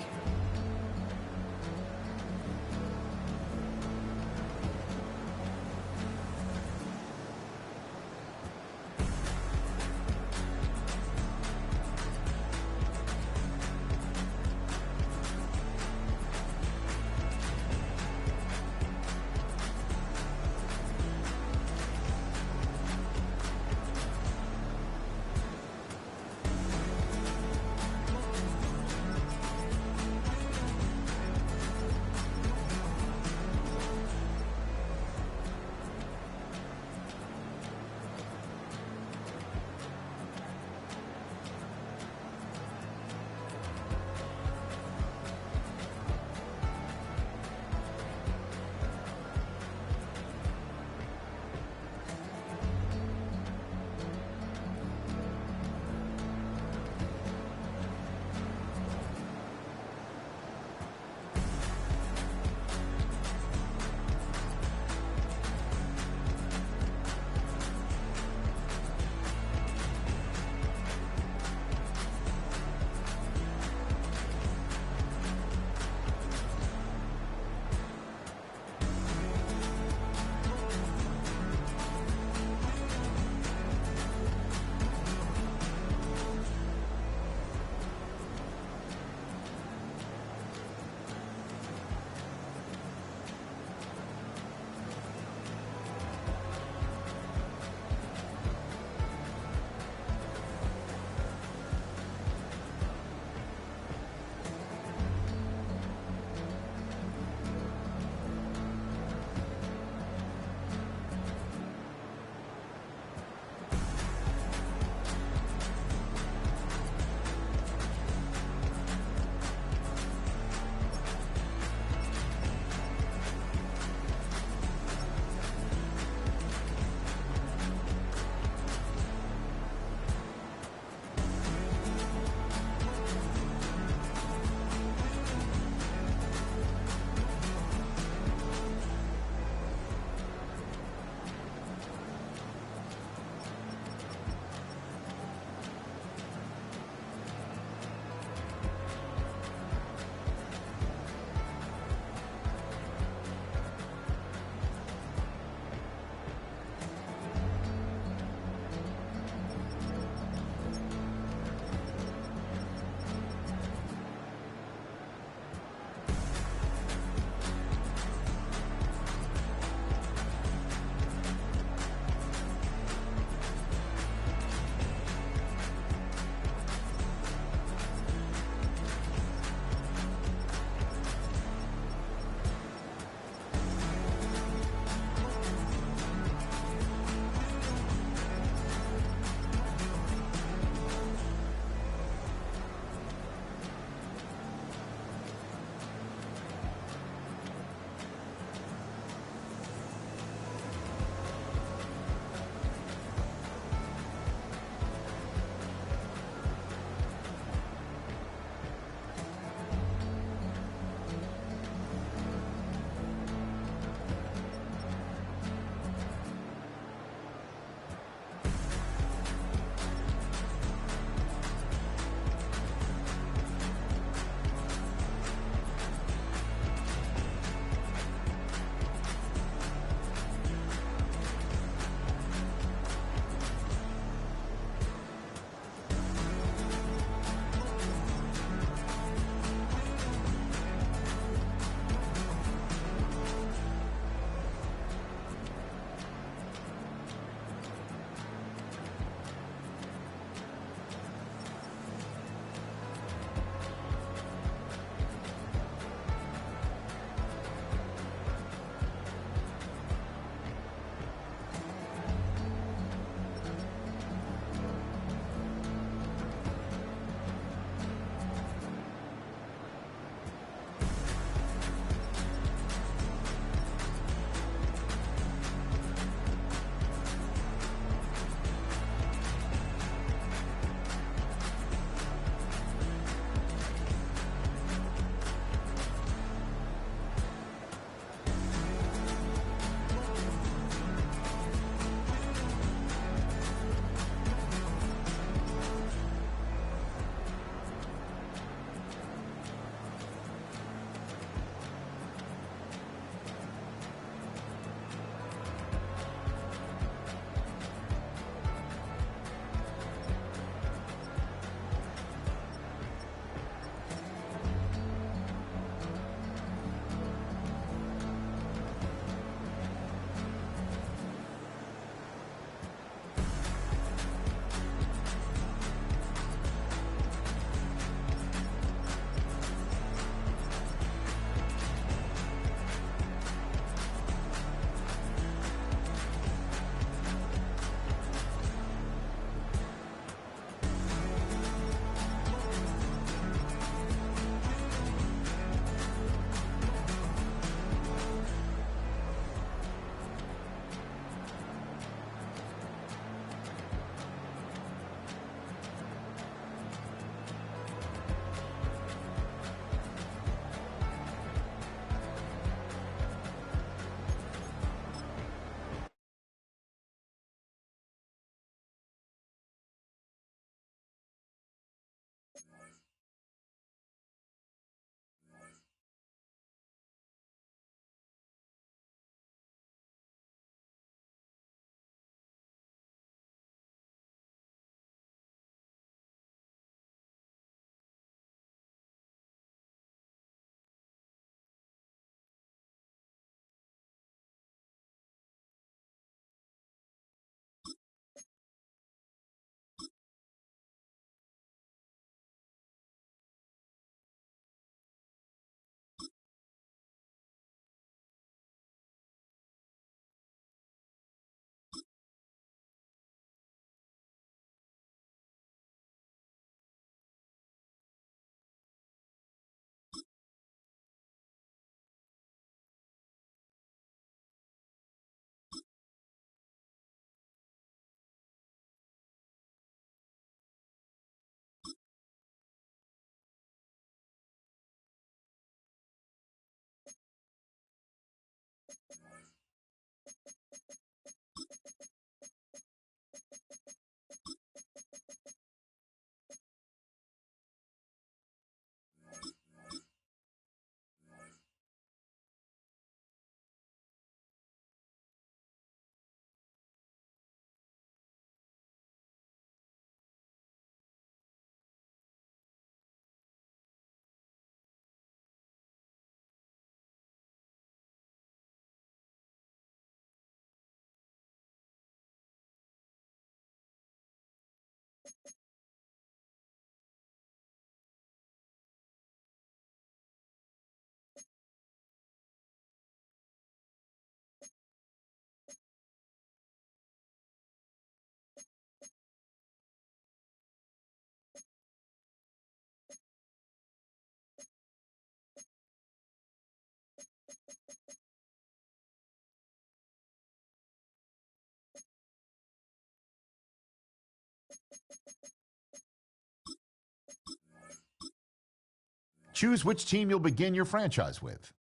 Choose which team you'll begin your franchise with.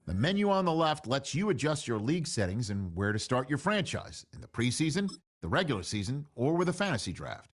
The menu on the left lets you adjust your league settings and where to start your franchise in the preseason, the regular season, or with a fantasy draft.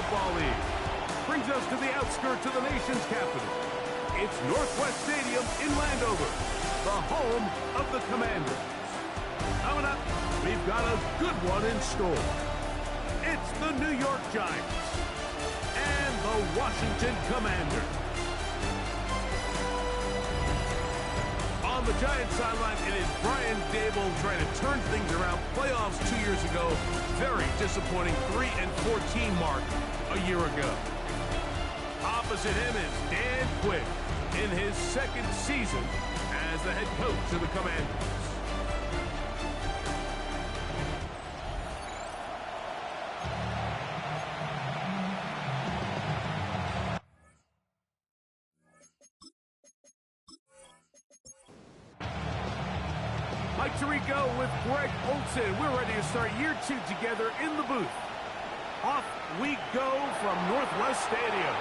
Football League. Brings us to the outskirts of the nation's capital. It's Northwest Stadium in Landover, the home of the Commanders. Coming up, we've got a good one in store. It's the New York Giants and the Washington Commanders. On the Giants sideline, it is Brian Daboll trying to turn things around. Playoffs 2 years ago, very disappointing 3-14 mark a year ago. Opposite him is Dan Quinn in his second season as the head coach of the Commanders. Mike Tirico with Greg Olsen. We're ready to start year 2 together in the booth. Off we go from Northwest Stadium.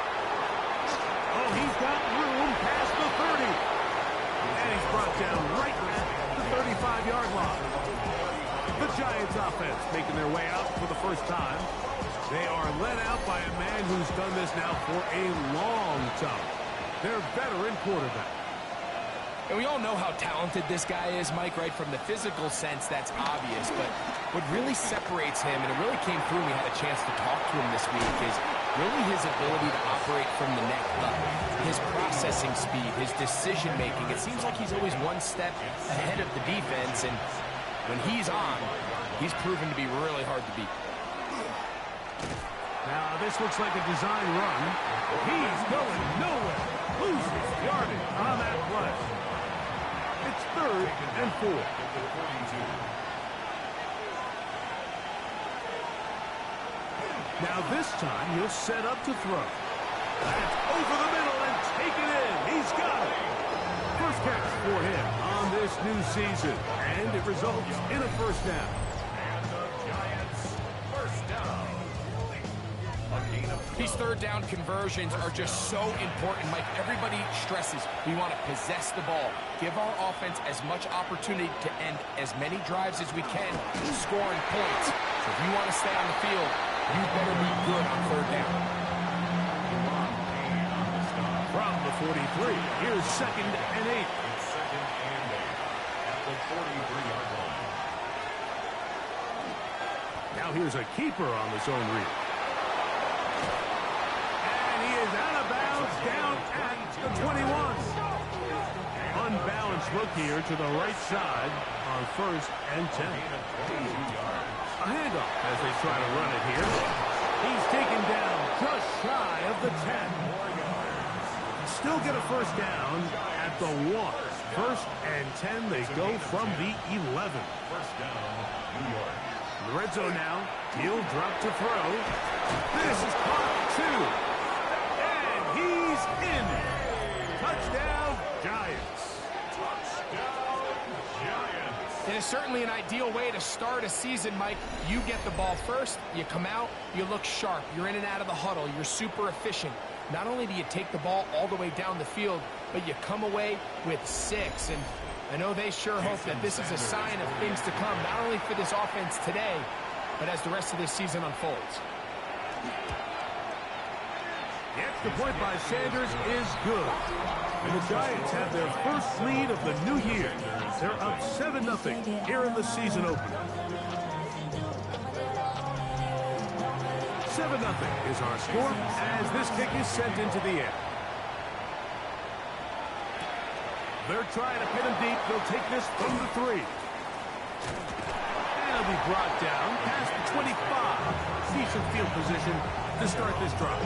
Oh, he's got room past the 30. And he's brought down right at the 35-yard line. The Giants offense making their way out for the first time. They are led out by a man who's done this now for a long time. Their veteran quarterback. And we all know how talented this guy is, Mike, right? From the physical sense, that's obvious. But what really separates him, and it really came through when we had a chance to talk to him this week, is really his ability to operate from the neck up. His processing speed, his decision-making. It seems like he's always one step ahead of the defense. And when he's on, he's proven to be really hard to beat. Now, this looks like a design run. He's going nowhere. Loses yardage on that play. It's 3rd and 4. Now this time he'll set up to throw. That's over the middle and take it in. He's got it. First catch for him on this new season. And it results in a first down. And the Giants first down. These third down conversions are just so important, Mike. Everybody stresses we want to possess the ball, give our offense as much opportunity to end as many drives as we can, scoring points. So if you want to stay on the field, you better be good on third down. From the 43, here's 2nd and 8. It's 2nd and 8 at the 43-yard line. Now here's a keeper on the zone read. Out of bounds down at the 21. Unbalanced look here to the right side on 1st and 10. A handoff as they try to run it here. He's taken down just shy of the 10. Still get a first down at the 1. 1st and 10. They go from the 11. First down, New York. In the red zone now. He'll drop to throw. This is caught 2. He's in. Touchdown, Giants. Touchdown, Giants. It is certainly an ideal way to start a season, Mike. You get the ball first, you come out, you look sharp, you're in and out of the huddle, you're super efficient. Not only do you take the ball all the way down the field, but you come away with 6. And I know they sure hope that this is a sign of things to come, not only for this offense today, but as the rest of this season unfolds. The extra point by Sanders is good. And the Giants have their first lead of the new year. They're up 7-0 here in the season opener. 7-0 is our score as this kick is sent into the air. They're trying to pin him deep. They'll take this from the 3. And he'll be brought down past the 25. Decent field position to start this drive.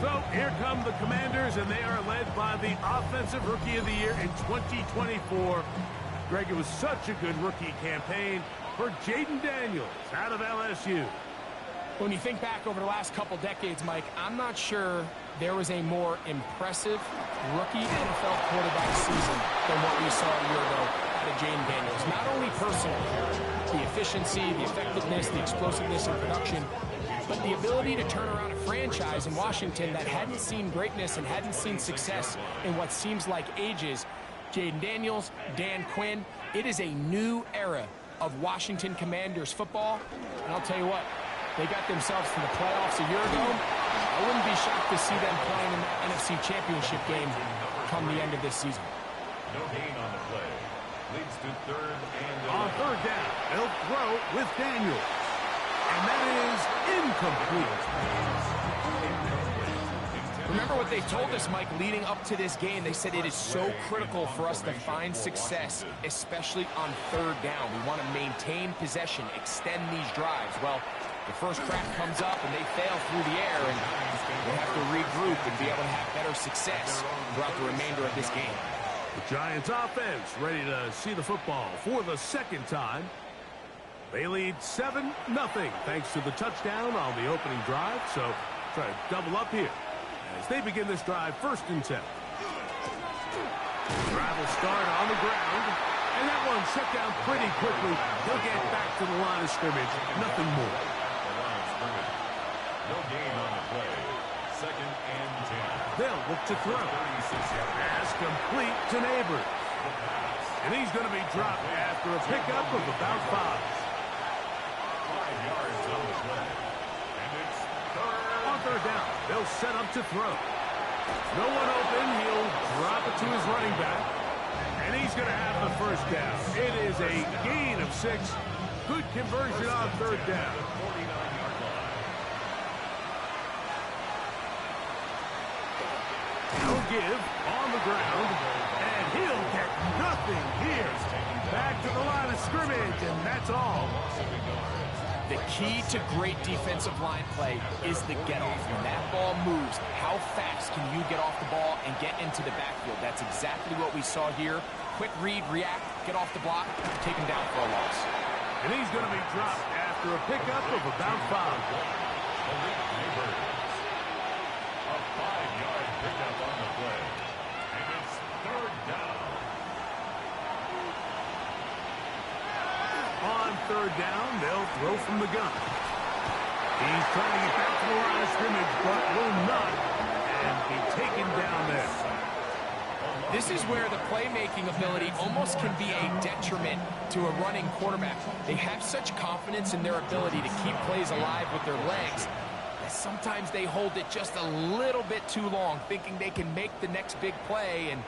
So here come the Commanders, and they are led by the Offensive Rookie of the Year in 2024. Greg, it was such a good rookie campaign for Jayden Daniels out of LSU. When you think back over the last couple decades, Mike, I'm not sure there was a more impressive rookie NFL quarterback season than what we saw a year ago out of Jayden Daniels. Not only personally, the efficiency, the effectiveness, the explosiveness in production, but the ability to turn around a franchise in Washington that hadn't seen greatness and hadn't seen success in what seems like ages. Jayden Daniels, Dan Quinn, it is a new era of Washington Commanders football. And I'll tell you what, They got themselves to the playoffs a year ago. I wouldn't be shocked to see them playing in the NFC Championship game come the end of this season. No gain on the play. Leads to third and On third down, they'll throw with Daniels. And that is incomplete. Remember what they told us, Mike, leading up to this game. They said it is so critical for us to find success, especially on third down. We want to maintain possession, extend these drives. Well, the first crack comes up and they fail through the air, and they have to regroup and be able to have better success throughout the remainder of this game. The Giants offense ready to see the football for the second time. They lead 7-0 thanks to the touchdown on the opening drive. So try to double up here as they begin this drive, 1st and 10. Drive will start on the ground, and that one shut down pretty quickly. They'll get back to the line of scrimmage, nothing more. no gain on the play. 2nd and 10. They'll look to throw. Pass complete to Neighbors. And he's going to be dropped after a pickup of about 5. 5 yards on the play. And it's third. On third down, they'll set up to throw. No one open. He'll drop it to his running back. And he's going to have the first down. It is a gain of 6. Good conversion on third down. 49-yard line. He'll give on the ground. And he'll get nothing here. Back to the line of scrimmage, and that's all. The key to great defensive line play is the get-off. When that ball moves, how fast can you get off the ball and get into the backfield? That's exactly what we saw here. Quick read, react, get off the block, take him down for a loss. And he's going to be dropped after a pickup of about 5. Malik Neighbors. A 5-yard pickup on the play. And it's third down. On third down, they'll throw from the gun. He's trying to get back to the line of scrimmage, but will not, and be taken down there. This is where the playmaking ability almost can be a detriment to a running quarterback. They have such confidence in their ability to keep plays alive with their legs that sometimes they hold it just a little bit too long, thinking they can make the next big play, and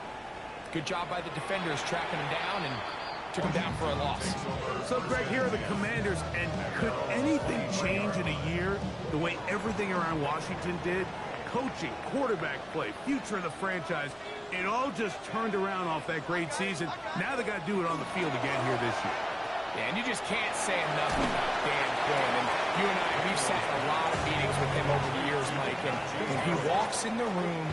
good job by the defenders tracking him down and took him down for a loss. So, Greg, here are the Commanders, and could anything change in a year the way everything around Washington did? Coaching, quarterback play, future of the franchise, it all just turned around off that great season. Now they got to do it on the field again here this year. Yeah, and you just can't say enough about Dan Quinn. And you and I, we've sat in a lot of meetings with him over the years, Mike, and when he walks in the room,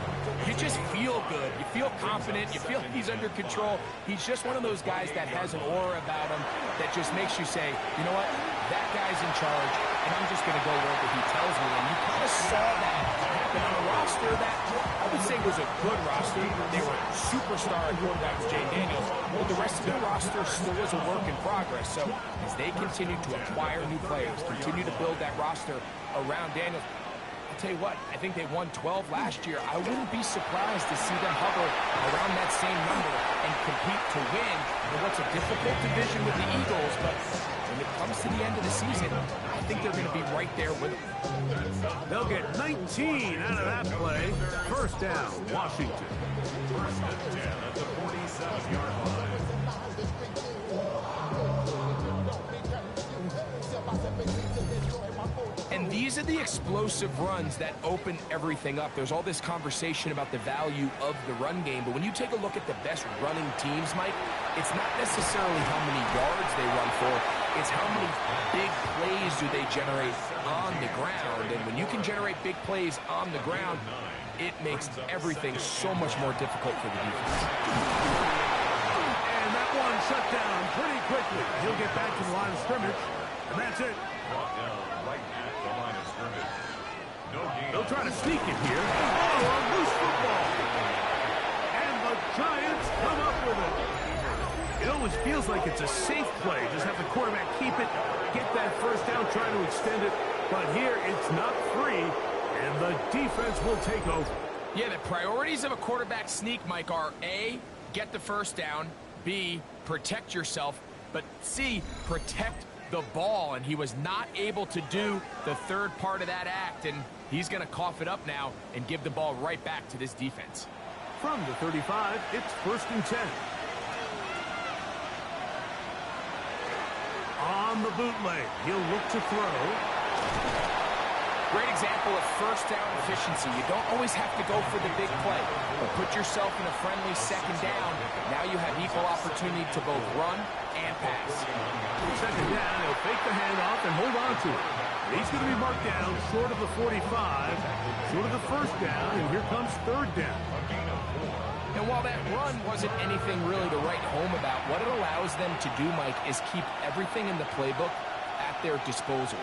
you just feel good. You feel confident. You feel he's under control. He's just one of those guys that has an aura about him that just makes you say, you know what, that guy's in charge, and I'm just going to go wherever he tells me. And you kind of saw that happen on a roster that I would say was a good roster. They were superstar at quarterback with Jay Daniels, but the rest of the roster still was a work in progress. So as they continue to acquire new players, continue to build that roster around Daniels, I'll tell you what, I think they won 12 last year. I wouldn't be surprised to see them hover around that same number and compete to win in what's a difficult division with the Eagles, but when it comes to the end of the season, I think they're going to be right there with them. They'll get 19 out of that play. First down, Washington. First and 10 at the 47-yard line. And these are the explosive runs that open everything up. There's all this conversation about the value of the run game, but when you take a look at the best running teams, Mike, it's not necessarily how many yards they run for, it's how many big plays do they generate on the ground. And when you can generate big plays on the ground, it makes everything so much more difficult for the defense. And that one shut down pretty quickly. He'll get back to the line of scrimmage, and that's it. Brought down right at the line of scrimmage. No gain. They'll try to sneak it here. Oh, a loose football. And the Giants come up with it. It always feels like it's a safe play. Just have the quarterback keep it, get that first down, try to extend it. But here, it's not free, and the defense will take over. Yeah, the priorities of a quarterback sneak, Mike, are A, get the first down, B, protect yourself, but C, protect the ball, and he was not able to do the third part of that act, and he's going to cough it up now and give the ball right back to this defense. From the 35, it's 1st and 10. On the bootleg, he'll look to throw. Great example of first down efficiency. You don't always have to go for the big play, but put yourself in a friendly second down. Now you have equal opportunity to both run and pass. Second down, he'll fake the handoff and hold on to it. He's going to be marked down short of the 45, short of the first down, and here comes 3rd down. And while that run wasn't anything really to write home about, what it allows them to do, Mike, is keep everything in the playbook at their disposal.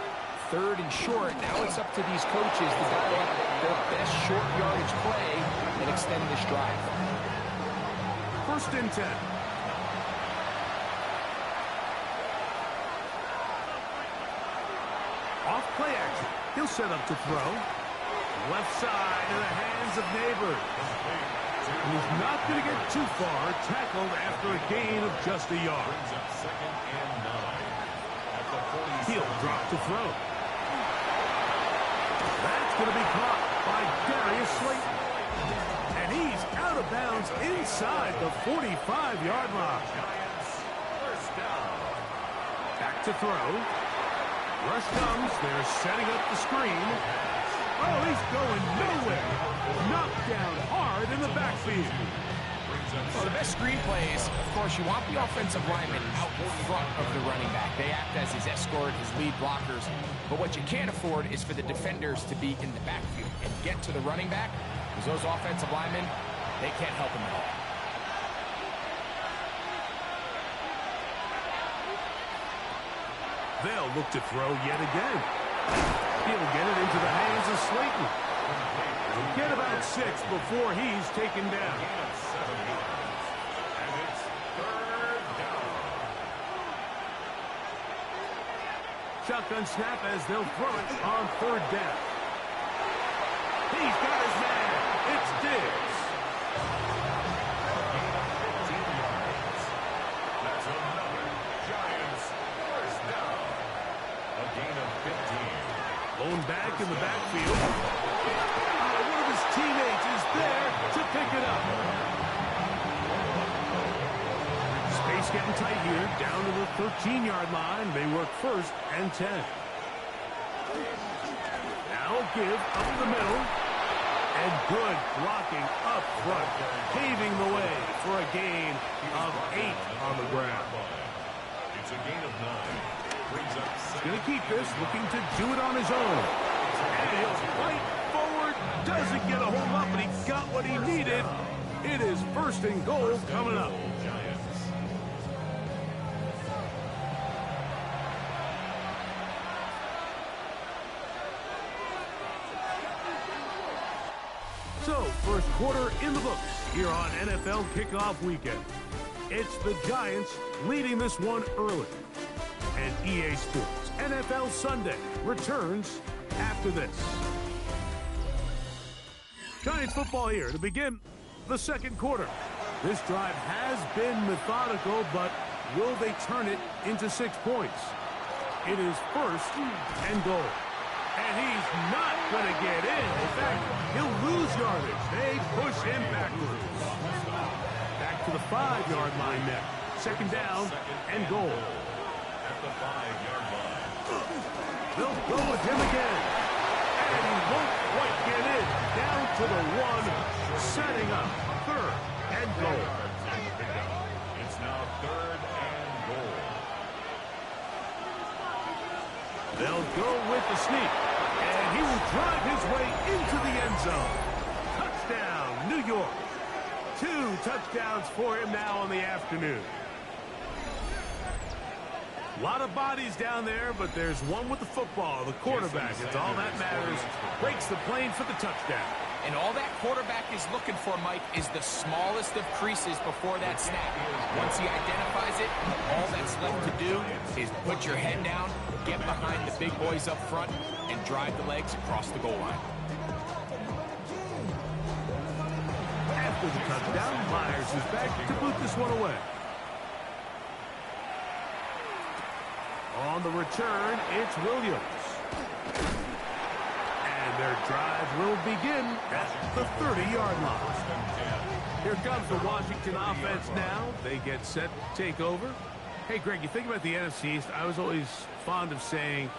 3rd and short, now it's up to these coaches to dial up their best short yardage play and extend this drive. 1st and 10. Off play action. He'll set up to throw. Left side in the hands of Neighbors. And he's not going to get too far, tackled after a gain of just a yard. He'll drop to throw. That's going to be caught by Darius Slayton. And he's out of bounds inside the 45-yard line. Back to throw. Rush comes. They're setting up the screen. Oh, he's going nowhere. Knocked down hard in the backfield. Well, the best screen plays, of course, you want the offensive lineman out in front of the running back. They act as his escort, his lead blockers. But what you can't afford is for the defenders to be in the backfield and get to the running back, because those offensive linemen, they can't help him at all. They'll look to throw yet again. He'll get it into the hands of Slayton. He'll get about 6 before he's taken down. And it's 3rd down. Shotgun snap as they'll throw it on 3rd down. He's got his man. It's Diggs. That's another Giants first down. A gain of 15. Blown back in the backfield. One of his teammates is there to pick it up. Space getting tight here. Down to the 13-yard line. They work 1st and 10. Now give up the middle. And good blocking up front. Paving the way for a gain of 8 on the ground. It's a gain of 9. He's going to keep this, looking to do it on his own. And he'll fight forward. Doesn't get a hold up, but he got what he needed. It is 1st and goal coming up. So, 1st quarter in the books here on NFL Kickoff Weekend. It's the Giants leading this one early. And EA Sports NFL Sunday returns after this. Giants football here to begin the 2nd quarter. This drive has been methodical, but will they turn it into 6 points? It is 1st and goal. And he's not going to get in. In fact, he'll lose yardage. They push him backwards. Back to the 5-yard line now. 2nd down and goal. At the 5-yard line. They'll go with him again. And he won't quite get in. Down to the 1, setting up 3rd and goal. It's now 3rd and goal. They'll go with the sneak. And he will drive his way into the end zone. Touchdown, New York. 2 touchdowns for him now on the afternoon. A lot of bodies down there, but there's one with the football, the quarterback. It's all that matters. Breaks the plane for the touchdown. And all that quarterback is looking for, Mike, is the smallest of creases before that snap. Once he identifies it, all that's left to do is put your head down, get behind the big boys up front, and drive the legs across the goal line. After the touchdown, Myers is back to boot this one away. On the return, it's Williams. And their drive will begin at the 30-yard line. Here comes the Washington offense now. They get set to take over. Hey, Greg, you think about the NFC East, I was always fond of saying,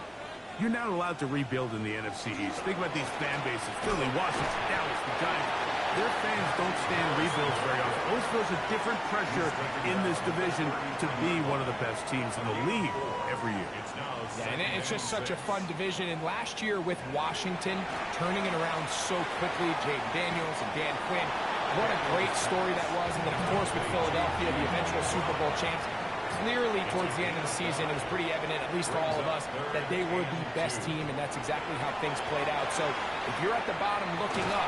you're not allowed to rebuild in the NFC East. Think about these fan bases. Philly, Washington, Dallas, the Giants. Their fans don't stand rebuilds very often. Always feels a different pressure in this division to be one of the best teams in the league every year. Yeah, and it's just such a fun division. And last year with Washington turning it around so quickly, Jaden Daniels and Dan Quinn, what a great story that was. And then, of course, with Philadelphia, the eventual Super Bowl champs. Clearly, towards the end of the season, it was pretty evident, at least to all of us, that they were the best team, and that's exactly how things played out. So if you're at the bottom looking up,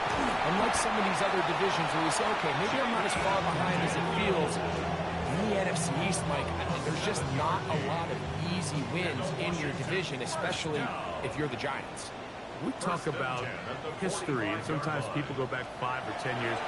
unlike some of these other divisions where you say, okay, maybe I'm not as far behind as it feels, in the NFC East, Mike, there's just not a lot of easy wins in your division, especially if you're the Giants. We talk about history, and sometimes people go back 5 or 10 years.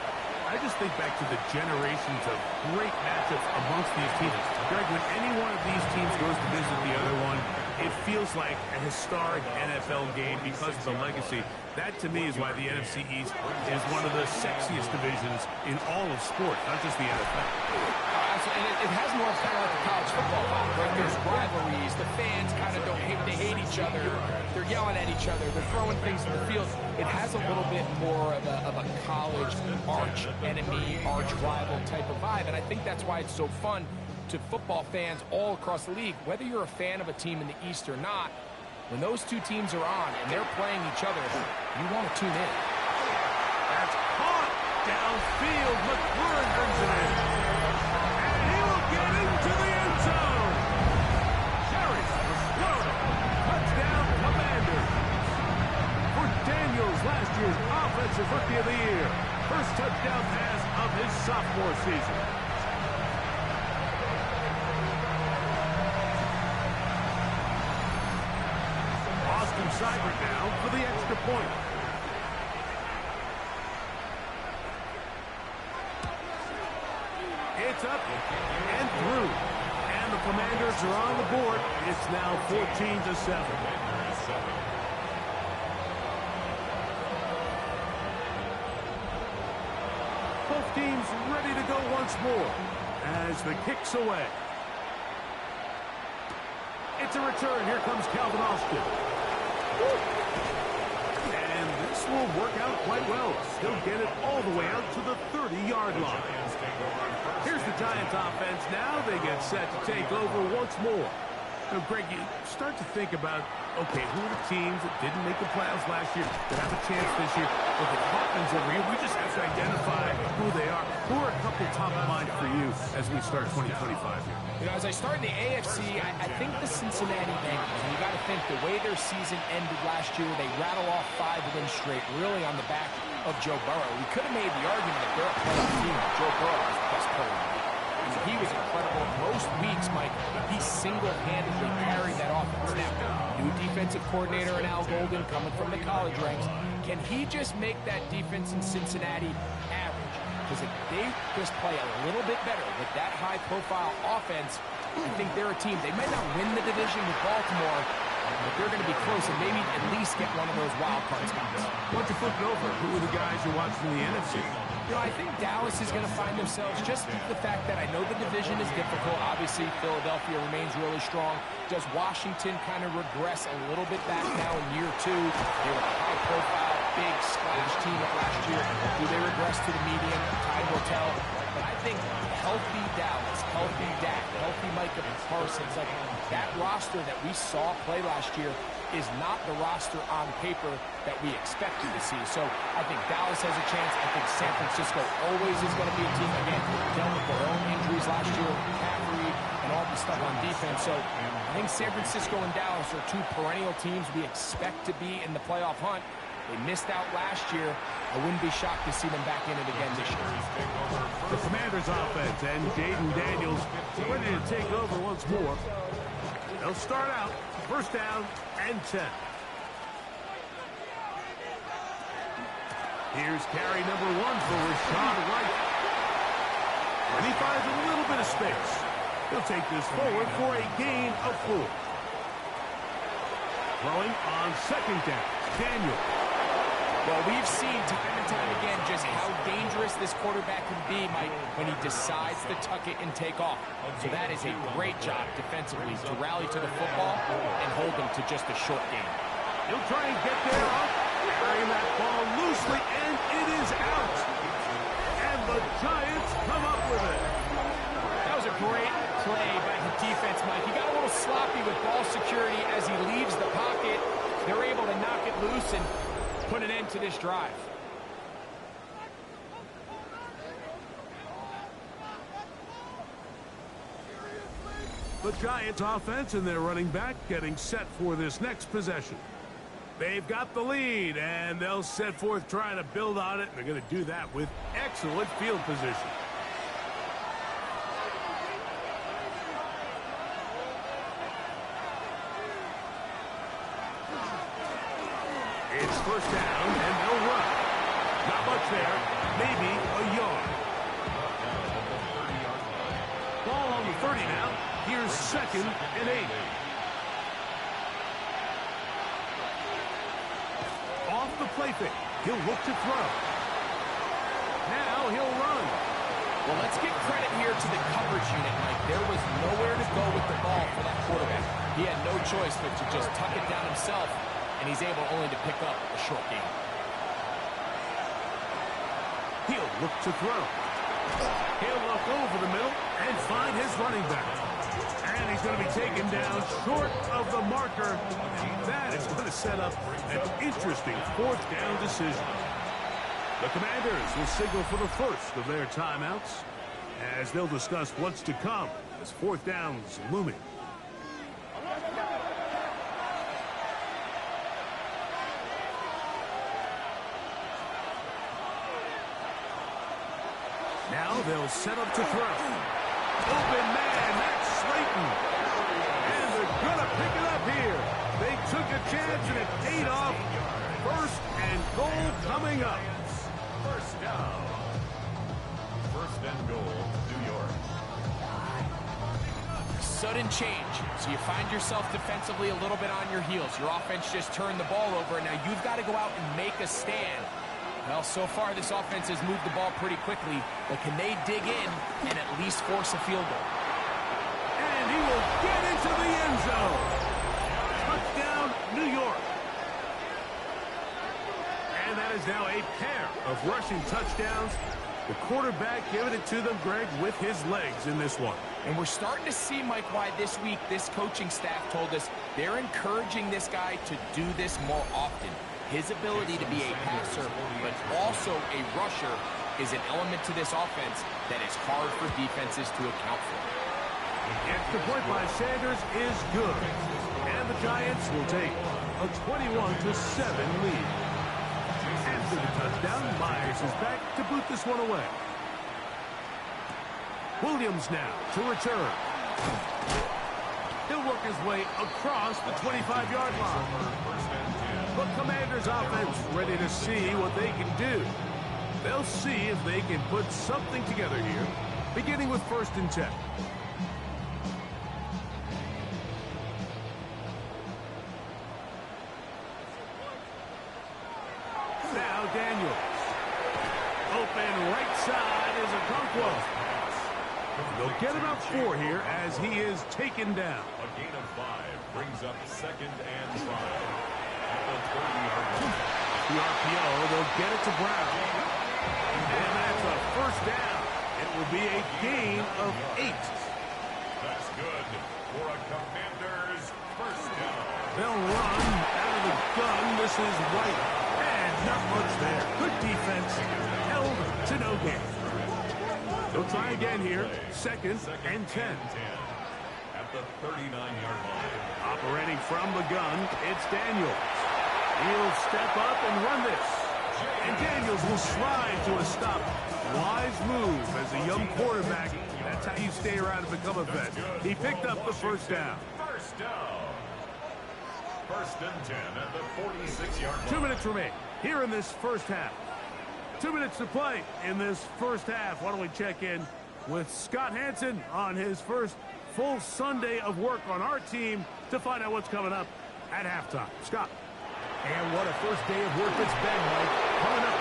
I just think back to the generations of great matchups amongst these teams. Greg, when any one of these teams goes to visit the other one, it feels like a historic NFL game because of the legacy. That, to me, is why the NFC East is one of the sexiest divisions in all of sports, not just the NFL. And it has more kind of like a college football vibe, right? There's rivalries. The fans kind of they hate each other. They're yelling at each other. They're throwing things in the field. It has a little bit more of a college arch enemy, arch rival type of vibe. And I think that's why it's so fun to football fans all across the league. Whether you're a fan of a team in the East or not, when those two teams are on and they're playing each other, you want to tune in. That's caught downfield. McLaurin brings it in. Get into the end zone. Jerry Florida. Touchdown, Commanders. For Daniels, last year's Offensive Rookie of the Year. First touchdown pass of his sophomore season. Austin Seibert now for the extra point. It's up and through. And the Commanders are on the board. It's now 14-7. Both teams ready to go once more as the kick's away. It's a return. Here comes Calvin Austin. And this will work out quite well. He'll get it all the way out to the 30-yard line. Here's the Giants offense now. They get set to take over once more. Now, Greg, you start to think about, okay, who are the teams that didn't make the playoffs last year that have a chance this year? If it happens every year, we just have to identify who they are. Who are a couple top of mind for you as we start 2025 here? You know, as I start in the AFC, I think the Cincinnati Bengals, and you got to think the way their season ended last year, they rattle off 5 wins straight, really on the back of Joe Burrow. We could have made the argument that they're a playoff team. Joe Burrow was the best player. I mean, he was incredible. Most weeks, Mike, he single-handedly carried that offense. Now, new defensive coordinator in Al Golden coming from the college ranks. Can he just make that defense in Cincinnati average? Because if they just play a little bit better with that high-profile offense, I think they're a team. They might not win the division with Baltimore, but they're going to be close and maybe at least get one of those wild card spots. Why don't you flip it over? Who are the guys you're watching in the NFC? You know, I think Dallas is going to find themselves, just the fact that I know the division is difficult. Obviously, Philadelphia remains really strong. Does Washington kind of regress a little bit back now in year 2? They were a high-profile, big splash team of last year. Do they regress to the median? Time will tell. But I think healthy Dallas, healthy Dak, healthy Micah Parsons, like that roster that we saw play last year is not the roster on paper that we expected to see. So I think Dallas has a chance. I think San Francisco always is going to be a team, again, dealt with their own injuries last year, McCaffrey and all the stuff on defense. So I think San Francisco and Dallas are 2 perennial teams we expect to be in the playoff hunt. They missed out last year. I wouldn't be shocked to see them back in it again this year. The Commanders offense and Jaden Daniels ready to take over once more. They'll start out first down and 10. Here's carry number 1 for Rashad White. And he finds a little bit of space. He'll take this forward for a gain of 4. Throwing on second down. Daniel. Well, we've seen time and time again just how dangerous this quarterback can be, Mike, when he decides to tuck it and take off. So that is a great job defensively to rally to the football and hold them to just a short game. He'll try and get there, carrying that ball loosely, and it is out. And the Giants come up with it. That was a great play by the defense, Mike. He got a little sloppy with ball security as he leaves the pocket. They're able to knock it loose and put an end to this drive. The Giants offense and their running back getting set for this next possession. They've got the lead, and they'll set forth trying to build on it. They're going to do that with excellent field position. It's first down, and they'll run. Not much there, maybe a yard. Ball on the 30 now. Here's second and 8. Off the play fake. He'll look to throw. Now he'll run. Well, let's give credit here to the coverage unit, Mike. There was nowhere to go with the ball for that quarterback. He had no choice but to just tuck it down himself, and he's able only to pick up a short game. He'll look to throw. He'll look over the middle and find his running back. And he's going to be taken down short of the marker. That is going to set up an interesting fourth down decision. The Commanders will signal for the first of their timeouts as they'll discuss what's to come as fourth down's looming. Now they'll set up to throw. Open man, that's Slayton. And they're going to pick it up here. They took a chance and it paid off. First and goal coming up. First down. First and goal, New York. Sudden change. So you find yourself defensively a little bit on your heels. Your offense just turned the ball over. Now you've got to go out and make a stand. Well, so far this offense has moved the ball pretty quickly, but can they dig in and at least force a field goal? And he will get into the end zone. Touchdown, New York. And that is now a pair of rushing touchdowns. The quarterback giving it to them, Greg, with his legs in this one. And we're starting to see, Mike, why this week this coaching staff told us they're encouraging this guy to do this more often. His ability to be a passer, but also a rusher, is an element to this offense that is hard for defenses to account for. Extra point by Sanders is good. And the Giants will take a 21-7 lead. After the touchdown, Myers is back to boot this one away. Williams now to return. He'll work his way across the 25-yard line. The Commanders' offense ready to see what they can do. They'll see if they can put something together here, beginning with 1st and 10. Now Daniels. Open right side is Okonkwo. They'll get about 4 here as he is taken down. A gain of 5 brings up 2nd and 5. At the 30-yard line. The RPO, they'll get it to Brown. And that's a first down. It will be a gain of 8. That's good for a Commanders first down. They'll run out of the gun. This is White. And not much there. Good defense. Held to no gain. They'll try again here. Second and 10. At the 39-yard line. Operating from the gun, it's Daniels. He'll step up and run this. And Daniels will slide to a stop. Wise move as a young quarterback. That's how you stay around and become a vet. He picked up the first down. First down. 1st and 10 at the 46-yard line. 2 minutes remain here in this first half. 2 minutes to play in this first half. Why don't we check in with Scott Hanson on his first full Sunday of work on our team to find out what's coming up at halftime. Scott. And what a first day of work it's been, Mike. Coming up.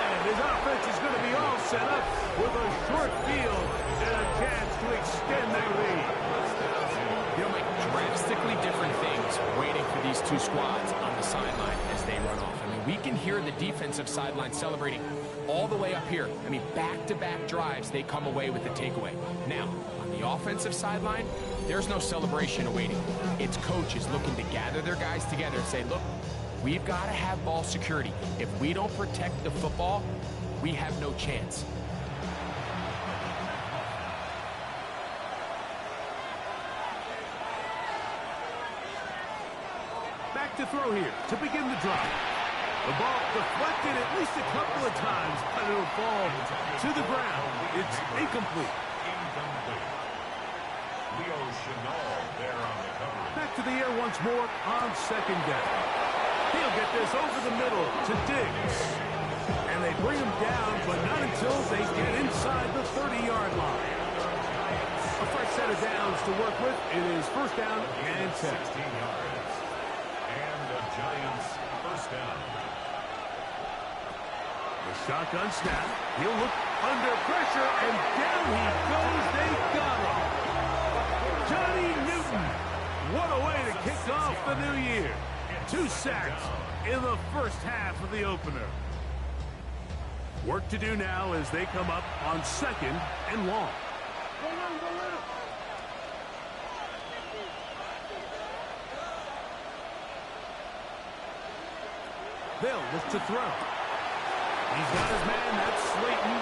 And his offense is going to be all set up with a short field and a chance to extend their lead. You know, Mike, drastically different things waiting for these two squads on the sideline as they run off. I mean, we can hear the defensive sideline celebrating all the way up here. I mean, back-to-back drives, they come away with the takeaway. Now, on the offensive sideline, there's no celebration awaiting. It's coaches looking to gather their guys together and say, look, we've got to have ball security. If we don't protect the football, we have no chance. Back to throw here to begin the drive. The ball deflected at least a couple of times, but it'll fall to the ground. It's incomplete. Leo Chenal there on the coverage. Back to the air once more on second down. He'll get this over the middle to Diggs. And they bring him down, but not until they get inside the 30-yard line. A fresh set of downs to work with. It is first down and 10. 16 yards. And the Giants first down. The shotgun snap. He'll look under pressure, and down he goes. They got him. Johnny Newton. What a way to kick off the new year. 2 sacks in the first half of the opener. Work to do now as they come up on second and long. They'll look to throw. He's got his man, that's Slayton.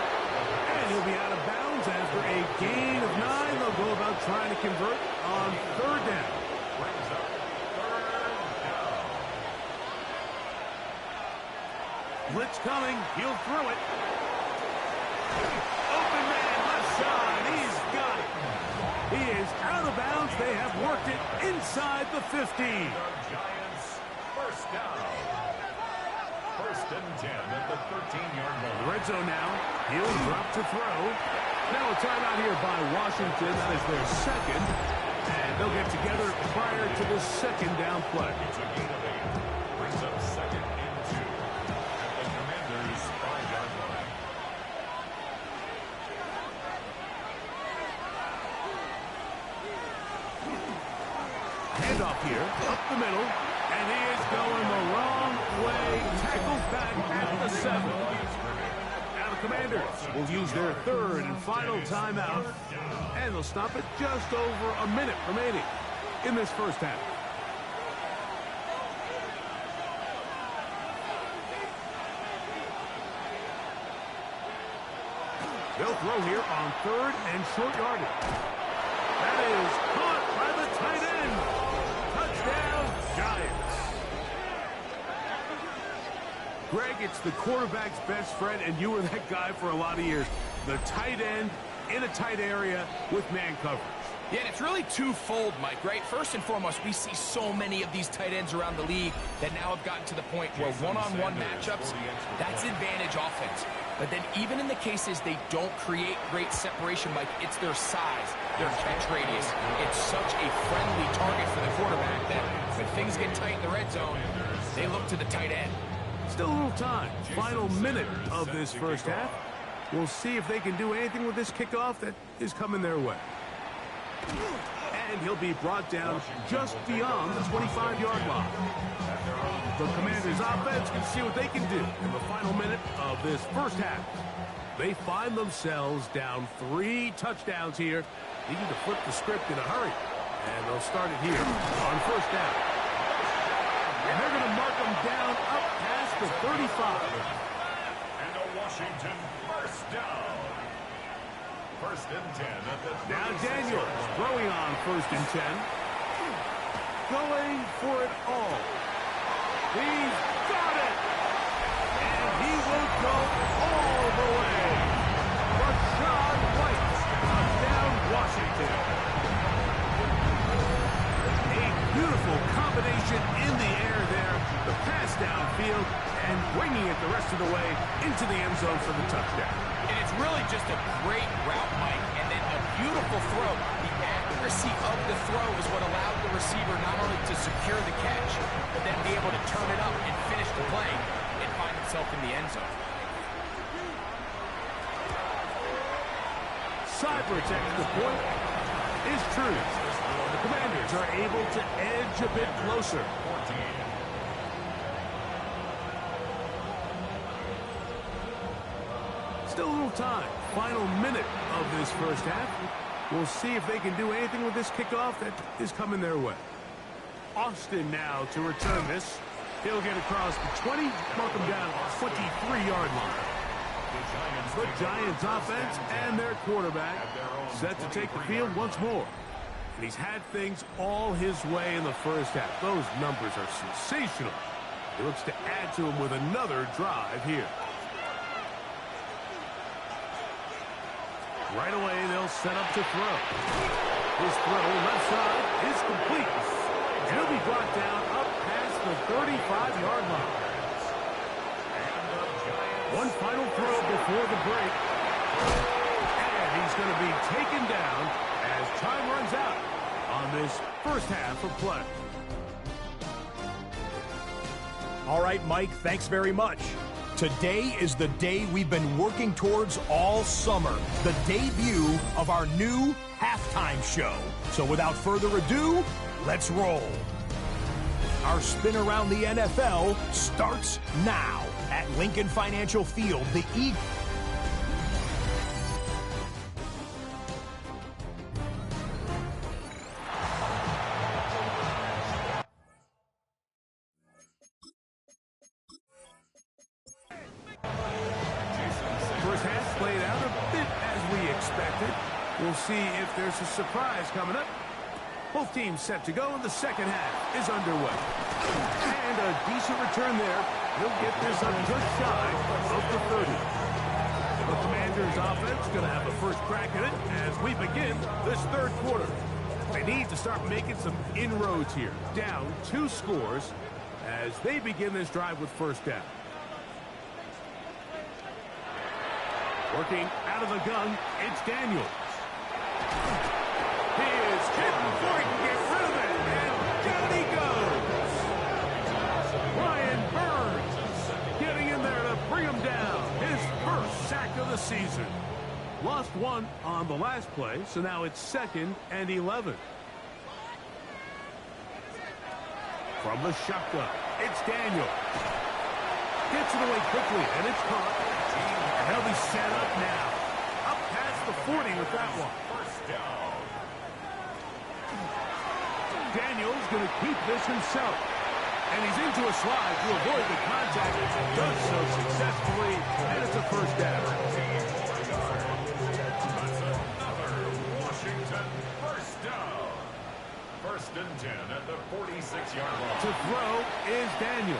And he'll be out of bounds after a gain of 9. They'll go about trying to convert on third down. Brings up third down. Blitz coming. He'll throw it. Open man, left side. He's got it. He is out of bounds. They have worked it inside the 15. The Giants first down. First and 10 at the 13-yard line. Red zone now. He'll drop to throw. Now a timeout here by Washington. That is their second. And they'll get together prior to the second down play. It's a gain of 8. Brings up second and 2 at the Commanders' 5-yard line. Handoff here, up the middle, and he is going the wrong way. Tackles back at the 7. Now the Commanders will use their third and final timeout, and they'll stop it just over a minute remaining in this first half. They'll throw here on third and short yardage. That is caught by the tight end. Touchdown, Giants. Greg, it's the quarterback's best friend, and you were that guy for a lot of years. The tight end in a tight area with man coverage. Yeah, and it's really twofold, Mike, right? First and foremost, we see so many of these tight ends around the league that now have gotten to the point where one-on-one matchups, that's advantage offense. But then even in the cases they don't create great separation, Mike, it's their size, their catch radius. It's such a friendly target for the quarterback that when things get tight in the red zone, they look to the tight end. Still a little time. Final minute of this first half. We'll see if they can do anything with this kickoff that is coming their way. And he'll be brought down just beyond the 25-yard line. The Commanders' offense can see what they can do in the final minute of this first half. They find themselves down 3 touchdowns here, needing to flip the script in a hurry. And they'll start it here on first down. And they're going to mark them down up past the 35. And a Washington first down. First and 10 at the 36. Now Daniels throwing on first and 10. Going for it all. He's got it. And he will go all the way. Rachaad White, touchdown Washington. A beautiful combination in the air there. The pass downfield and bringing it the rest of the way into the end zone for the touchdown. And it's really just a great route, Mike, and then a beautiful throw. The accuracy of the throw is what allowed the receiver not only to secure the catch, but then be able to turn it up and finish the play and find himself in the end zone. Seibert's extra point is true. The Commanders are able to edge a bit closer. Still a little time. Final minute of this first half. We'll see if they can do anything with this kickoff that is coming their way. Austin now to return this. He'll get across the 20, mark him down 23-yard line. The Giants offense and their quarterback set to take the field once more. And he's had things all his way in the first half. Those numbers are sensational. He looks to add to them with another drive here. Right away, they'll set up to throw. His throw left side is complete. And he'll be brought down up past the 35-yard line. One final throw before the break. And he's going to be taken down as time runs out on this first half of play. All right, Mike, thanks very much. Today is the day we've been working towards all summer, the debut of our new halftime show. So without further ado, let's roll. Our spin around the NFL starts now at Lincoln Financial Field. The Eagles. First half played out a bit as we expected. We'll see if there's a surprise coming up. Both teams set to go, and the second half is underway. And a decent return there. He'll get this up just shy of the 30. The Commanders' offense going to have the first crack at it as we begin this third quarter. They need to start making some inroads here. Down 2 scores as they begin this drive with first down. Working out of the gun, it's Daniels. He is hit before he can get rid of it, and down he goes. Ryan Burns getting in there to bring him down. His first sack of the season. Lost one on the last play, so now it's 2nd and 11. From the shotgun, it's Daniel. Gets it away quickly, and it's caught. And he'll be set up now. Up past the 40 with that one. First down. Daniel's going to keep this himself. And he's into a slide to avoid the contact. Does so successfully, and it's a first down. That's another Washington first down. 1st and 10 at the 46-yard line. To throw is Daniels.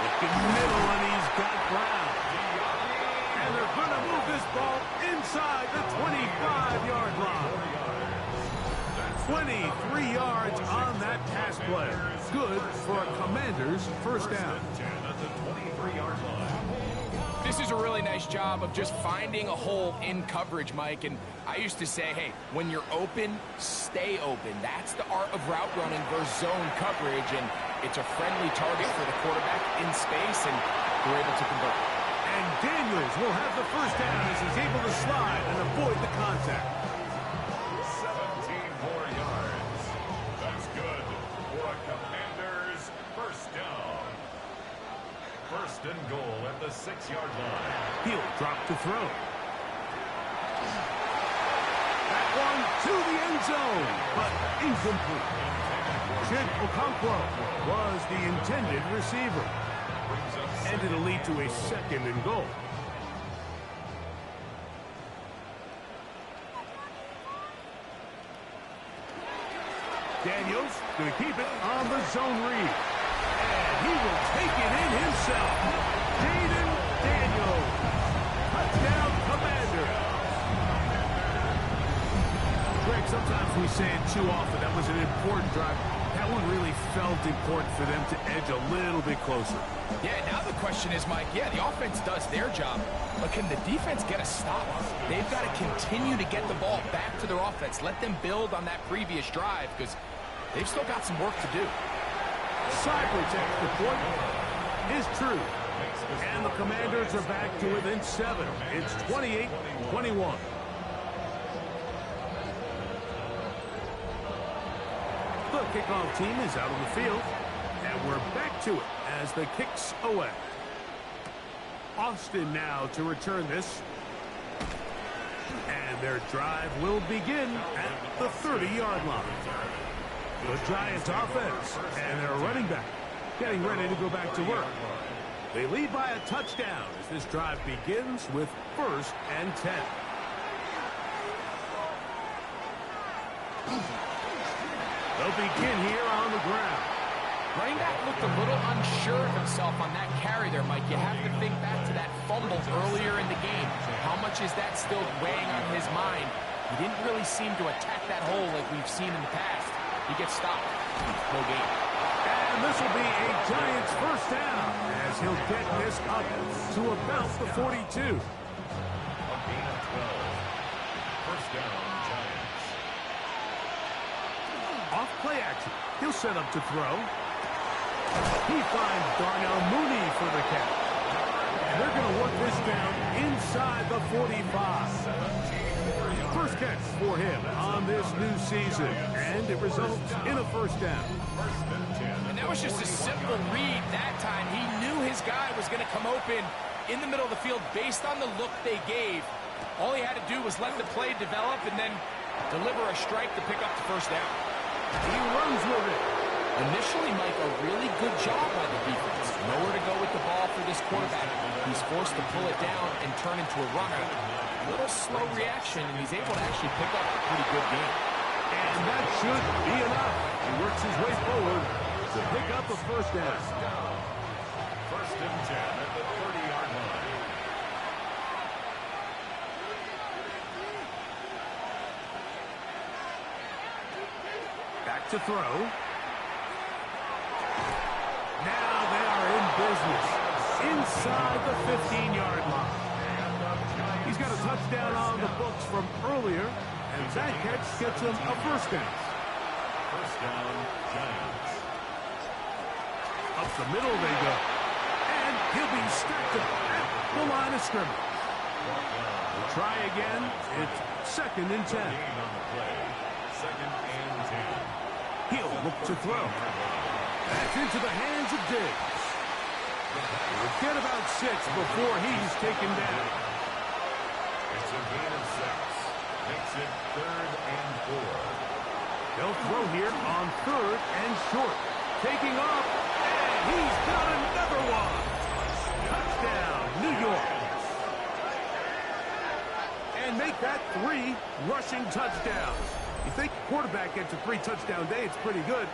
Looking middle, and he's got Brown. And they're going to move this ball inside the 25-yard line. 23 yards on that pass play. Good for a Commanders first down. At the 23-yard line. This is a really nice job of just finding a hole in coverage, Mike. And I used to say, hey, when you're open, stay open. That's the art of route running versus zone coverage. And it's a friendly target for the quarterback in space, and they're able to convert. And Daniels will have the first down as he's able to slide and avoid the contact. 17 more yards. That's good for a Commanders first down. 1st and goal at the 6-yard line. He'll drop to throw. That one to the end zone, but incomplete. Chig Okonkwo was the intended receiver. And it'll lead to a 2nd and goal. Daniels going to keep it on the zone read. And he will take it in himself. Jayden Daniels. Touchdown, Commander. Greg, sometimes we say it too often. That was an important drive. That one really felt important for them to edge a little bit closer. Yeah, now the question is, Mike, yeah, the offense does their job, but can the defense get a stop? They've got to continue to get the ball back to their offense. Let them build on that previous drive because they've still got some work to do. Cyber's extra point is true. And the Commanders are back to within 7. It's 28-21. The kickoff team is out on the field. And we're back to it as the kick's away. Austin now to return this. And their drive will begin at the 30-yard line. The Giants offense and their running back getting ready to go back to work. They lead by a touchdown as this drive begins with 1st and 10. They'll begin here on the ground. Running back looked a little unsure of himself on that carry there, Mike. You have to think back to that fumble earlier in the game. How much is that still weighing on his mind? He didn't really seem to attack that hole like we've seen in the past. He gets stopped. No game. And this will be a Giants first down as he'll get this up to about the 42. A gain of 12. First down, Giants. Off play action. He'll set up to throw. He finds Darnell Mooney for the catch. And they're going to work this down inside the 45. First catch for him on this new season. And it results in a first down. And that was just a simple read that time. He knew his guy was going to come open in the middle of the field based on the look they gave. All he had to do was let the play develop and then deliver a strike to pick up the first down. He runs with it. Initially, Mike, a really good job by the defense. Nowhere to go with the ball for this quarterback. He's forced to pull it down and turn into a runner. A little slow reaction, and he's able to actually pick up a pretty good game. And that should be enough. He works his way forward to pick up a first down. First and 10 at the 30-yard line. Back to throw. Now they are in business inside the 15-yard line. He's got a touchdown on the books from earlier, and that catch gets him a first down. First down, Giants. Up the middle they go. And he'll be stacked up at the line of scrimmage. We'll try again. It's 2nd and 10. Gain on the play. 2nd and 10. He'll look to throw. That's into the hands of Diggs. He'll get about 6 before he's taken down. It's a gain of 6. Makes it 3rd and 4. They'll throw here on 3rd and short. Taking off, and he's got another one. Touchdown, New York. And make that 3 rushing touchdowns. You think quarterback gets a 3-touchdown day, it's pretty good.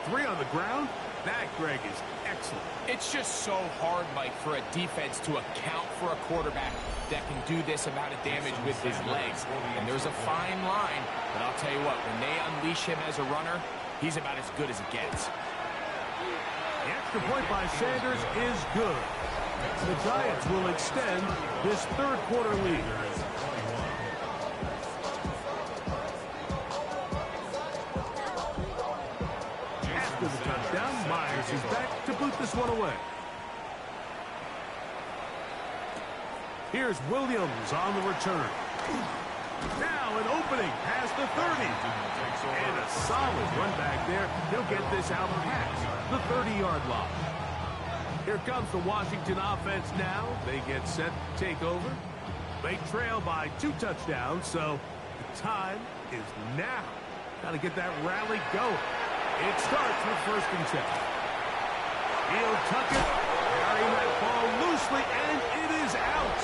3 on the ground? That, Greg, is excellent. It's just so hard, Mike, for a defense to account for a quarterback that can do this amount of damage with his legs. And there's a fine line, but I'll tell you what, when they unleash him as a runner, he's about as good as it gets. The extra point by Sanders is good. The Giants will extend this 3rd quarter lead. After the touchdown, Myers is back to boot this one away. Here's Williams on the return. Now an opening past the 30. And a solid run back there. He'll get this out past the 30-yard line. Here comes the Washington offense now. They get set to take over. They trail by 2 touchdowns, so the time is now. Got to get that rally going. It starts with 1st and 10. He'll tuck it, carrying that ball loosely, and it is out.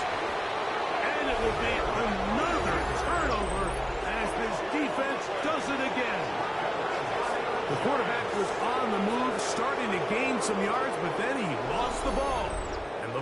And it will be another turnover as this defense does it again. The quarterback was on the move, starting to gain some yards, but then he lost the ball. And the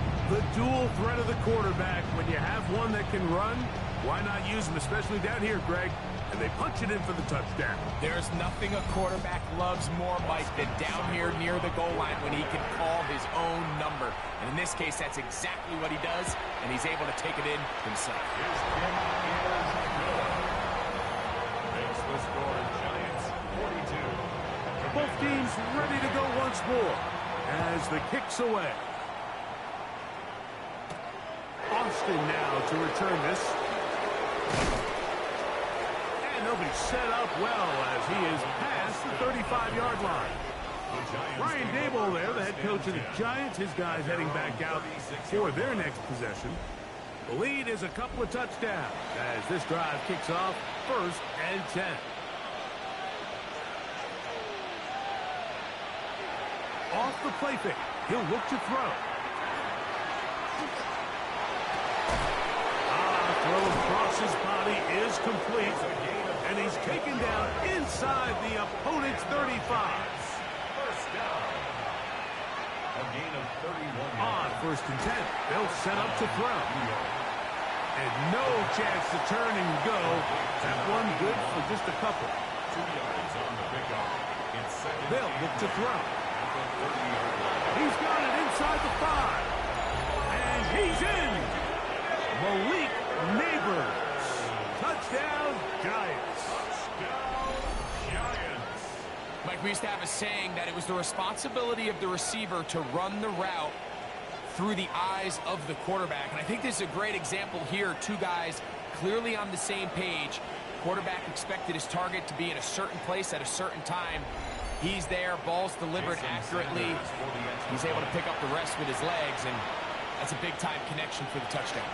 The dual threat of the quarterback. When you have one that can run, why not use him, especially down here, Greg? And they punch it in for the touchdown. There's nothing a quarterback loves more, Mike, than down here near the goal line when he can call his own number. And in this case, that's exactly what he does, and he's able to take it in himself. His kick is good. Makes the score Giants 42. Both teams ready to go once more as the kick's away. Austin now to return this. And they'll be set up well as he is past the 35-yard line. Brian Daboll there, the head coach of the Giants. His guys heading back out for their next possession. The lead is a couple of touchdowns as this drive kicks off 1st and 10. Off the play fake. He'll look to throw. Throw across his body is complete, and he's taken down inside the opponent's 35. First down. A gain of 31 On 1st and 10, they'll set up to throw. And no chance to turn and go. That one good for just a couple. 2 yards on the pickup. It's second. They'll look to throw. At the 30-yard line. He's got it inside the 5. And he's in. Malik Neighbors. Touchdown, Giants. Touchdown, Giants. Mike, we used to have a saying that it was the responsibility of the receiver to run the route through the eyes of the quarterback. And I think this is a great example here. Two guys clearly on the same page. Quarterback expected his target to be in a certain place at a certain time. He's there, ball's delivered accurately. He's able to pick up the rest with his legs, and that's a big-time connection for the touchdown.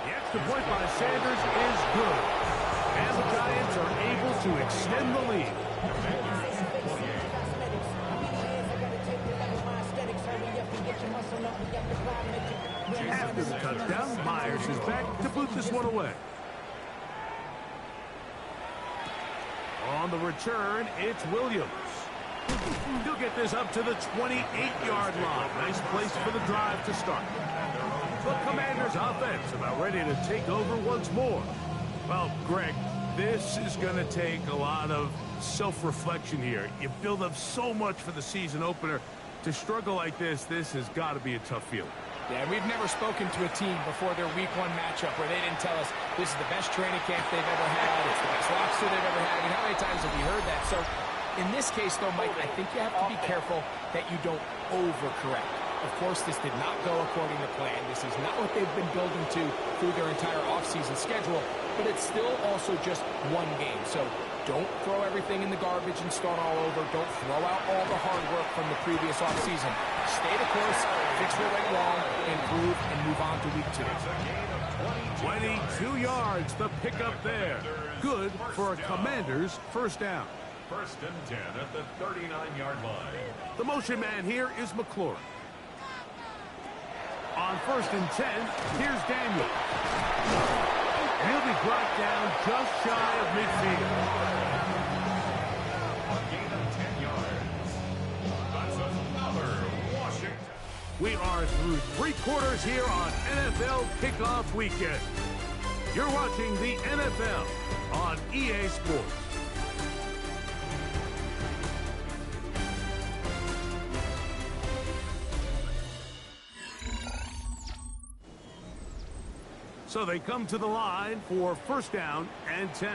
The extra point by Sanders is good. And the Giants are able to extend the lead. After the touchdown, Myers is back to boot this one away. On the return, it's Williams. He'll get this up to the 28-yard line. Nice place for the drive to start. The Commanders' offense about ready to take over once more. Well, Greg, this is going to take a lot of self-reflection here. You build up so much for the season opener. To struggle like this has got to be a tough feeling. Yeah, we've never spoken to a team before their week 1 matchup where they didn't tell us this is the best training camp they've ever had, it's the best roster they've ever had. I mean, how many times have we heard that? So, in this case, though, Mike, I think you have to be careful that you don't overcorrect. Of course, this did not go according to plan. This is not what they've been building to through their entire offseason schedule, but it's still also just one game. So don't throw everything in the garbage and start all over. Don't throw out all the hard work from the previous offseason. Stay the course, fix what went wrong, improve, and move on to week 2. 22 yards, the pickup there. Good for a Commanders' first down. 1st and 10 at the 39-yard line. The motion man here is McLaurin. On 1st and 10, here's Daniel. He'll be brought down just shy of midfield. A gain of 10 yards. That's another Washington. We are through 3 quarters here on NFL Kickoff Weekend. You're watching the NFL on EA Sports. So they come to the line for 1st down and 10.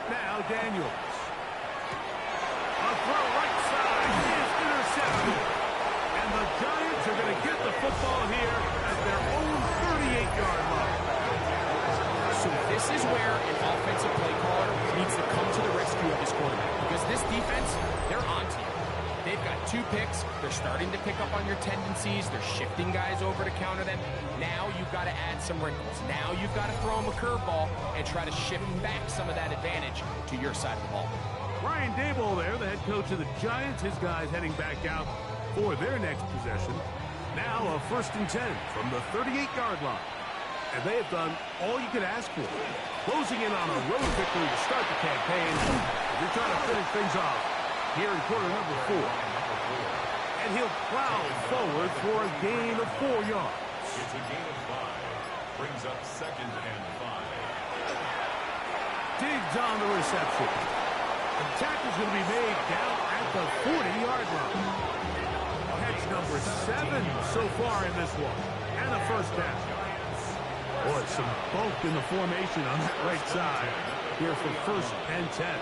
Now Daniels. A throw right side is intercepted. And the Giants are going to get the football here at their own 38-yard line. So this is where an offensive play caller needs to come to the rescue of his quarterback. Because this defense, they're on to you. They've got 2 picks. They're starting to pick up on your tendencies. They're shifting guys over to counter them. Now you've got to add some wrinkles. Now you've got to throw them a curveball and try to shift back some of that advantage to your side of the ball. Brian Daboll there, the head coach of the Giants. His guys heading back out for their next possession. Now a 1st and 10 from the 38-yard line. And they have done all you could ask for. Closing in on a road victory to start the campaign. They're trying to finish things off here in quarter number 4. And he'll plow forward for a gain of 4 yards. It's a gain of 5. Brings up 2nd and 5. Diggs on the reception. The tackle's going to be made down at the 40-yard line. Catch number 7 so far in this one. And a first down. Boy, some bulk in the formation on that right side here for 1st and 10.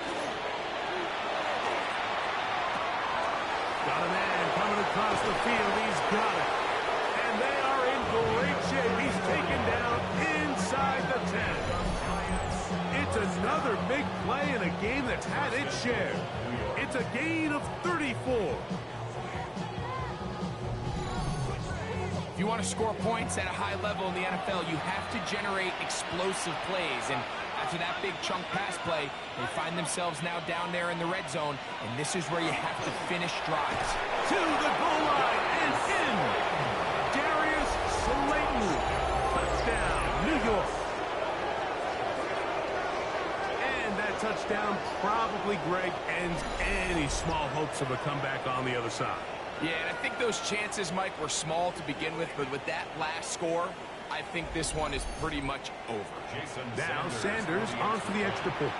Got a man coming across the field. He's got it. And they are in great shape. He's taken down inside the 10. It's another big play in a game that's had its share. It's a gain of 34. If you want to score points at a high level in the NFL, you have to generate explosive plays. And after that big chunk pass play, they find themselves now down there in the red zone. And this is where you have to finish drives. To the goal line and in. Darius Slayton. Touchdown, New York. And that touchdown probably, Greg, ends any small hopes of a comeback on the other side. Yeah, and I think those chances, Mike, were small to begin with, but with that last score, I think this one is pretty much over. Now Sanders on for the extra point.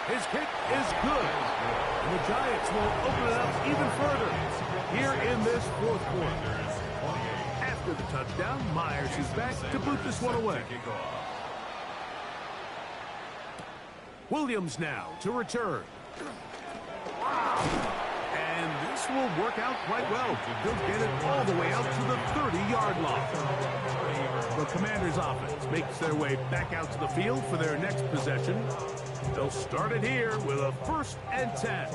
His kick is good. And the Giants will open it up even further here in this 4th quarter. After the touchdown, Myers is back to boot this one away. Williams now to return. And this will work out quite well. He'll get it all the way out to the 30-yard line. The Commanders' offense makes their way back out to the field for their next possession. They'll start it here with a 1st and 10.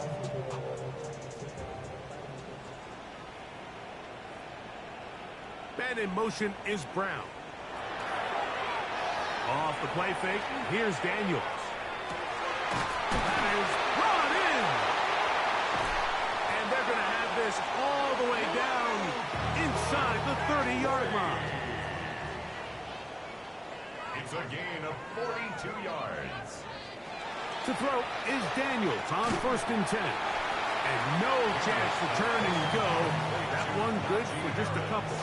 Man in motion is Brown. Off the play fake, here's Daniels. That is brought in. And they're going to have this all the way down inside the 30-yard line. It's a gain of 42 yards. To throw is Daniels on 1st and 10. And no chance to turn and go. That one good for just a couple.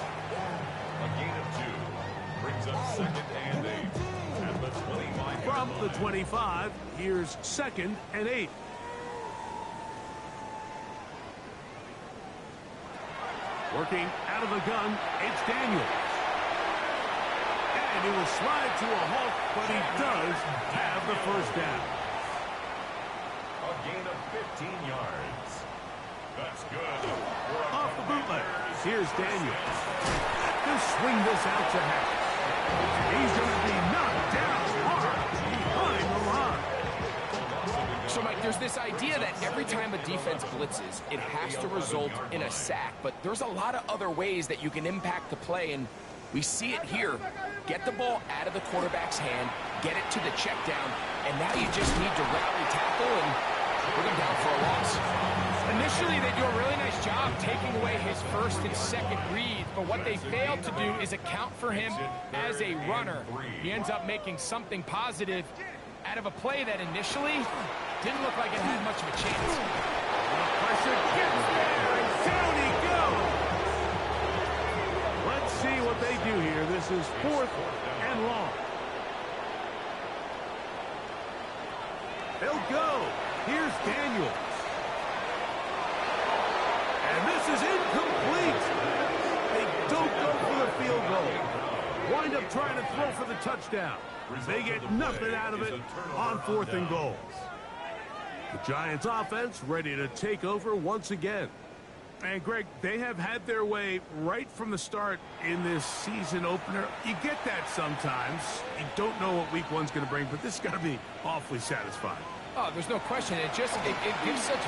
A gain of 2. Brings up 2nd and 8. At the 25. From the 25, here's 2nd and 8. Working out of the gun, it's Daniels. And he will slide to a halt, but he does have the first down. A gain of 15 yards. That's good. Off the bootleg, here's Daniels. Just swing this out to Harris. He's going to be knocked down hard behind the line. So, Mike, there's this idea that every time a defense blitzes, it has to result in a sack. But there's a lot of other ways that you can impact the play, and we see it here. Get the ball out of the quarterback's hand, get it to the check down, and now you just need to rally tackle and put him down for a loss. Initially, they do a really nice job taking away his 1st and 2nd read, but what they failed to do is account for him as a runner. He ends up making something positive out of a play that initially didn't look like it had much of a chance. Pressure gets there, and down he goes. Let's see what they do here. This is 4th and long. They'll go. Here's Daniels. And this is incomplete. They don't go for the field goal. Wind up trying to throw for the touchdown. They get nothing out of it on 4th and goal. The Giants offense ready to take over once again. And, Greg, they have had their way right from the start in this season opener. You get that sometimes. You don't know what week 1's going to bring, but this is going to be awfully satisfying. Oh, there's no question. It gives such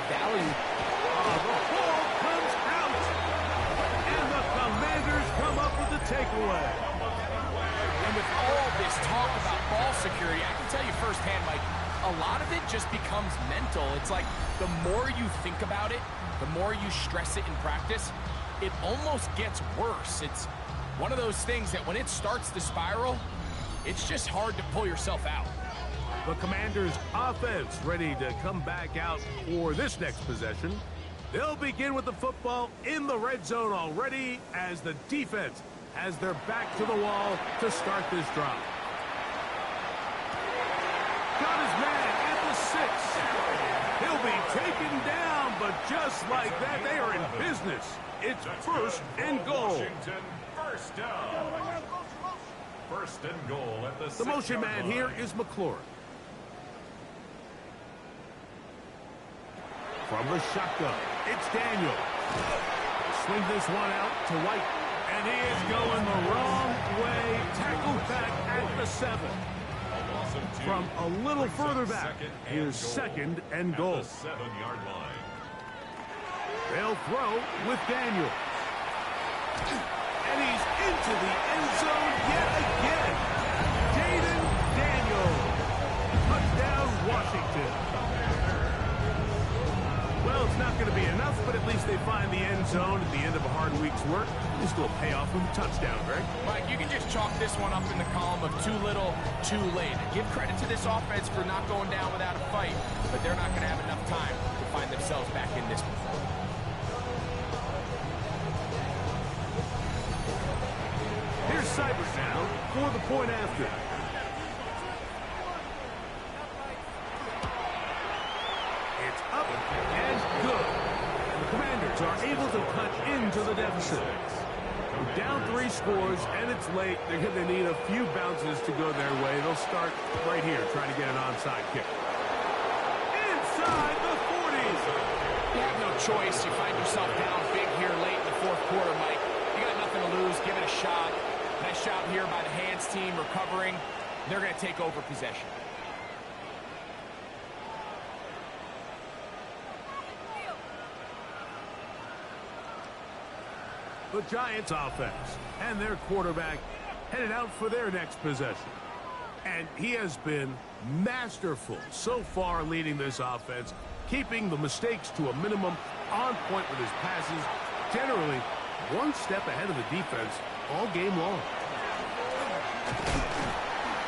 value. The ball comes out. And the Commanders come up with the takeaway. And with all this talk about ball security, I can tell you firsthand, Mike, a lot of it just becomes mental. It's like the more you think about it, the more you stress it in practice, it almost gets worse. It's one of those things that when it starts to spiral, it's just hard to pull yourself out. The Commanders' offense ready to come back out for this next possession. They'll begin with the football in the red zone already as the defense has their back to the wall to start this drive. Got his man at the 6. He'll be taken down, but just like that, they are in business. It's first and goal. Washington, first down. First and goal at the 6-yard The motion man line. here is McLaurin. From the shotgun, it's Daniel. Swing this one out to White. And he is going the wrong way. Tackled back at the 7. From a little further back, here's second and goal. At the 7-yard line. They'll throw with Daniel. And he's into the end zone yet again. Jaden Daniel. Touchdown, Washington. Well, it's not going to be enough, but at least they find the end zone at the end of a hard week's work. This will pay off with a touchdown, Greg. Mike, you can just chalk this one up in the column of too little, too late. Give credit to this offense for not going down without a fight, but they're not going to have enough time to find themselves back in this one. Here's Cybert now for the point after. It's up and good. The Commanders are able to cut into the deficit. We're down 3 scores, and it's late. They're going to need a few bounces to go their way. They'll start right here, trying to get an onside kick. Inside the 40s. You have no choice. You find yourself down big here late in the fourth quarter, Mike. You got nothing to lose. Give it a shot. Nice job here by the hands team recovering. They're going to take over possession. The Giants offense and their quarterback headed out for their next possession. And he has been masterful so far leading this offense, keeping the mistakes to a minimum, on point with his passes, generally one step ahead of the defense all game long.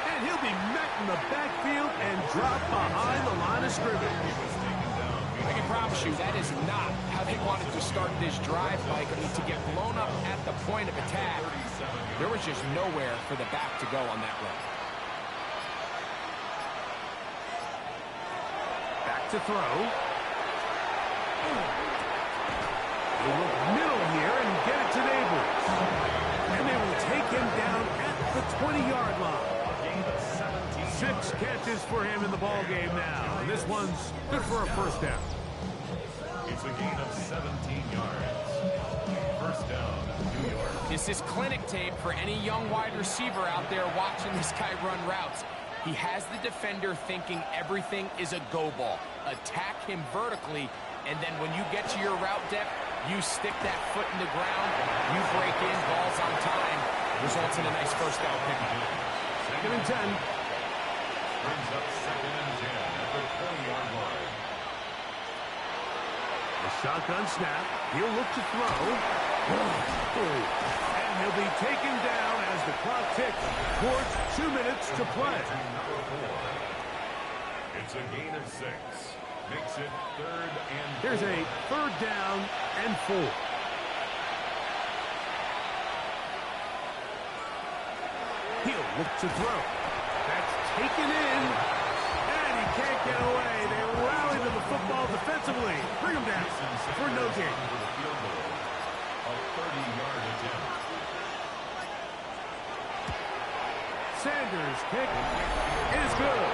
And he'll be met in the backfield and dropped behind the line of scrimmage. I can promise you that is not how they wanted to start this drive, Mike. I mean, to get blown up at the point of attack, there was just nowhere for the back to go on that run. Back to throw. They look middle here and get it to Neighbors. And they will take him down at the 20-yard line. 6 catches for him in the ball game now. And this one's good for a first down. It's a gain of 17 yards. First down, New York. This is clinic tape for any young wide receiver out there watching this guy run routes. He has the defender thinking everything is a go ball. Attack him vertically, and then when you get to your route depth, you stick that foot in the ground, you break in, balls on time, results in a nice first down pickup. Second and 10. Brings up second and 10 at the 20-yard line. The shotgun snap. He'll look to throw. And he'll be taken down as the clock ticks towards 2 minutes to play. It's a gain of 6. Makes it third and 4. Here's a third down and 4. He'll look to throw. That's taken in. And he can't get away. They rally to the football defensively. Bring him down for no gain. A 30-yard attempt. Sanders' kick is good.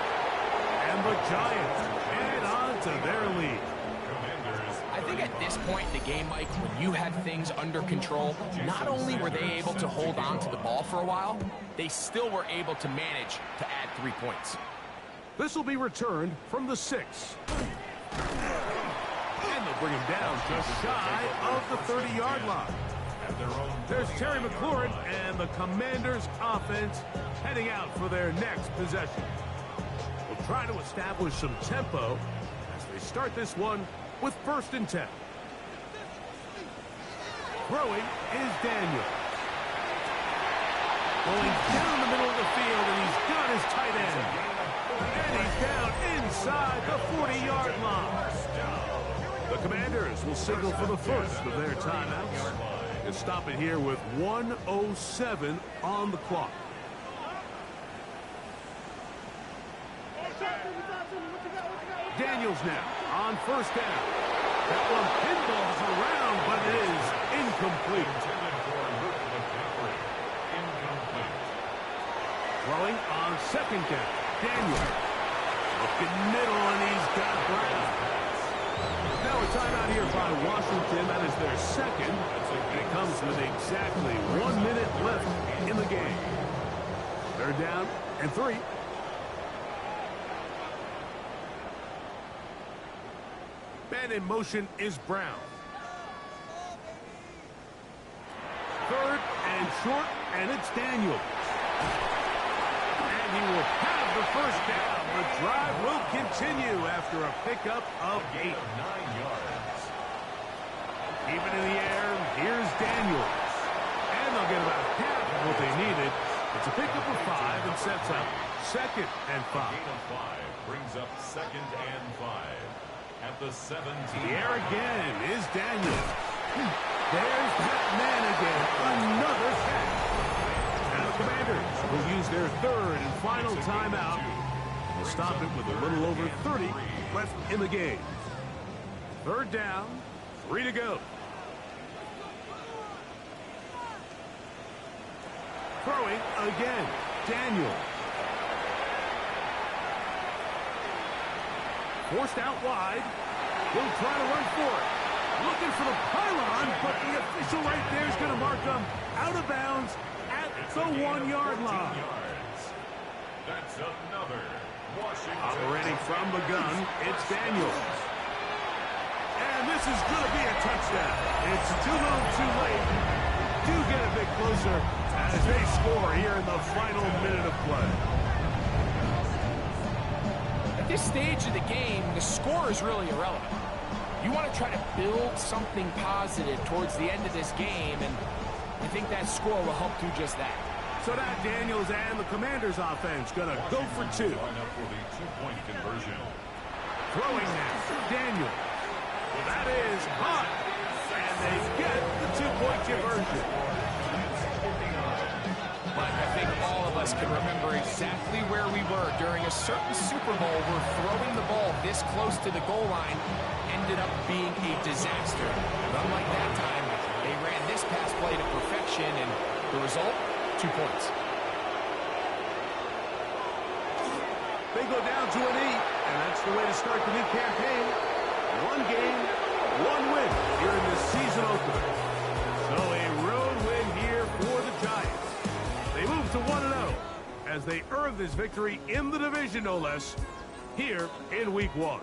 And the Giants add on to their lead. I think at this point in the game, Mike, when you had things under control, not only were they able to hold on to the ball for a while, they still were able to manage to add 3 points. This will be returned from the 6. And they'll bring him down just shy of the 30-yard line. There's Terry McLaurin and the Commanders' offense heading out for their next possession. We'll try to establish some tempo as they start this one with first and 10. Throwing is Daniel. Going down the middle of the field, and he's got his tight end. And he's inside the 40-yard line. The Commanders will signal for the first of their timeouts. And stop it here with 1:07 on the clock. Daniels now on first down. That one pinballs around, but it is incomplete. Throwing on second down. Daniels. Looking middle, and he's got Brown. Now a timeout here by Washington. That is their second. And it comes with exactly 1 minute left in the game. They're down and 3. Man in motion is Brown. Third and short, and it's Daniels. And he will have the first down. The drive will continue after a pickup of 8. 9 yards. Even in the air, here's Daniels. And they'll get about half of what they needed. It's a pickup of 5 and sets up 2nd and 5. Gain of 5 brings up 2nd and 5. At the 17. The air again is Daniels. There's that man again. Another sack. And the Commanders will use their third and final timeout. They'll stop it with a little over 30 left in the game. Third down, 3 to go. Throwing again, Daniels. Forced out wide. He'll try to run for it. Looking for the pylon, but the official right there is going to mark him out of bounds at the 1-yard line. That's another Washington. Operating from the gun, it's Daniels. And this is going to be a touchdown. It's too little, too late. Do get a bit closer as they score here in the final minute of play. At this stage of the game, the score is really irrelevant. You want to try to build something positive towards the end of this game, and I think that score will help do just that. So now Daniels and the Commanders offense going to go for 2. Line up for the 2-point conversion. Throwing now, Daniels. Well, that is hot, and they get the 2-point conversion. But I think all of us can remember exactly where we were during a certain Super Bowl where throwing the ball this close to the goal line ended up being a disaster. But unlike that time, they ran this pass play to perfection, and the result, 2 points. They go down to an 8, and that's the way to start the new campaign. 1 game, 1 win here in the season opener. So a road win here for the Giants. They move to 1-0 as they earn this victory in the division, no less, here in Week 1.